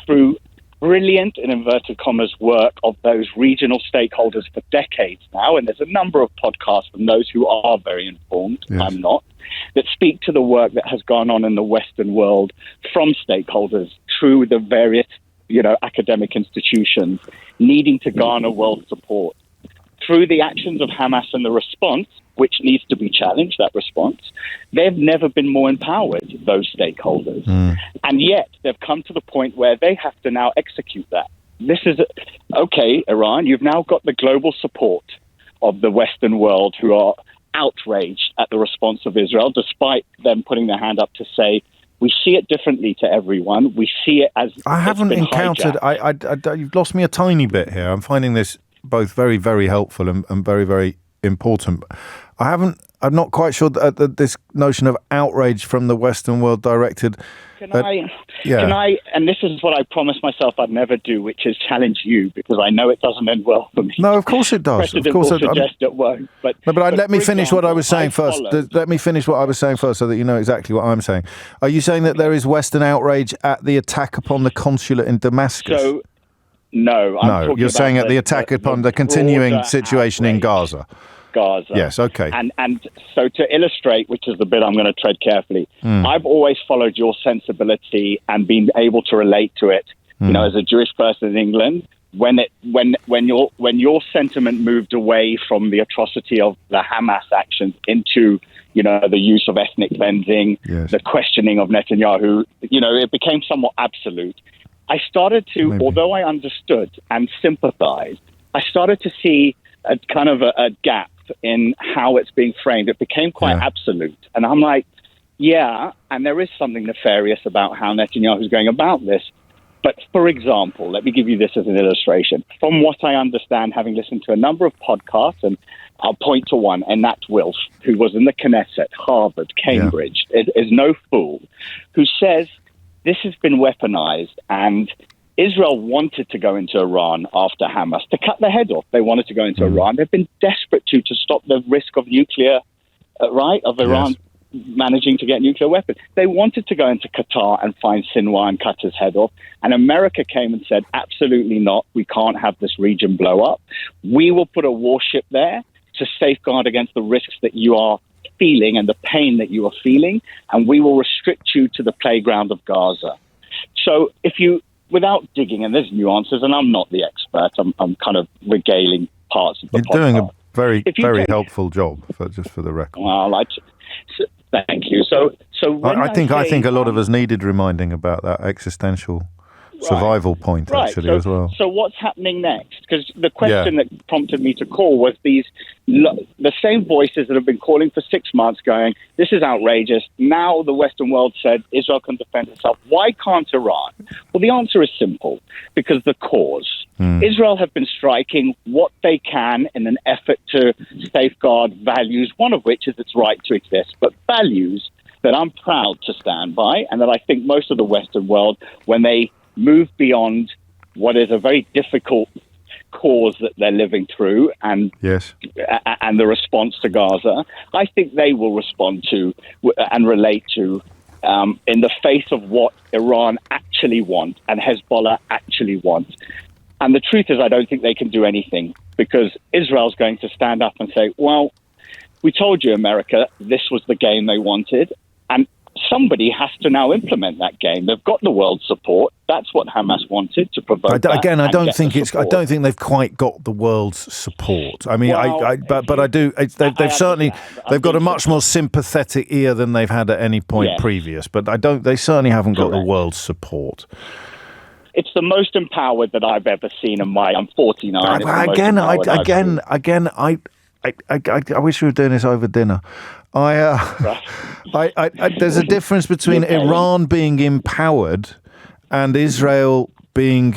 through brilliant, in inverted commas, work of those regional stakeholders for decades now, and there's a number of podcasts from those who are very informed, I'm not, that speak to the work that has gone on in the Western world from stakeholders through the various, academic institutions needing to garner world support. Through the actions of Hamas and the response, which needs to be challenged, that response, they've never been more empowered, those stakeholders. And yet they've come to the point where they have to now execute that. This is, okay, Iran, you've now got the global support of the Western world who are outraged at the response of Israel, despite them putting their hand up to say, we see it differently to everyone. We see it as I haven't encountered. You've lost me a tiny bit here. I'm finding this both very, very helpful and very, very important. I'm not quite sure that this notion of outrage from the Western world directed. Can I, and this is what I promised myself I'd never do, which is challenge you, because I know it doesn't end well for me. No, of course it does. Of course will suggest it won't. But let me finish what I was saying first. Let me finish what I was saying first so that you know exactly what I'm saying. Are you saying that there is Western outrage at the attack upon the consulate in Damascus? No, you're saying at the attack upon the continuing situation in Gaza. Yes, okay. And so to illustrate, which is the bit I'm going to tread carefully, I've always followed your sensibility and been able to relate to it. As a Jewish person in England, when your sentiment moved away from the atrocity of the Hamas actions into the use of ethnic cleansing, the questioning of Netanyahu, it became somewhat absolute. I started to, although I understood and sympathized, I started to see a kind of a gap in how it's being framed. It became quite absolute. And I'm like, and there is something nefarious about how Netanyahu is going about this. But for example, let me give you this as an illustration. From what I understand, having listened to a number of podcasts, and I'll point to one, Enat Wilf, who was in the Knesset, Harvard, Cambridge, is no fool, who says this has been weaponized, and Israel wanted to go into Iran after Hamas to cut their head off. They wanted to go into Iran. They've been desperate to stop the risk of nuclear, of Iran managing to get nuclear weapons. They wanted to go into Qatar and find Sinwar and cut his head off. And America came and said, absolutely not. We can't have this region blow up. We will put a warship there to safeguard against the risks that you are feeling and the pain that you are feeling. And we will restrict you to the playground of Gaza. So if you, without digging, and there's nuances, and I'm not the expert, I'm kind of regaling parts of the podcast. You're doing a very helpful job, just for the record. Well, thank you. So I think a lot of us needed reminding about that existential survival point, actually, as well. So what's happening next? Because the question that prompted me to call was the same voices that have been calling for 6 months going, this is outrageous. Now the Western world said Israel can defend itself. Why can't Iran? Well, the answer is simple, because the cause. Israel have been striking what they can in an effort to safeguard values, one of which is its right to exist, but values that I'm proud to stand by, and that I think most of the Western world, when they move beyond what is a very difficult cause that they're living through and the response to Gaza, I think they will respond to and relate to in the face of what Iran actually want and Hezbollah actually want. And the truth is, I don't think they can do anything, because Israel's going to stand up and say, well, we told you, America, this was the game they wanted, and somebody has to now implement that game. They've got the world's support. That's what Hamas wanted, to provoke I don't think they've quite got the world's support. I mean, they've certainly got a much more sympathetic ear than they've had at any point previous. But they certainly haven't got the world's support. It's the most empowered that I've ever seen in my. I'm 49. I wish we were doing this over dinner. There's a difference between Iran being empowered and Israel being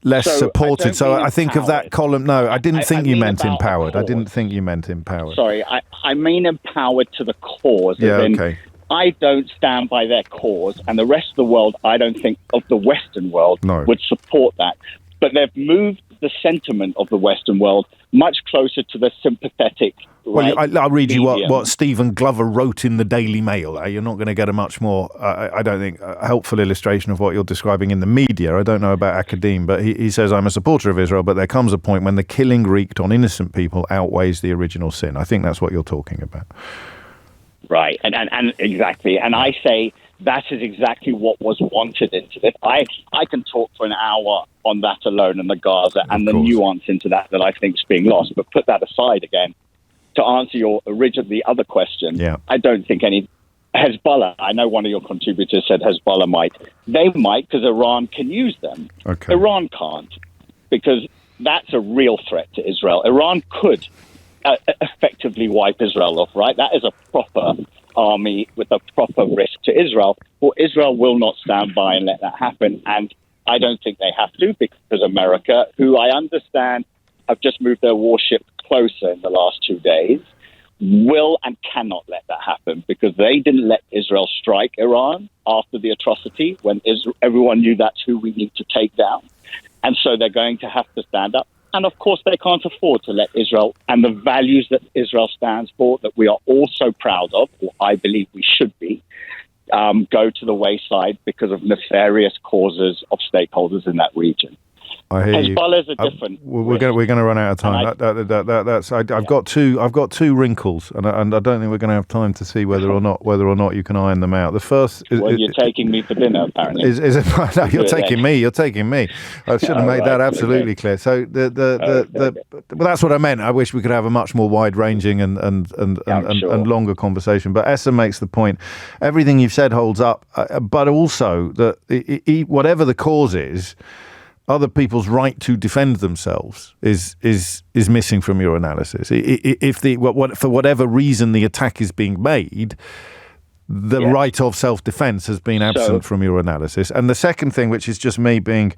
less supported. So I think of that column. No, I didn't think you meant empowered. I didn't think you meant empowered. Sorry, I mean empowered to the cause. Yeah, okay. I don't stand by their cause, and the rest of the world, I don't think, of the Western world, would support that. But they've moved the sentiment of the Western world much closer to the sympathetic. Well, I'll read you what Stephen Glover wrote in the Daily Mail. You're not going to get a much more, I don't think, a helpful illustration of what you're describing in the media. I don't know about academe, but he says, I'm a supporter of Israel, but there comes a point when the killing wreaked on innocent people outweighs the original sin. I think that's what you're talking about. Right, and exactly. And I say that is exactly what was wanted into this. I can talk for an hour on that alone and the Gaza and the nuance into that I think is being lost. But put that aside again, to answer the other question, I don't think any Hezbollah, I know one of your contributors said Hezbollah might. They might because Iran can use them. Okay. Iran can't, because that's a real threat to Israel. Iran could effectively wipe Israel off, right? That is a proper army with a proper risk to Israel. Well, Israel will not stand by and let that happen. And I don't think they have to, because America, who I understand have just moved their warship closer in the last 2 days, will and cannot let that happen, because they didn't let Israel strike Iran after the atrocity when everyone knew that's who we need to take down. And so they're going to have to stand up. And of course, they can't afford to let Israel and the values that Israel stands for, that we are all so proud of, or I believe we should be, go to the wayside because of nefarious causes of stakeholders in that region. I hear Hezbollah is a different. We're going to run out of time. I've got two wrinkles, and I don't think we're going to have time to see whether or not you can iron them out. The first, you're taking me for dinner, apparently. No, you're taking me. You're taking me. I should have made that absolutely clear. So but that's what I meant. I wish we could have a much more wide-ranging and longer conversation. But Essa makes the point. Everything you've said holds up, but also that whatever the cause is, other people's right to defend themselves is missing from your analysis. If for whatever reason the attack is being made, the right of self-defense has been absent from your analysis. And the second thing, which is just me being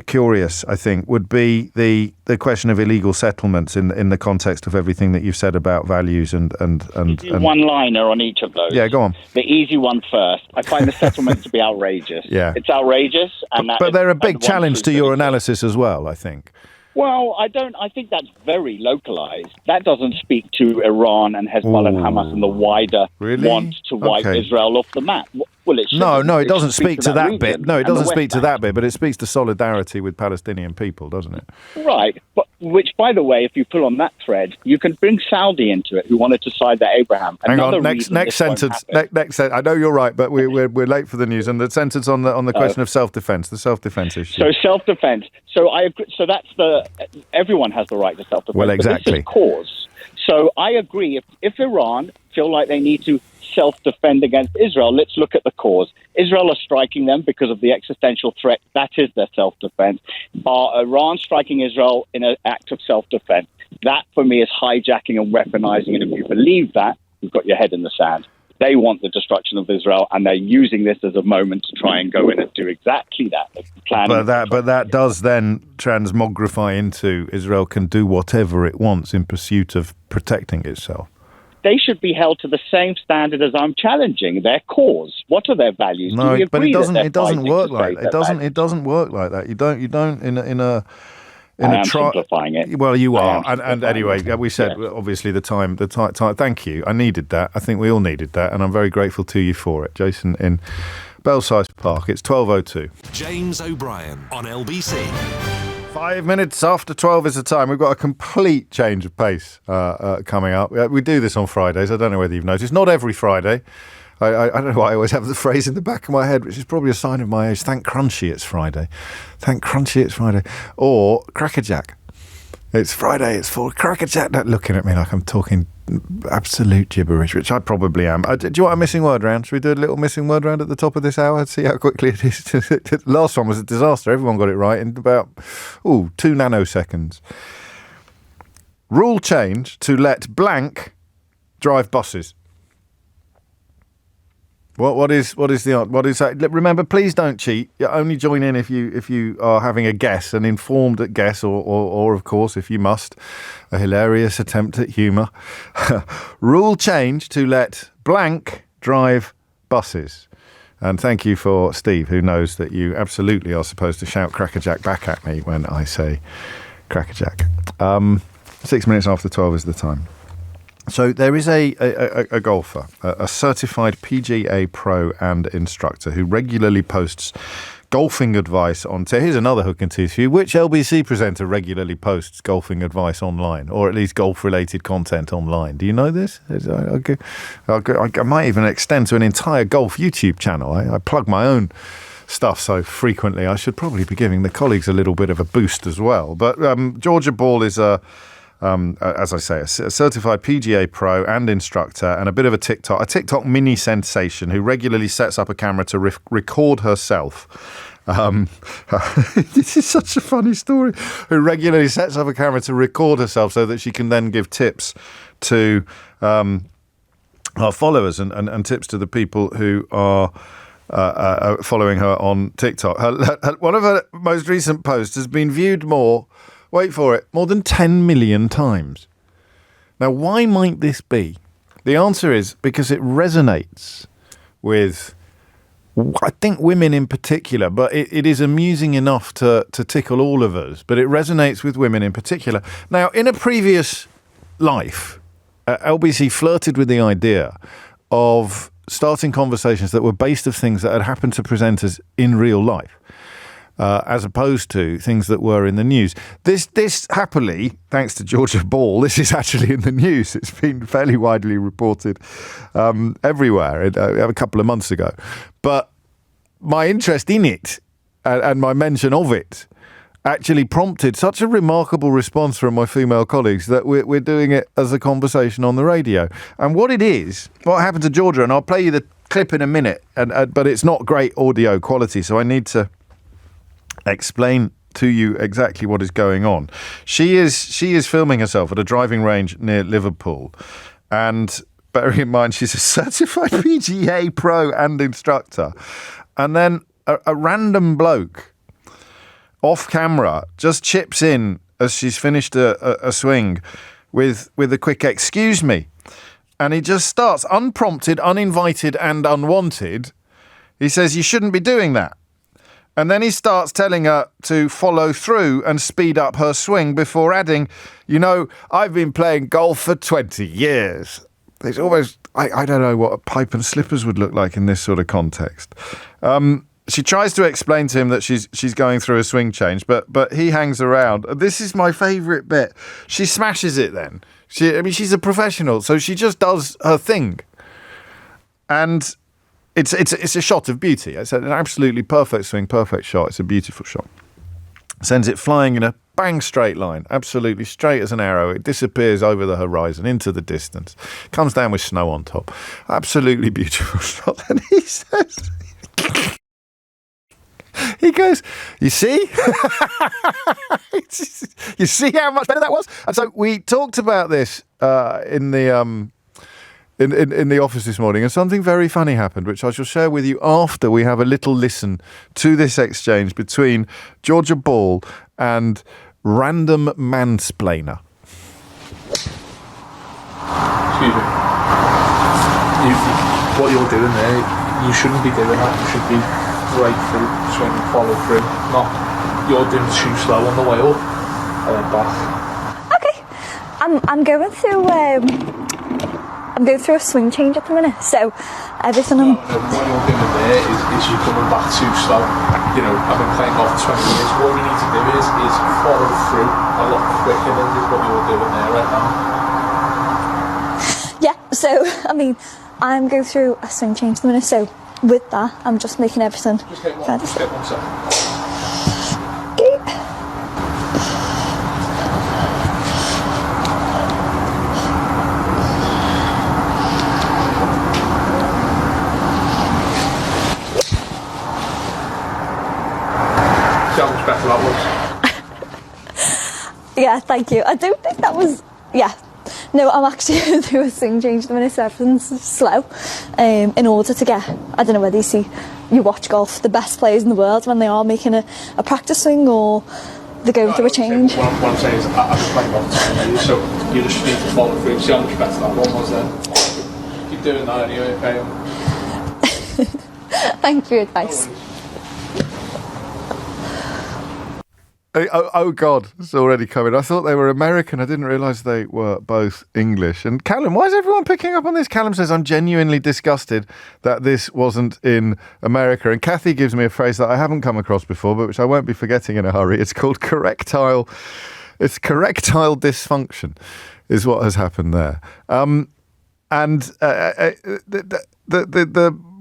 curious, I think, would be the question of illegal settlements in the context of everything that you've said about values and one-liner on each of those. Yeah, go on. The easy one first. I find the settlement to be outrageous. Yeah, it's outrageous, but they're a big challenge to your analysis as well, I think. Well, I think that's very localized. That doesn't speak to Iran and Hezbollah and Hamas and the wider want to wipe Israel off the map. Well, it doesn't speak to that bit. No, it doesn't speak to that bit, but it speaks to solidarity with Palestinian people, doesn't it? Right. But which, by the way, if you pull on that thread, you can bring Saudi into it, who wanted to side that Abraham. Hang on, next sentence. Next sentence. I know you're right, but we're late for the news. And the sentence on the question of self-defense, the self-defense issue. So self-defense. So I agree. So that's everyone has the right to self-defense. Well, exactly. But this is cause. So I agree. If Iran feel like they need to self-defend against Israel, let's look at the cause. Israel are striking them because of the existential threat. That is their self-defense. Iran striking Israel in an act of self-defense. That, for me, is hijacking and weaponizing. And if you believe that, you've got your head in the sand. They want the destruction of Israel, and they're using this as a moment to try and go in and do exactly that. But that does then transmogrify into Israel can do whatever it wants in pursuit of protecting itself. they should be held to the same standard as I'm challenging. Their cause. What are their values? No, Do we but agree it doesn't. that It doesn't work like that. it doesn't work like that. You don't I'm simplifying it. Well, you are, and anyway, we said obviously the time. Thank you. I needed that. I think we all needed that, and I'm very grateful to you for it, Jason. In Belsize Park, it's 12:02. James O'Brien on LBC. 5 minutes after 12 is the time. We've got a complete change of pace coming up. We do this on Fridays. I don't know whether you've noticed. Not every Friday. I don't know why I always have the phrase in the back of my head, which is probably a sign of my age. Thank Crunchy it's Friday. Thank Crunchy it's Friday. Or Crackerjack. It's Friday, it's for Crackerjack. Not looking at me like I'm talking absolute gibberish, which I probably am. Do you want a missing word round? Should we do a little missing word round at the top of this hour? See how quickly it is. The last one was a disaster. Everyone got it right in about 2 nanoseconds. Rule change to let blank drive buses. What is that? Remember, please don't cheat. You only join in if you are having a guess, an informed guess, or of course, if you must, a hilarious attempt at humour. Rule change to let blank drive buses. And thank you for Steve, who knows that you absolutely are supposed to shout Crackerjack back at me when I say Crackerjack. 6 minutes after 12 is the time. So there is a golfer, a certified PGA pro and instructor who regularly posts golfing advice on... Here's another hook and tooth for you. Which LBC presenter regularly posts golfing advice online, or at least golf-related content online? Do you know this? I might even extend to an entire golf YouTube channel. I plug my own stuff so frequently. I should probably be giving the colleagues a little bit of a boost as well. But Georgia Ball is as I say, a certified PGA pro and instructor, and a bit of a TikTok mini sensation who regularly sets up a camera to record herself. This is such a funny story. Who regularly sets up a camera to record herself so that she can then give tips to her followers and tips to the people who are following her on TikTok. One of her most recent posts has been viewed more than 10 million times. Now, why might this be? The answer is because it resonates with, I think, women in particular, but it is amusing enough to tickle all of us, but it resonates with women in particular. Now, in a previous life, LBC flirted with the idea of starting conversations that were based of things that had happened to presenters in real life. As opposed to things that were in the news. This happily, thanks to Georgia Ball, this is actually in the news. It's been fairly widely reported everywhere a couple of months ago. But my interest in it and my mention of it actually prompted such a remarkable response from my female colleagues that we're doing it as a conversation on the radio. And what happened to Georgia, and I'll play you the clip in a minute, but it's not great audio quality, so I need to explain to you exactly what is going on. She is filming herself at a driving range near Liverpool, and bearing in mind she's a certified PGA pro and instructor, and then a random bloke off camera just chips in as she's finished a swing with a quick "excuse me," and he just starts unprompted, uninvited and unwanted. He says, "You shouldn't be doing that." And then he starts telling her to follow through and speed up her swing before adding, "I've been playing golf for 20 years. It's almost, I don't know what a pipe and slippers would look like in this sort of context. She tries to explain to him that she's going through a swing change, but he hangs around. This is my favourite bit. She smashes it then. She's a professional, so she just does her thing. And It's a shot of beauty. It's an absolutely perfect swing, perfect shot. It's a beautiful shot. Sends it flying in a bang straight line, absolutely straight as an arrow. It disappears over the horizon into the distance. Comes down with snow on top. Absolutely beautiful shot. And he says, he goes, "You see? You see how much better that was?" And so we talked about this in the office this morning, and something very funny happened, which I shall share with you after we have a little listen to this exchange between Georgia Ball and random mansplainer. Excuse me. What you're doing there, you shouldn't be doing that. You should be right through, swing, follow through. Not you're doing too slow on the way up and then back. Okay, I'm going through a swing change at the minute, so everything. No, what you're doing there is you coming back too slow. You know, I've been playing golf 20 years. What we need to do is follow through a lot quicker than what you're doing there right now. Yeah, so I mean, I'm going through a swing change at the minute, so with that, I'm just making everything. Just hit one second. Okay. See how much better that was? Yeah, thank you. I don't think that was. Yeah. No, I'm actually going to do a swing change at the minute, so everything's slow. In order to get, I don't know whether you watch golf, the best players in the world when they are making a practice swing or they're going through a change. What I'm saying is, I've been playing golf 20 years, so you just need to follow through. See how much better that one was then. Keep doing that anyway, okay? Thank you for your advice. Oh God, it's already coming. I thought they were American. I didn't realise they were both English. And Callum, why is everyone picking up on this? Callum says, I'm genuinely disgusted that this wasn't in America. And Kathy gives me a phrase that I haven't come across before, but which I won't be forgetting in a hurry. It's called correctile dysfunction is what has happened there. The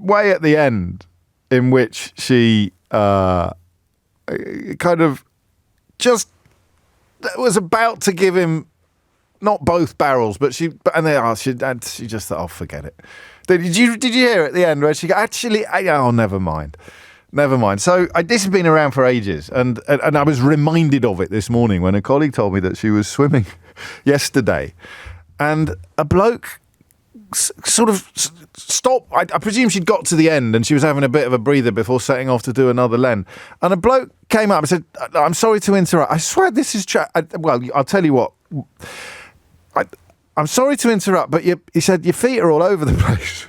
way at the end in which she kind of just was about to give him not both barrels, but she just thought, oh, forget it. Did you hear at the end where she actually? Oh, never mind. So this has been around for ages, and I was reminded of it this morning when a colleague told me that she was swimming yesterday, and a bloke sort of stopped. I presume she'd got to the end and she was having a bit of a breather before setting off to do another lend. And a bloke came up and said, I'm sorry to interrupt. I swear this is... well, I'll tell you what. I'm sorry to interrupt, but he said, your feet are all over the place.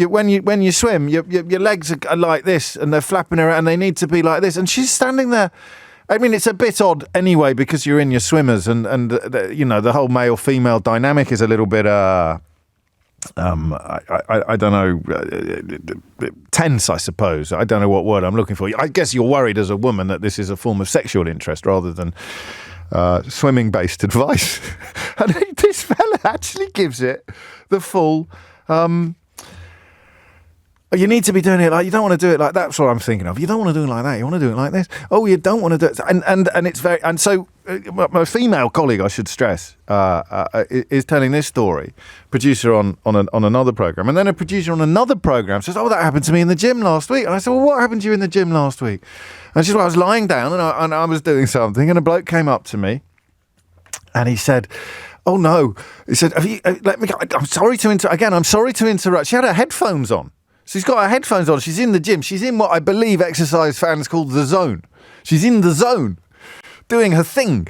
When you swim, your legs are like this and they're flapping around and they need to be like this. And she's standing there. I mean, it's a bit odd anyway because you're in your swimmers and you know, the whole male-female dynamic is a little bit... I don't know, tense, I suppose. I don't know what word I'm looking for. I guess you're worried as a woman that this is a form of sexual interest rather than swimming-based advice. And this fella actually gives it the full... you need to be doing it like you don't want to do it like that. That's what I'm thinking of. You don't want to do it like that. You want to do it like this. Oh, you don't want to do it. And it's very. And so, my female colleague, I should stress, is telling this story. Producer on another program, and then a producer on another program says, "Oh, that happened to me in the gym last week." And I said, "Well, what happened to you in the gym last week?" And she said, "Well, I was lying down and I was doing something, and a bloke came up to me, and he said." Oh no! He said, "Have you? Let me go. I'm sorry to I'm sorry to interrupt." She had her headphones on. She's got her headphones on. She's in the gym. She's in what I believe exercise fans call the zone. She's in the zone, doing her thing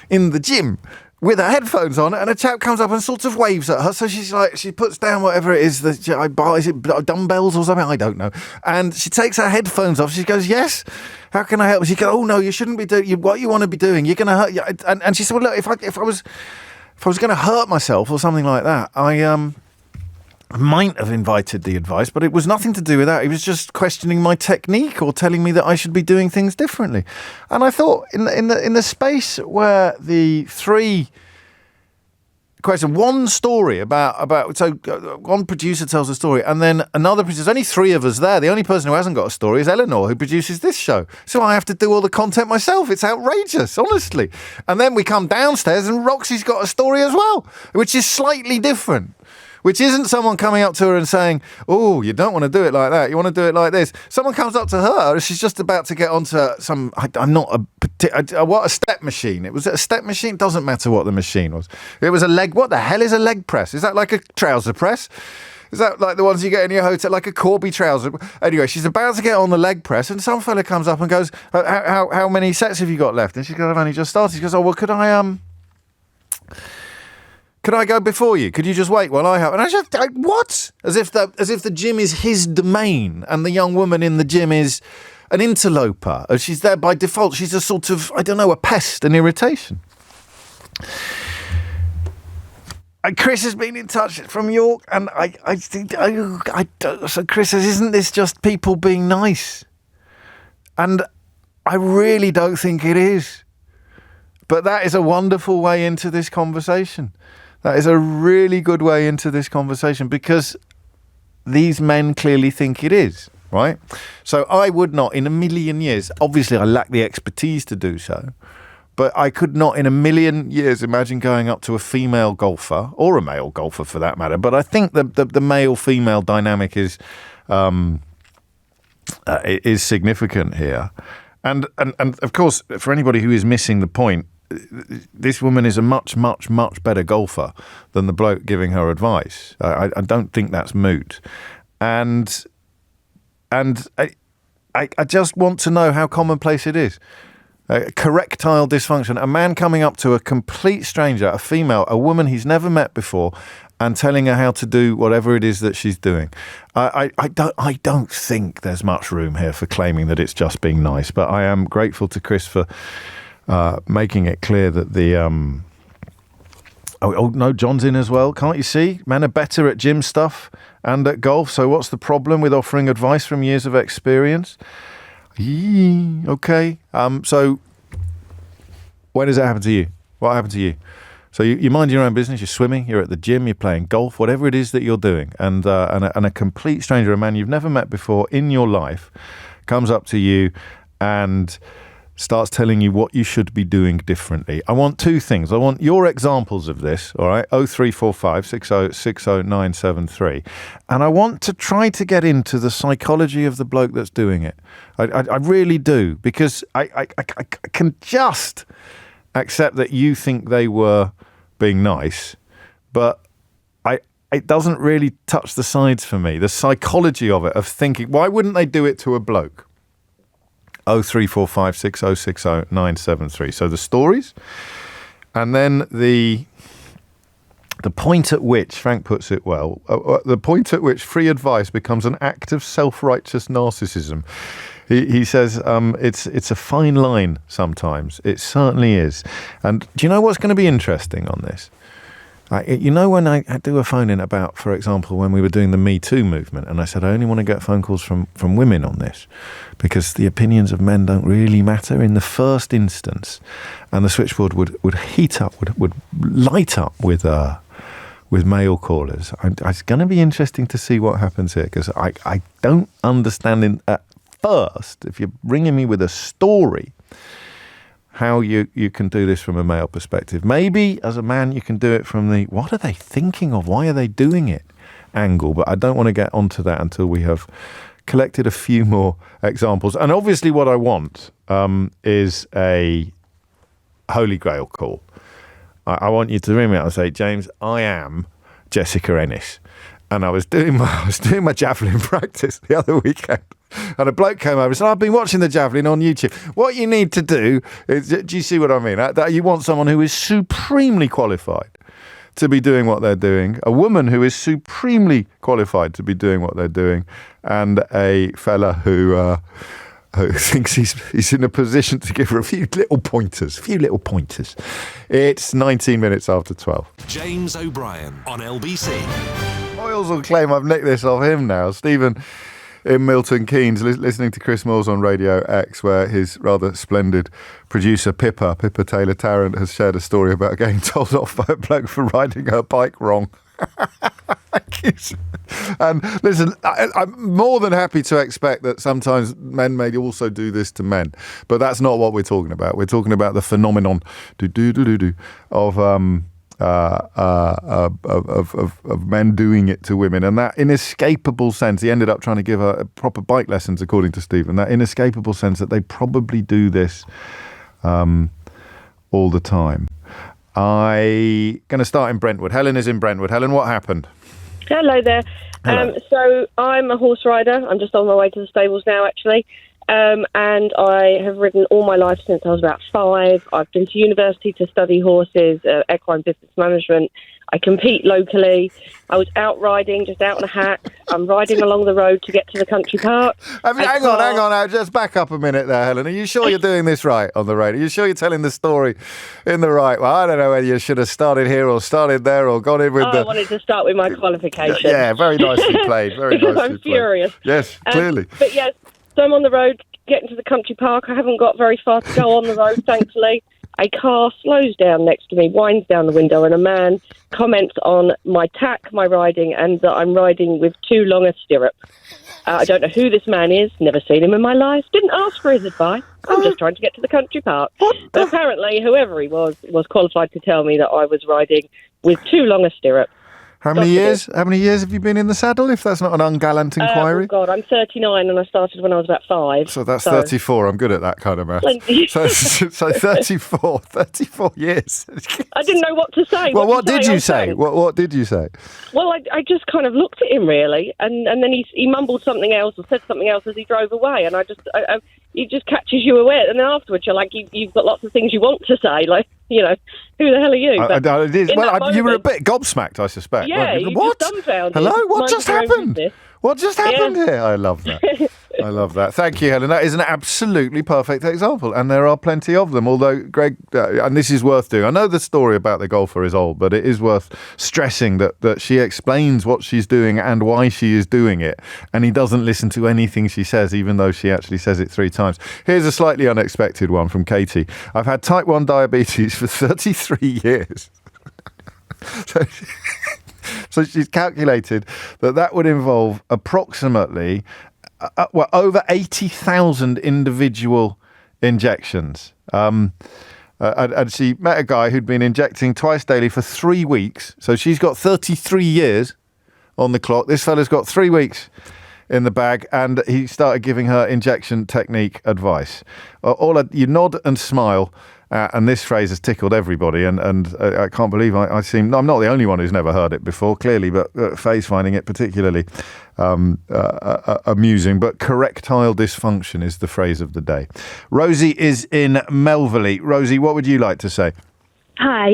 in the gym with her headphones on. And a chap comes up and sort of waves at her. So she's like, she puts down whatever it is that I buy. Is it dumbbells or something? I don't know. And she takes her headphones off. She goes, "Yes. How can I help?" She goes, "Oh no, you shouldn't be doing what you want to be doing. You're going to hurt you." And she said, "Well, look, if I was going to hurt myself or something like that, I might have invited the advice, but it was nothing to do with that. He was just questioning my technique or telling me that I should be doing things differently." And I thought, in the space where the three questions, one story about so one producer tells a story, and then another producer. There's only three of us there. The only person who hasn't got a story is Eleanor, who produces this show. So I have to do all the content myself. It's outrageous, honestly. And then we come downstairs, and Roxy's got a story as well, which is slightly different. Which isn't someone coming up to her and saying, "Oh, you don't want to do it like that. You want to do it like this." Someone comes up to her, she's just about to get onto what a step machine. It was a step machine. Doesn't matter what the machine was. It was a leg. What the hell is a leg press? Is that like a trouser press? Is that like the ones you get in your hotel, like a Corby trouser? Anyway, she's about to get on the leg press, and some fella comes up and goes, "How many sets have you got left?" And she goes, "I've only just started." She goes, "Oh, well, could I Could I go before you? Could you just wait while I have? And I just, what? As if the gym is his domain and the young woman in the gym is an interloper. She's there by default. She's a sort of, I don't know, a pest, an irritation. And Chris has been in touch from York, and I think, so Chris says, isn't this just people being nice? And I really don't think it is. But that is a wonderful way into this conversation. That is a really good way into this conversation, because these men clearly think it is, right? So I would not in a million years, obviously I lack the expertise to do so, but I could not in a million years imagine going up to a female golfer, or a male golfer for that matter. But I think the male-female dynamic is significant here. And of course, for anybody who is missing the point, this woman is a much, much, much better golfer than the bloke giving her advice. I don't think that's moot. And I just want to know how commonplace it is. Correctile dysfunction. A man coming up to a complete stranger, a female, a woman he's never met before, and telling her how to do whatever it is that she's doing. I don't think there's much room here for claiming that it's just being nice, but I am grateful to Chris for making it clear that the oh no, John's in as well. Can't you see? Men are better at gym stuff and at golf, so what's the problem with offering advice from years of experience? Okay. So when does that happen to you? What happened to you? So you mind your own business, you're swimming, you're at the gym, you're playing golf, whatever it is that you're doing, and a complete stranger, a man you've never met before in your life, comes up to you and starts telling you what you should be doing differently. I want two things. I want your examples of this, all right? 0345 6060973. And I want to try to get into the psychology of the bloke that's doing it. I really do, because I can just accept that you think they were being nice, but it doesn't really touch the sides for me. The psychology of it, of thinking, why wouldn't they do it to a bloke? 0345 6060973. So the stories, and then the point at which, Frank puts it well, the point at which free advice becomes an act of self-righteous narcissism. He says it's a fine line sometimes. It certainly is. And do you know what's going to be interesting on this? You know, when I do a phone in about, for example, when we were doing the Me Too movement, and I said I only want to get phone calls from women on this because the opinions of men don't really matter in the first instance, and the switchboard would heat up, would light up with male callers. It's going to be interesting to see what happens here, because I don't understand at first, if you're ringing me with a story, how you can do this from a male perspective. Maybe as a man you can do it from the what are they thinking of, why are they doing it angle, but I don't want to get onto that until we have collected a few more examples. And obviously what I want is a Holy Grail call. I want you to ring me out and say, James, I am Jessica Ennis, and I was doing my javelin practice the other weekend. And a bloke came over and said, I've been watching the javelin on YouTube. What you need to do is, do you see what I mean? That you want someone who is supremely qualified to be doing what they're doing, a woman who is supremely qualified to be doing what they're doing, and a fella who thinks he's in a position to give her a few little pointers. It's 19 minutes after 12. James O'Brien on LBC. Moyles will claim I've nicked this off him now. Stephen in Milton Keynes, listening to Chris Moyles on Radio X, where his rather splendid producer Pippa Taylor-Tarrant has shared a story about getting told off by a bloke for riding her bike wrong. And listen, I'm more than happy to expect that sometimes men may also do this to men, but that's not what we're talking about. We're talking about the phenomenon of men doing it to women, and that inescapable sense. He ended up trying to give her proper bike lessons, according to Stephen. That inescapable sense that they probably do this all the time. I'm going to start in Brentwood. Helen is in Brentwood. Helen, what happened? Hello there. Hello. So I'm a horse rider. I'm just on my way to the stables now, actually. and I have ridden all my life since I was about 5. I've been to university to study horses, equine business management. I compete locally. I was out riding, just out on a hack. I'm riding along the road to get to the country park. Hang on now. Just back up a minute there, Helen. Are you sure you're doing this right on the road? Are you sure you're telling the story in the right way? I don't know whether you should have started here or started there or gone in with I wanted to start with my qualification. Yeah, very nicely played. Very nicely I'm furious. Yes, clearly. But yes, so I'm on the road getting to the country park. I haven't got very far to go on the road, thankfully. A car slows down next to me, winds down the window, and a man comments on my tack, my riding, and that I'm riding with too long a stirrup. I don't know who this man is, never seen him in my life, didn't ask for his advice. I'm just trying to get to the country park. But apparently, whoever he was qualified to tell me that I was riding with too long a stirrup. How many years have you been in the saddle, if that's not an ungallant inquiry? Oh, God, I'm 39 and I started when I was about 5. So that's 34. I'm good at that kind of math. So 34 years. I didn't know what to say. Well, what did you say? What did you say? Well, I just kind of looked at him, really, and then he mumbled something else or said something else as he drove away, and it just catches you aware. And then afterwards, you're like, you've got lots of things you want to say, like, who the hell are you? You were a bit gobsmacked, I suspect. Yeah, you just dumbfounded. Hello? What just happened? What just happened here? I love that. I love that. Thank you, Helen. That is an absolutely perfect example, and there are plenty of them. Although, Greg, and this is worth doing. I know the story about the golfer is old, but it is worth stressing that she explains what she's doing and why she is doing it, and he doesn't listen to anything she says, even though she actually says it 3 times. Here's a slightly unexpected one from Katie. I've had type 1 diabetes for 33 years. So she's calculated that would involve approximately over 80,000 individual injections. And she met a guy who'd been injecting twice daily for 3 weeks. So she's got 33 years on the clock. This fella's got 3 weeks in the bag, and he started giving her injection technique advice. You nod and smile. And this phrase has tickled everybody, and I can't believe I'm not the only one who's never heard it before, clearly, but Faye's finding it particularly amusing. But correctile dysfunction is the phrase of the day. Rosie is in Melverley. Rosie, what would you like to say? Hi.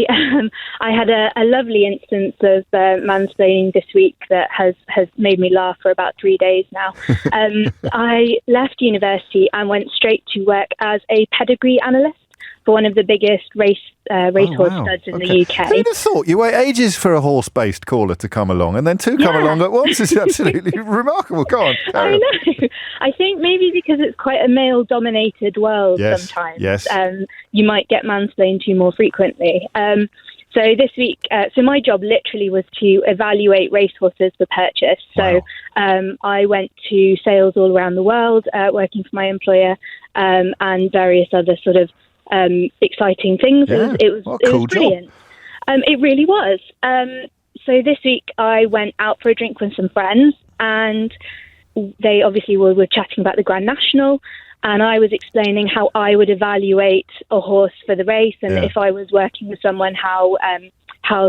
I had a lovely instance of mansplaining this week that has made me laugh for about 3 days now. I left university and went straight to work as a pedigree analyst for one of the biggest racehorse studs in the UK. Who'd have thought? You wait ages for a horse-based caller to come along, and then 2 come along at once. It's absolutely remarkable. Go on. I know. I think maybe because it's quite a male-dominated world sometimes. Yes. You might get mansplained to more frequently. So this week, my job literally was to evaluate racehorses for purchase. So I went to sales all around the world, working for my employer, and various other sort of exciting things. Yeah. It was brilliant. It really was. So this week I went out for a drink with some friends, and they obviously were chatting about the Grand National, and I was explaining how I would evaluate a horse for the race, and if I was working with someone, how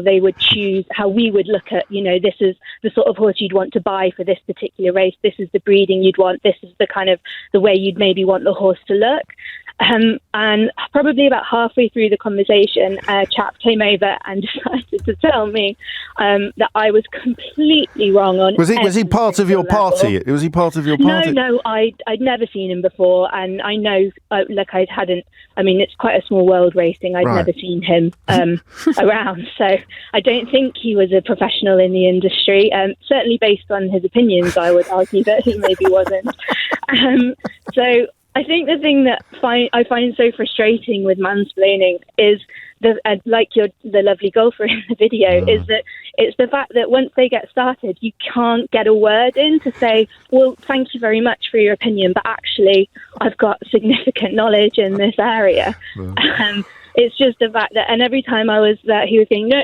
they would choose, how we would look at, this is the sort of horse you'd want to buy for this particular race, this is the breeding you'd want, this is the kind of the way you'd maybe want the horse to look. And probably about halfway through the conversation, a chap came over and decided to tell me that I was completely wrong on. Was he part of your party? Was he part of your party? No, I'd never seen him before, and I know, it's quite a small world racing. I'd never seen him around, so I don't think he was a professional in the industry. Certainly, based on his opinions, I would argue that he maybe wasn't. So I think the thing that I find so frustrating with mansplaining is like the lovely golfer in the video, is that it's the fact that once they get started, you can't get a word in to say, well, thank you very much for your opinion, but actually I've got significant knowledge in this area. It's just the fact that, and every time I was there, he was saying, no,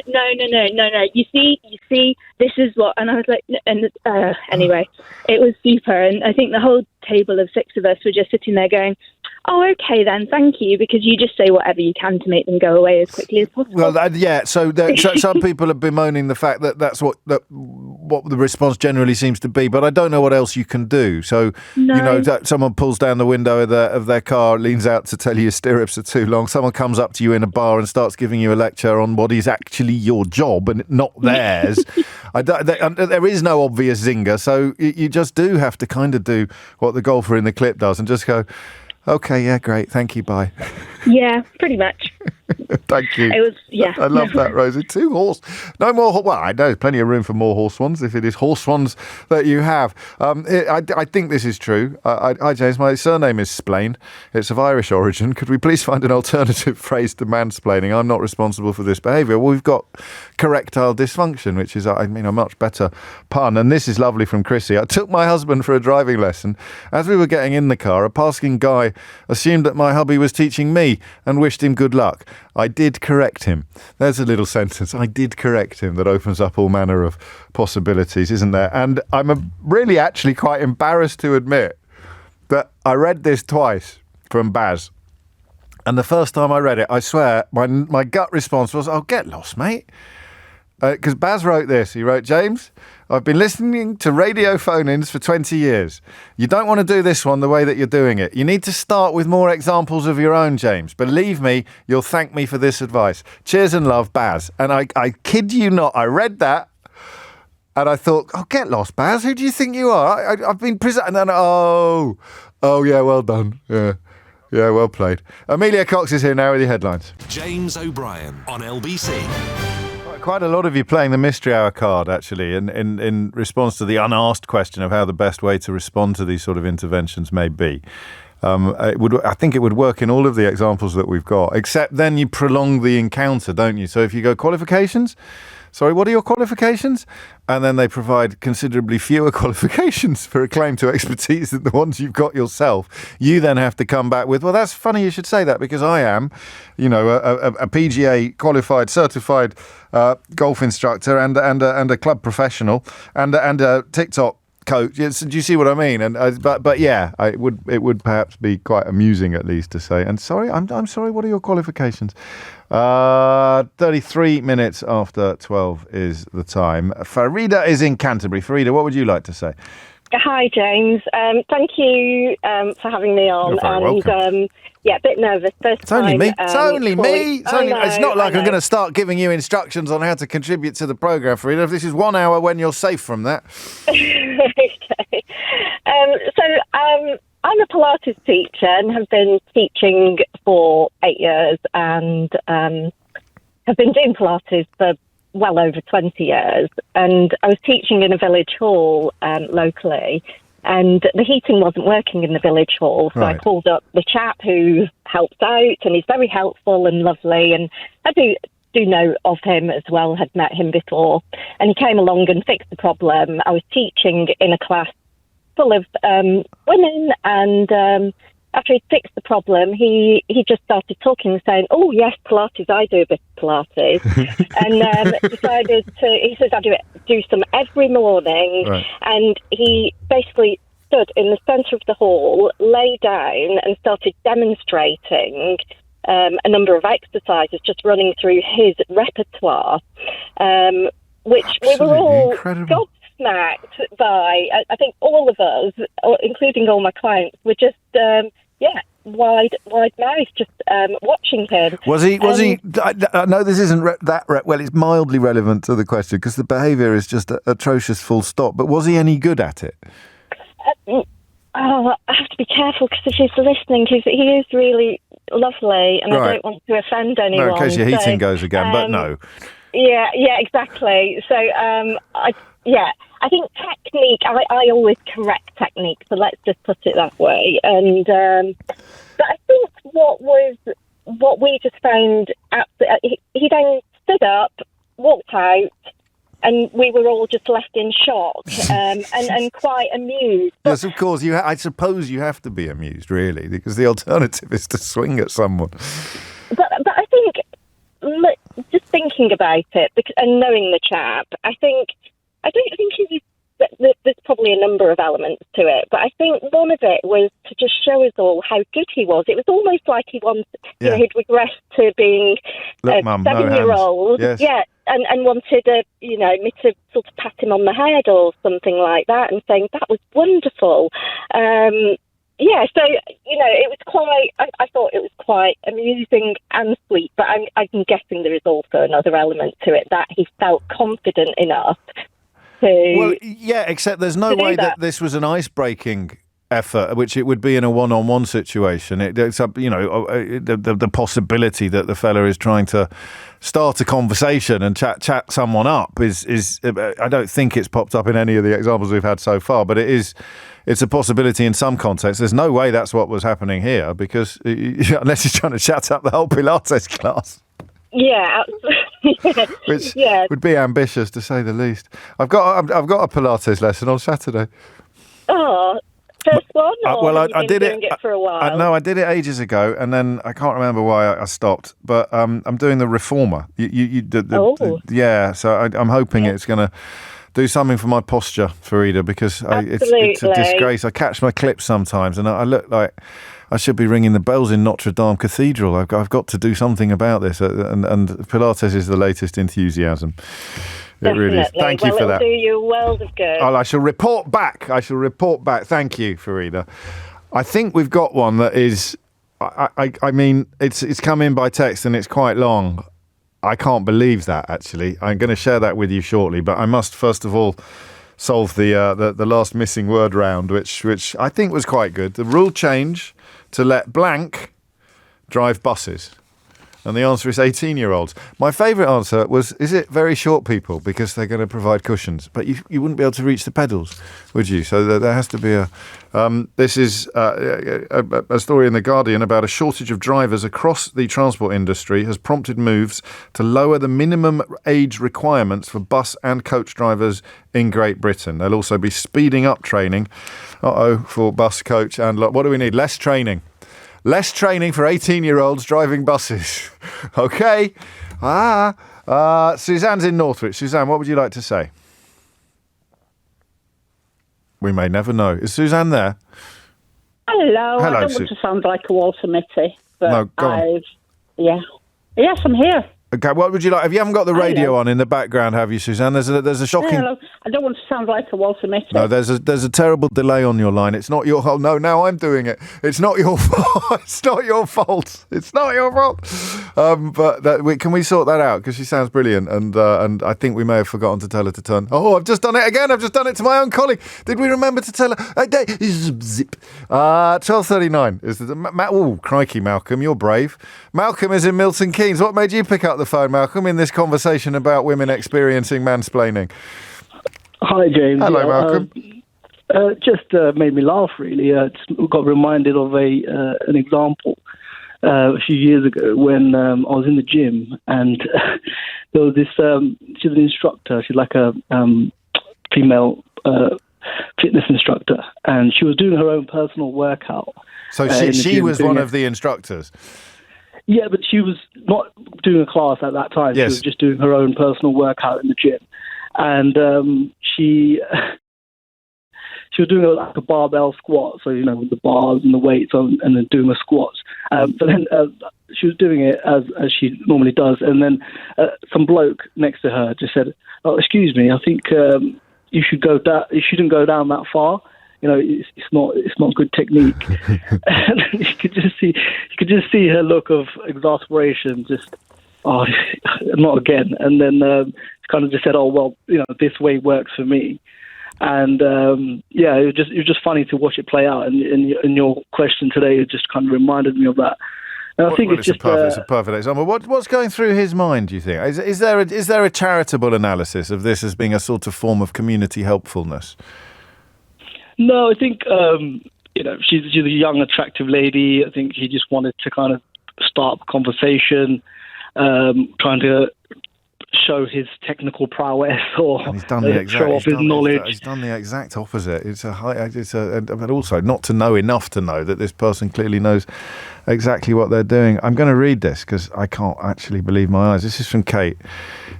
you see, this is what, and I was like, anyway, it was super, and I think the whole table of 6 of us were just sitting there going, Oh, okay then, thank you, because you just say whatever you can to make them go away as quickly as possible. Well, so some people are bemoaning the fact that that's what the response generally seems to be, but I don't know what else you can do. So, that someone pulls down the window of their car, leans out to tell you your stirrups are too long. Someone comes up to you in a bar and starts giving you a lecture on what is actually your job and not theirs. There is no obvious zinger, so you just do have to kind of do what the golfer in the clip does and just go, okay, yeah, great, thank you, bye. Yeah, pretty much. Thank you. It was, yeah. I love that, Rosie. 2 horse. No more. Well, I know there's plenty of room for more horse swans if it is horse swans that you have. I think this is true. Hi, James. My surname is Splain. It's of Irish origin. Could we please find an alternative phrase to mansplaining? I'm not responsible for this behaviour. Well, we've got correctile dysfunction, which is, a much better pun. And this is lovely from Chrissy. I took my husband for a driving lesson. As we were getting in the car, a passing guy assumed that my hubby was teaching me and wished him good luck. I did correct him. There's a little sentence. I did correct him that opens up all manner of possibilities, isn't there? And I'm really actually quite embarrassed to admit that I read this twice from Baz. And the first time I read it, I swear, my gut response was, oh, get lost, mate. Because Baz wrote this. He wrote, James, I've been listening to radio phone-ins for 20 years. You don't want to do this one the way that you're doing it. You need to start with more examples of your own, James. Believe me, you'll thank me for this advice. Cheers and love, Baz. And I kid you not, I read that and I thought, oh, get lost, Baz. Who do you think you are? I've been presenting. And then, oh, yeah, well done. Yeah, well played. Amelia Cox is here now with your headlines. James O'Brien on LBC. Quite a lot of you playing the Mystery Hour card, actually, in response to the unasked question of how the best way to respond to these sort of interventions may be. I think it would work in all of the examples that we've got, except then you prolong the encounter, don't you? So if you go qualifications, sorry, what are your qualifications? And then they provide considerably fewer qualifications for a claim to expertise than the ones you've got yourself. You then have to come back with, well, that's funny you should say that because I am, a PGA qualified, certified golf instructor and a club professional and a TikTok coach. Yes, do you see what I mean? And but yeah, it would perhaps be quite amusing at least to say. And sorry, I'm sorry. What are your qualifications? 33 minutes after 12 is the time. Farida is in Canterbury. Farida, what would you like to say? Hi, James. Thank you for having me on. You're very welcome. A bit nervous. It's only me. It's not like I'm going to start giving you instructions on how to contribute to the programme, Farida. This is 1 hour when you're safe from that. Okay. I'm a Pilates teacher and have been teaching for 8 years and have been doing Pilates for well over 20 years. And I was teaching in a village hall locally, and the heating wasn't working in the village hall. So I called up the chap who helps out, and he's very helpful and lovely. And I do know of him as well, had met him before. And he came along and fixed the problem. I was teaching in a class full of women, and after he fixed the problem, he just started talking and saying, oh, yes, Pilates, I do a bit of Pilates. And decided he says, I do some every morning. Right. And he basically stood in the centre of the hall, lay down and started demonstrating a number of exercises, just running through his repertoire, which we were all gobsmacked by. I think all of us, including all my clients, were just wide mouth, just watching him. Was he? I know this isn't well. It's mildly relevant to the question because the behaviour is just atrocious. Full stop. But was he any good at it? I have to be careful because if he's listening, he is really lovely, and I don't want to offend anyone. No, in case your heating goes again, but no. Yeah, exactly. So, I think technique, I always correct technique, so let's just put it that way. And but I think what we just found, he then stood up, walked out, and we were all just left in shock and quite amused. But, yes, of course. I suppose you have to be amused, really, because the alternative is to swing at someone. But I think, just thinking about it and knowing the chap, I don't think there's probably a number of elements to it, but I think one of it was to to just show us all how good he was. It was almost like he wanted, he'd regressed to being Look, a Mum, no 7-year-old. hands. Yes. Yeah, and wanted me to sort of pat him on the head or something like that, and saying that was wonderful. Yeah, so, it was quite, I thought it was quite amusing and sweet, but I'm guessing there is also another element to it, that he felt confident enough to... Well, yeah, except there's no way that this was an ice-breaking effort, which it would be in a one-on-one situation. It's up, the possibility that the fella is trying to start a conversation and chat someone up is I don't think it's popped up in any of the examples we've had so far, but it's a possibility in some contexts. There's no way that's what was happening here, because unless he's trying to chat up the whole Pilates class. Yeah, absolutely. Which would be ambitious, to say the least. I've got a Pilates lesson on Saturday. Oh, first one? Or I did doing it for a while? No, I did it ages ago, and then I can't remember why I stopped. But I'm doing the reformer. So I'm hoping it's going to do something for my posture, Farida, because it's a disgrace. I catch my clips sometimes, and I look like I should be ringing the bells in Notre Dame Cathedral. I've got to do something about this, and Pilates is the latest enthusiasm. It really is. Thank you for that. It'll do you a world of good. I shall report back. Thank you, Farida. I think we've got one that is, I mean, it's come in by text and it's quite long. I can't believe that, actually. I'm going to share that with you shortly, but I must first of all solve the last missing word round, which I think was quite good. The rule change to let blank drive buses. And the answer is 18-year-olds. My favourite answer was, is it very short people? Because they're going to provide cushions. But you wouldn't be able to reach the pedals, would you? So there has to be a... this is a story in The Guardian about a shortage of drivers across the transport industry has prompted moves to lower the minimum age requirements for bus and coach drivers in Great Britain. They'll also be speeding up training. For bus, coach and... What do we need? Less training. Less training for 18-year-olds driving buses. Okay. Suzanne's in Northwich. Suzanne, what would you like to say? We may never know. Is Suzanne there? Hello. I don't want to sound like a Walter Mitty, but no, go on. Yeah. Yes, I'm here. Okay, what would you like? If you haven't got the radio on in the background, have you, Suzanne? There's a shocking... Hello. I don't want to sound like a Walter Mitty. No, there's a terrible delay on your line. It's not your fault. No, now I'm doing it. It's not your fault. It's not your fault. It's not your fault. Can we sort that out? Because she sounds brilliant, and I think we may have forgotten to tell her to turn... Oh, I've just done it again. I've just done it to my own colleague. Did we remember to tell her? Zip. 12:39 is the... Oh, crikey, Malcolm, you're brave. Malcolm is in Milton Keynes. What made you pick up the phone, Malcolm, in this conversation about women experiencing mansplaining? Hi, James. Hello, Malcolm. Just made me laugh, really. Got reminded of an example a few years ago when I was in the gym, and there was this... she's an instructor. She's like a female fitness instructor, and she was doing her own personal workout. So she was one of the instructors? Yeah, but she was not doing a class at that time. Yes. She was just doing her own personal workout in the gym. And she was doing like a barbell squat, so, with the bars and the weights on, and then doing the squats. But then she was doing it as she normally does. And then some bloke next to her just said, "Oh, excuse me, I think you should go down. You shouldn't go down that far. It's not good technique." And you could just see her look of exasperation. Just, oh, not again. And then kind of just said, "Oh, well, this way works for me." And it was just funny to watch it play out. And in your question today, it just kind of reminded me of that. And I think it's just it's a perfect example. What's going through his mind, do you think? Is there a charitable analysis of this as being a sort of form of community helpfulness? No, I think she's a young, attractive lady. I think he just wanted to kind of start a conversation, trying to show his technical prowess or show off his knowledge. He's done the exact opposite. But also not to know enough to know that this person clearly knows exactly what they're doing. I'm going to read this because I can't actually believe my eyes. This is from Kate.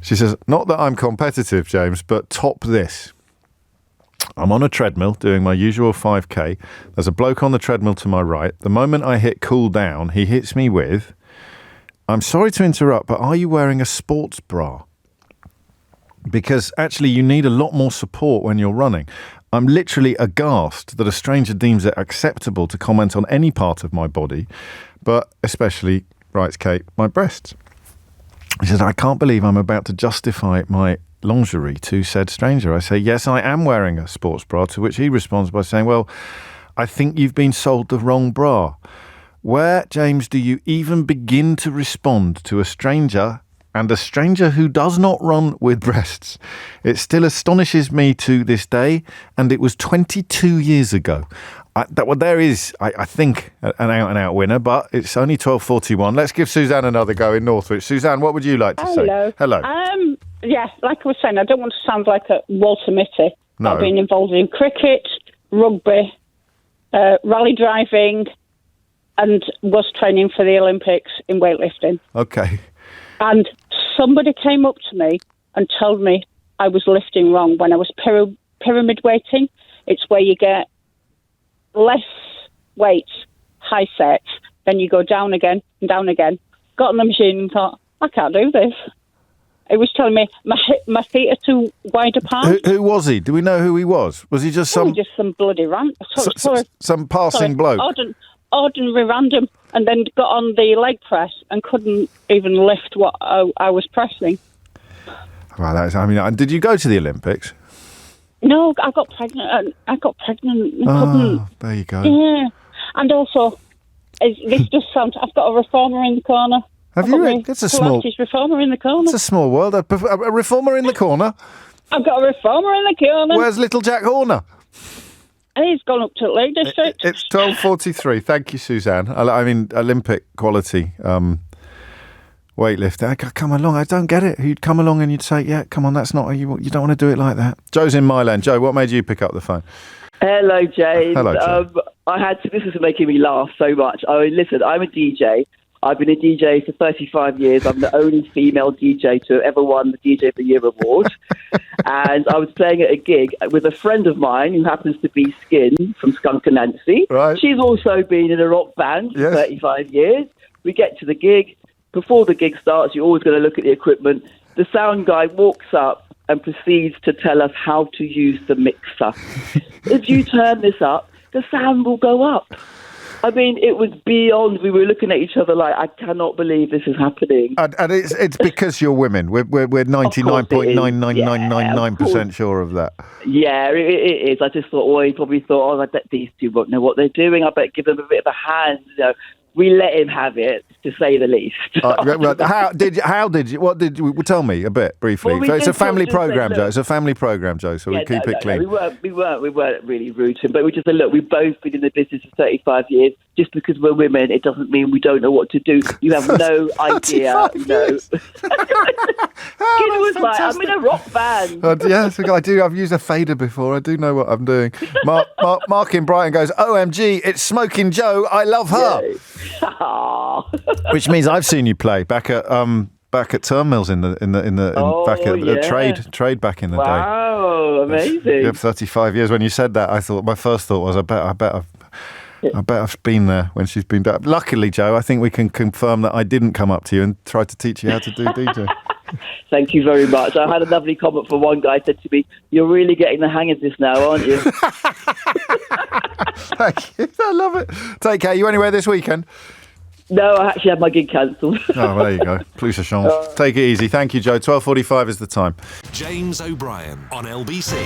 She says, "Not that I'm competitive, James, but top this. I'm on a treadmill doing my usual 5K. There's a bloke on the treadmill to my right. The moment I hit cool down, he hits me with, "I'm sorry to interrupt, but are you wearing a sports bra?" Because actually you need a lot more support when you're running. I'm literally aghast that a stranger deems it acceptable to comment on any part of my body, but especially, writes Kate, my breasts. He says, "I can't believe I'm about to justify my lingerie to said stranger." I say, "Yes, I am wearing a sports bra," to which he responds by saying, "Well, I think you've been sold the wrong bra." Where, James, do you even begin to respond to a stranger, and a stranger who does not run with breasts? It still astonishes me to this day, and it was 22 years ago. There is, I think, an out-and-out winner, but it's only 12:41. Let's give Suzanne another go in Northwich. Suzanne, what would you like to say? Hello. Yeah, like I was saying, I don't want to sound like a Walter Mitty. No. I've been involved in cricket, rugby, rally driving, and was training for the Olympics in weightlifting. Okay. And somebody came up to me and told me I was lifting wrong when I was pyramid weighting. It's where you get less weight, high sets, then you go down again and down again. Got on the machine and thought, I can't do this. It was telling me my feet are too wide apart. Who was he? Do we know who he was? Was he just some bloody rant? Some passing bloke? Ordinary random, and then got on the leg press and couldn't even lift what I was pressing. Wow, did you go to the Olympics? No, I got pregnant. I couldn't. There you go. Yeah, and also, this just sounds. I've got a reformer in the corner. Have you? It's a small reformer in the corner. It's a small world. A reformer in the corner. I've got a reformer in the corner. Where's little Jack Horner? He's gone up to Lake District. It's 12:43. Thank you, Suzanne. Olympic quality weightlifter. Come along. I don't get it. You'd come along and you'd say, "Yeah, come on, that's not you. You don't want to do it like that." Joe's in Milan. Joe, what made you pick up the phone? Hello, James. Hello, Joe. This is making me laugh so much. Listen, I'm a DJ. I've been a DJ for 35 years. I'm the only female DJ to have ever won the DJ of the Year award. And I was playing at a gig with a friend of mine who happens to be Skin from Skunk and Nancy. Right. She's also been in a rock band for 35 years. We get to the gig. Before the gig starts, you're always going to look at the equipment. The sound guy walks up and proceeds to tell us how to use the mixer. If you turn this up, the sound will go up. It was beyond. We were looking at each other like, I cannot believe this is happening. And it's because you're women. We're 99.99999% sure of that. Yeah, it is. I just thought, he probably thought, I bet these two won't know what they're doing. I bet give them a bit of a hand. We let him have it, to say the least. How did you? Tell me a bit briefly. Well, it's a family program, Joe. It's a family program, Joe. So we keep it clean. We weren't really rude to him, but we just said, look, we've both been in the business for 35 years. Just because we're women, it doesn't mean we don't know what to do. You have no idea. Years. Skinner was like, I'm in a rock band. Yes, I do. I've used a fader before. I do know what I'm doing. Mark in Brighton goes, "OMG, it's Smoking Joe. I love her." Yeah. Which means I've seen you play back at Turnmills trade back in the day. Wow, amazing! You have 35 years. When you said that, my first thought was, I bet I've been there when she's been back. Luckily, Joe, I think we can confirm that I didn't come up to you and try to teach you how to do DJ. Thank you very much. I had a lovely comment from one guy, said to me, "You're really getting the hang of this now, aren't you?" Thank you. I love it. Take care. You anywhere this weekend? No, I actually had my gig cancelled. Oh, there you go. Plus a chance. Take it easy. Thank you, Joe. 12:45 is the time. James O'Brien on LBC.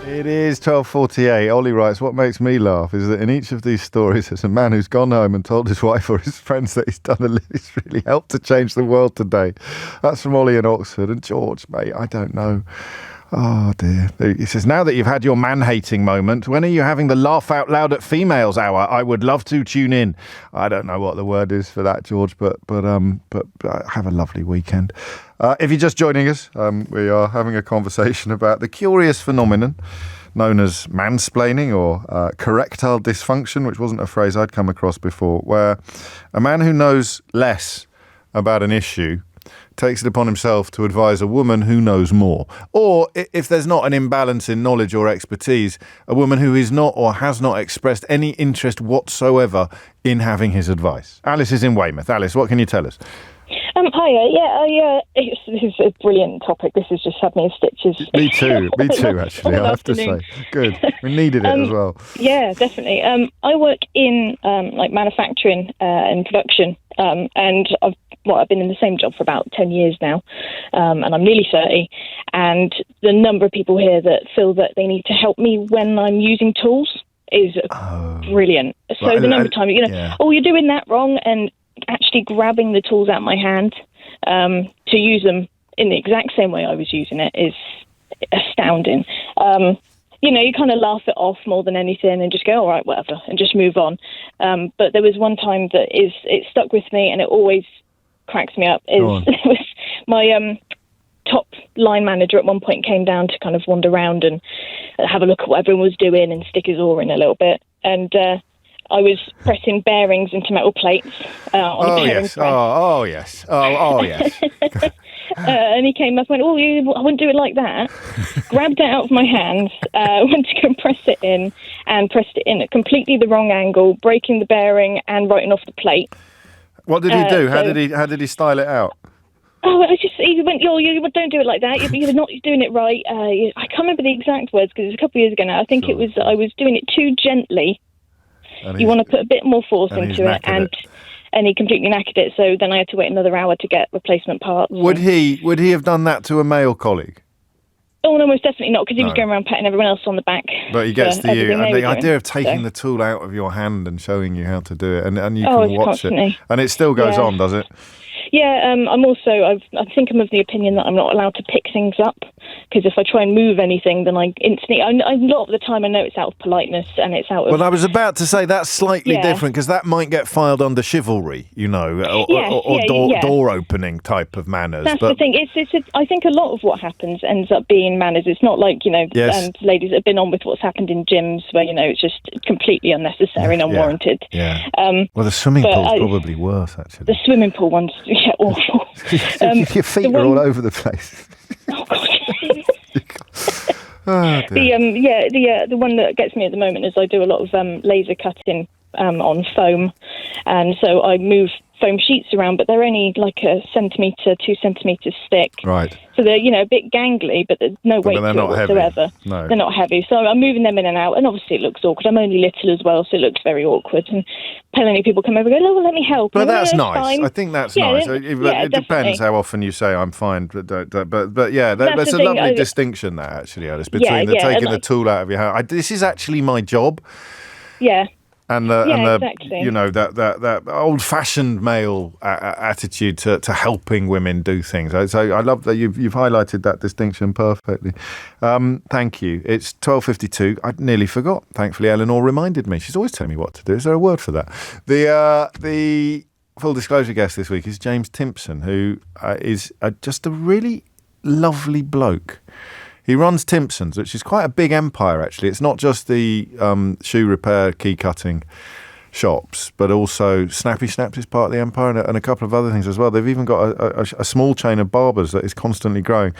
It is 12:48. Ollie writes, "What makes me laugh is that in each of these stories, there's a man who's gone home and told his wife or his friends that he's really helped to change the world today." That's from Ollie in Oxford. And George, mate, I don't know. Oh, dear. He says, "Now that you've had your man-hating moment, when are you having the laugh out loud at females hour? I would love to tune in." I don't know what the word is for that, George, but have a lovely weekend. If you're just joining us, we are having a conversation about the curious phenomenon known as mansplaining or correctile dysfunction, which wasn't a phrase I'd come across before, where a man who knows less about an issue takes it upon himself to advise a woman who knows more. Or, if there's not an imbalance in knowledge or expertise, a woman who is not or has not expressed any interest whatsoever in having his advice. Alice is in Weymouth. Alice, what can you tell us? Hiya. This is a brilliant topic. This has just had me in stitches. Me too, actually, I have to say. Good. We needed it as well. Yeah, definitely. I work in manufacturing and production, and I've been in the same job for about 10 years now, and I'm nearly 30, and the number of people here that feel that they need to help me when I'm using tools is brilliant. So the number of times, you're doing that wrong, and actually grabbing the tools out of my hand to use them in the exact same way I was using it is astounding. You kind of laugh it off more than anything and just go, all right, whatever, and just move on. But there was one time that it stuck with me, and it always cracks me up. It was my top line manager at one point came down to kind of wander around and have a look at what everyone was doing and stick his oar in a little bit. And I was pressing bearings into metal plates on a bearing press. Oh, yes. And he came up and went, I wouldn't do it like that. Grabbed it out of my hands, went to go and press it in, and pressed it in at completely the wrong angle, breaking the bearing and writing off the plate. What did he do? How did he style it out? He went, you don't do it like that. You're not doing it right. I can't remember the exact words because it was a couple of years ago now. I think it was I was doing it too gently. You want to put a bit more force into it, and he completely knackered it. So then I had to wait another hour to get replacement parts. Would he have done that to a male colleague? Oh no, most definitely not, because he was going around patting everyone else on the back. But he gets to you, and the idea of taking the tool out of your hand and showing you how to do it, and you can watch constantly. it, and it still goes on, does it? Yeah, I think I'm of the opinion that I'm not allowed to pick things up, because if I try and move anything, then I instantly, a lot of the time I know it's out of politeness and it's out of... Well, I was about to say that's slightly different, because that might get filed under chivalry, or door opening type of manners. That's the thing. I think a lot of what happens ends up being manners. It's not like, and ladies that have been on with what's happened in gyms where, it's just completely unnecessary and unwarranted. Yeah. Well, the swimming pool's probably worse, actually. The swimming pool one's awful. Your feet are all over the place. Oh, God. Oh, dear. The one that gets me at the moment is I do a lot of laser cutting on foam, and so I move foam sheets around, but they're only like a 2 centimetres thick. Right. So they're, a bit gangly, but there's no weight to it whatsoever. No. They're not heavy. So I'm moving them in and out, and obviously it looks awkward. I'm only little as well, so it looks very awkward. And plenty people come over and go, oh, well, let me help. But that's nice. Fine. I think that's nice. It depends how often you say I'm fine. But there's a lovely distinction there, actually, Alice, between taking the tool out of your hand. This is actually my job. Yeah. And exactly. That old-fashioned male attitude to helping women do things. So I love that you've highlighted that distinction perfectly. Thank you. It's 12:52. I nearly forgot. Thankfully, Eleanor reminded me. She's always telling me what to do. Is there a word for that? The full disclosure guest this week is James Timson, who is just a really lovely bloke. He runs Timson's, which is quite a big empire, actually. It's not just the shoe repair, key cutting shops, but also Snappy Snaps is part of the empire, and a couple of other things as well. They've even got a small chain of barbers that is constantly growing.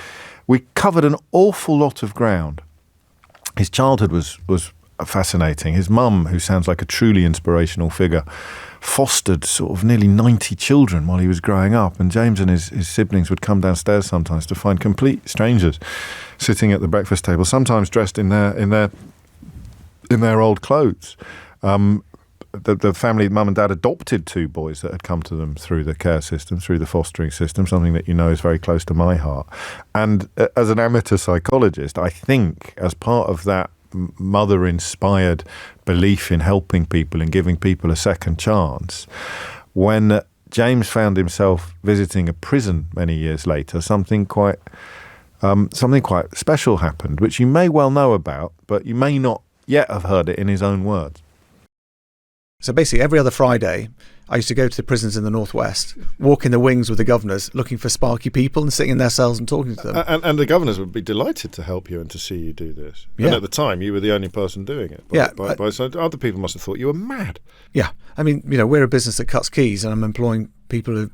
We covered an awful lot of ground. His childhood was fascinating. His mum, who sounds like a truly inspirational figure, fostered sort of nearly 90 children while he was growing up, and James and his siblings would come downstairs sometimes to find complete strangers sitting at the breakfast table, sometimes dressed in their old clothes. The family, mum and dad, adopted 2 boys that had come to them through the care system, through the fostering system, something that is very close to my heart. And as an amateur psychologist, I think as part of that mother-inspired belief in helping people and giving people a second chance, when James found himself visiting a prison many years later, something quite special happened, which you may well know about, but you may not yet have heard it in his own words. So basically every other Friday I used to go to the prisons in the Northwest, walk in the wings with the governors, looking for sparky people and sitting in their cells and talking to them. And the governors would be delighted to help you and to see you do this. Yeah. And at the time, you were the only person doing it. So other people must have thought you were mad. Yeah. I mean, we're a business that cuts keys, and I'm employing people who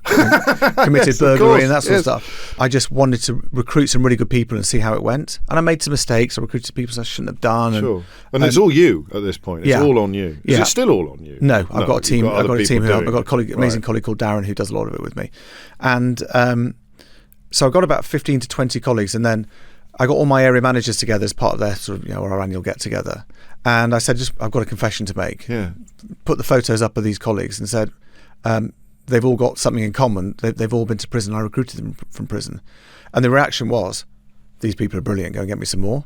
committed Yes, burglary and that sort of stuff. I just wanted to recruit some really good people and see how it went. And I made some mistakes. I recruited people I shouldn't have done. Sure. And it's all you at this point. It's all on you. Is it still all on you? No, I've got a team. I've got a team. I've got a colleague, amazing Right. colleague called Darren who does a lot of it with me. And so I've got about 15 to 20 colleagues, and then I got all my area managers together as part of their sort of, our annual get together. And I said, I've got a confession to make. Yeah. Put the photos up of these colleagues and said, they've all got something in common. They've all been to prison. I recruited them from prison. And the reaction was, these people are brilliant, go and get me some more.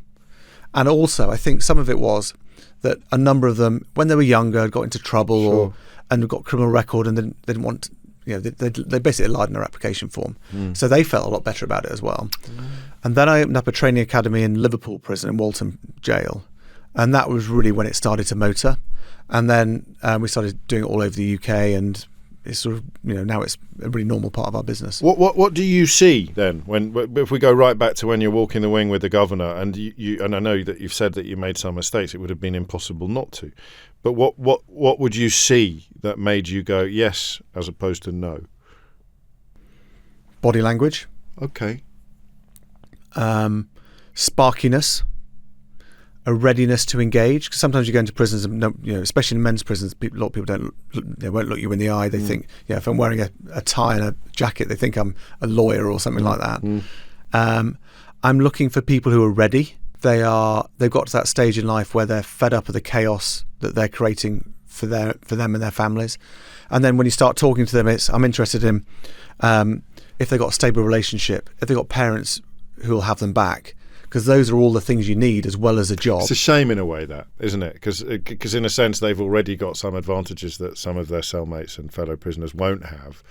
And also, I think some of it was that a number of them, when they were younger, got into trouble and got criminal record, and they didn't want, they basically lied in their application form. So they felt a lot better about it as well. And then I opened up a training academy in Liverpool prison, in Waltham jail. And that was really when it started to motor. And then we started doing it all over the UK, and it's sort of, now it's a really normal part of our business. What do you see then if we go right back to when you're walking the wing with the governor, and you and I know that you've said that you made some mistakes, it would have been impossible not to, but what would you see that made you go yes as opposed to no? Body language. Okay. Sparkiness. A readiness to engage. Because sometimes you go into prisons, and especially in men's prisons, a lot of people won't look you in the eye. They think, if I'm wearing a tie and a jacket, they think I'm a lawyer or something like that. I'm looking for people who are ready. They've got to that stage in life where they're fed up of the chaos that they're creating for them and their families. And then when you start talking to them, I'm interested in if they've got a stable relationship, if they've got parents who will have them back. Because those are all the things you need as well as a job. It's a shame in a way, that, isn't it? Because in a sense they've already got some advantages that some of their cellmates and fellow prisoners won't have.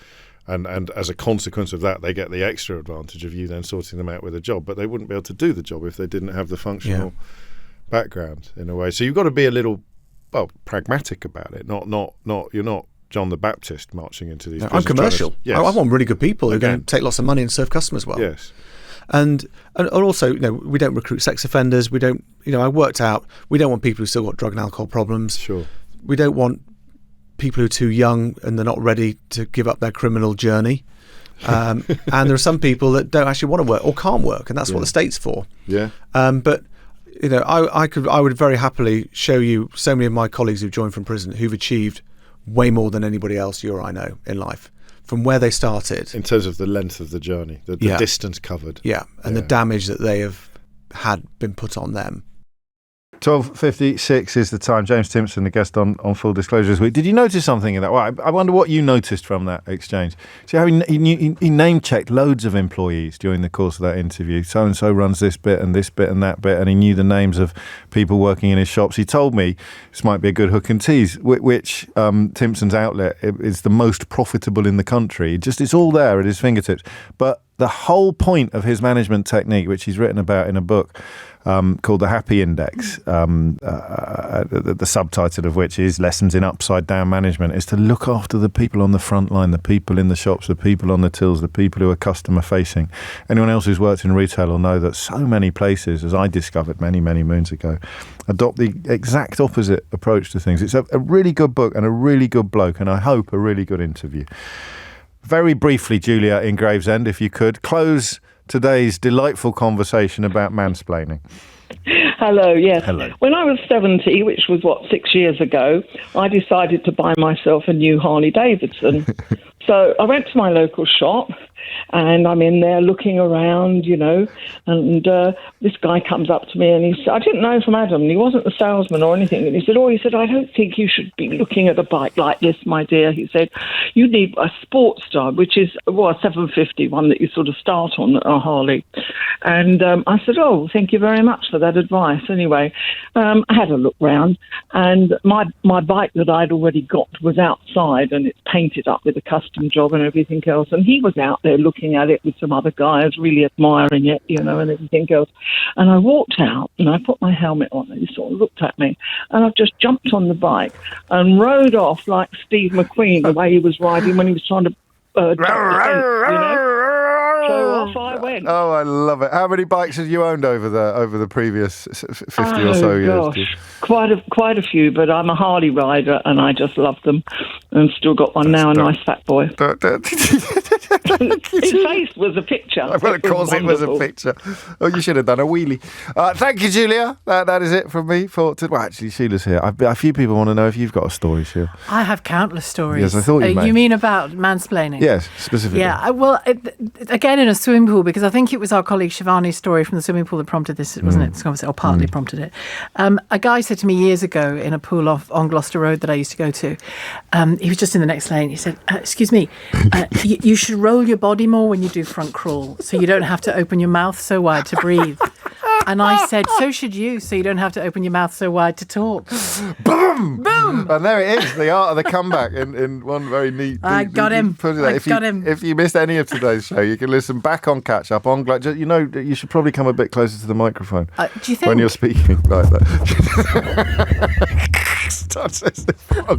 And as a consequence of that, they get the extra advantage of you then sorting them out with a job. But they wouldn't be able to do the job if they didn't have the functional background, in a way. So you've got to be a little, pragmatic about it. Not you're not John the Baptist marching into these prisons. I'm commercial. Yes. I want really good people who are going to take lots of money and serve customers well. Yes. And also, we don't recruit sex offenders. We don't, I worked out, we don't want people who still got drug and alcohol problems. Sure. We don't want people who are too young and they're not ready to give up their criminal journey. And there are some people that don't actually want to work or can't work, and that's what the state's for. Yeah. But I would very happily show you so many of my colleagues who've joined from prison who've achieved way more than anybody else you or I know in life. From where they started. In terms of the length of the journey, the distance covered. Yeah, and the damage that they have had been put on them. 12:56 is the time. James Timson, the guest on Full Disclosure this week. Did you notice something in that? Well, I wonder what you noticed from that exchange. See how he name-checked loads of employees during the course of that interview. So-and-so runs this bit and that bit, and he knew the names of people working in his shops. He told me this might be a good hook and tease, which Timson's outlet is the most profitable in the country. It's all there at his fingertips. But the whole point of his management technique, which he's written about in a book called The Happy Index, the subtitle of which is Lessons in Upside Down Management, is to look after the people on the front line, the people in the shops, the people on the tills, the people who are customer facing. Anyone else who's worked in retail will know that so many places, as I discovered many, many moons ago, adopt the exact opposite approach to things. It's a really good book and a really good bloke, and I hope a really good interview. Very briefly, Julia in Gravesend, if you could, close today's delightful conversation about mansplaining. Hello, yes. Hello. When I was 70, which was, 6 years ago, I decided to buy myself a new Harley Davidson. So I went to my local shop, and I'm in there looking around, and this guy comes up to me, and he said, I didn't know from Adam, he wasn't the salesman or anything, and he said, I don't think you should be looking at a bike like this, my dear. He said, you need a Sportster, which is, a 750 one that you sort of start on a Harley. And I said, thank you very much for that advice. Anyway, I had a look round, and my bike that I'd already got was outside, and it's painted up with a custom job and everything else, and he was out there there looking at it with some other guys, really admiring it, and everything else. And I walked out and I put my helmet on, and he sort of looked at me, and I just jumped on the bike and rode off like Steve McQueen, the way he was riding when he was trying to jump the fence, So off I went. Oh, I love it. How many bikes have you owned over the previous 50 or so years? Gosh, quite a few, but I'm a Harley rider and I just love them, and still got one now, a nice fat boy. His face was a picture. Well, of course it was a picture. Oh, you should have done a wheelie. Thank you, Julia. That is it from me. Well, actually, Sheila's here. A few people want to know if you've got a story, Sheila. I have countless stories. Yes, I thought you may. You mean about mansplaining? Yes, specifically. Yeah, well, again, in a swimming pool, because I think it was our colleague Shivani's story from the swimming pool that prompted this, wasn't it? This conversation, or partly prompted it. A guy said to me years ago in a pool on Gloucester Road that I used to go to, he was just in the next lane. He said, excuse me, you should roll your body more when you do front crawl, so you don't have to open your mouth so wide to breathe. And I said, so should you, so you don't have to open your mouth so wide to talk. Boom! Boom! And there it is, the art of the comeback in one very neat... I got him. If you missed any of today's show, you can listen back on Catch Up. You should probably come a bit closer to the microphone. Do you think? When you're speaking like that.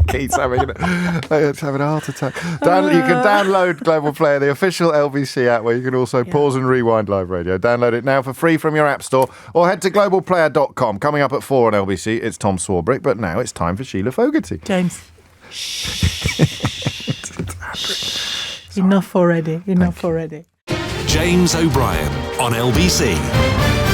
Keith's having a heart attack. You can download Global Player, the official LBC app, where you can also pause and rewind live radio. Download it now for free from your app store, or head to globalplayer.com. Coming up at 4 on LBC, it's Tom Swarbrick, but now it's time for Sheila Fogarty. James. Enough already. James O'Brien on LBC.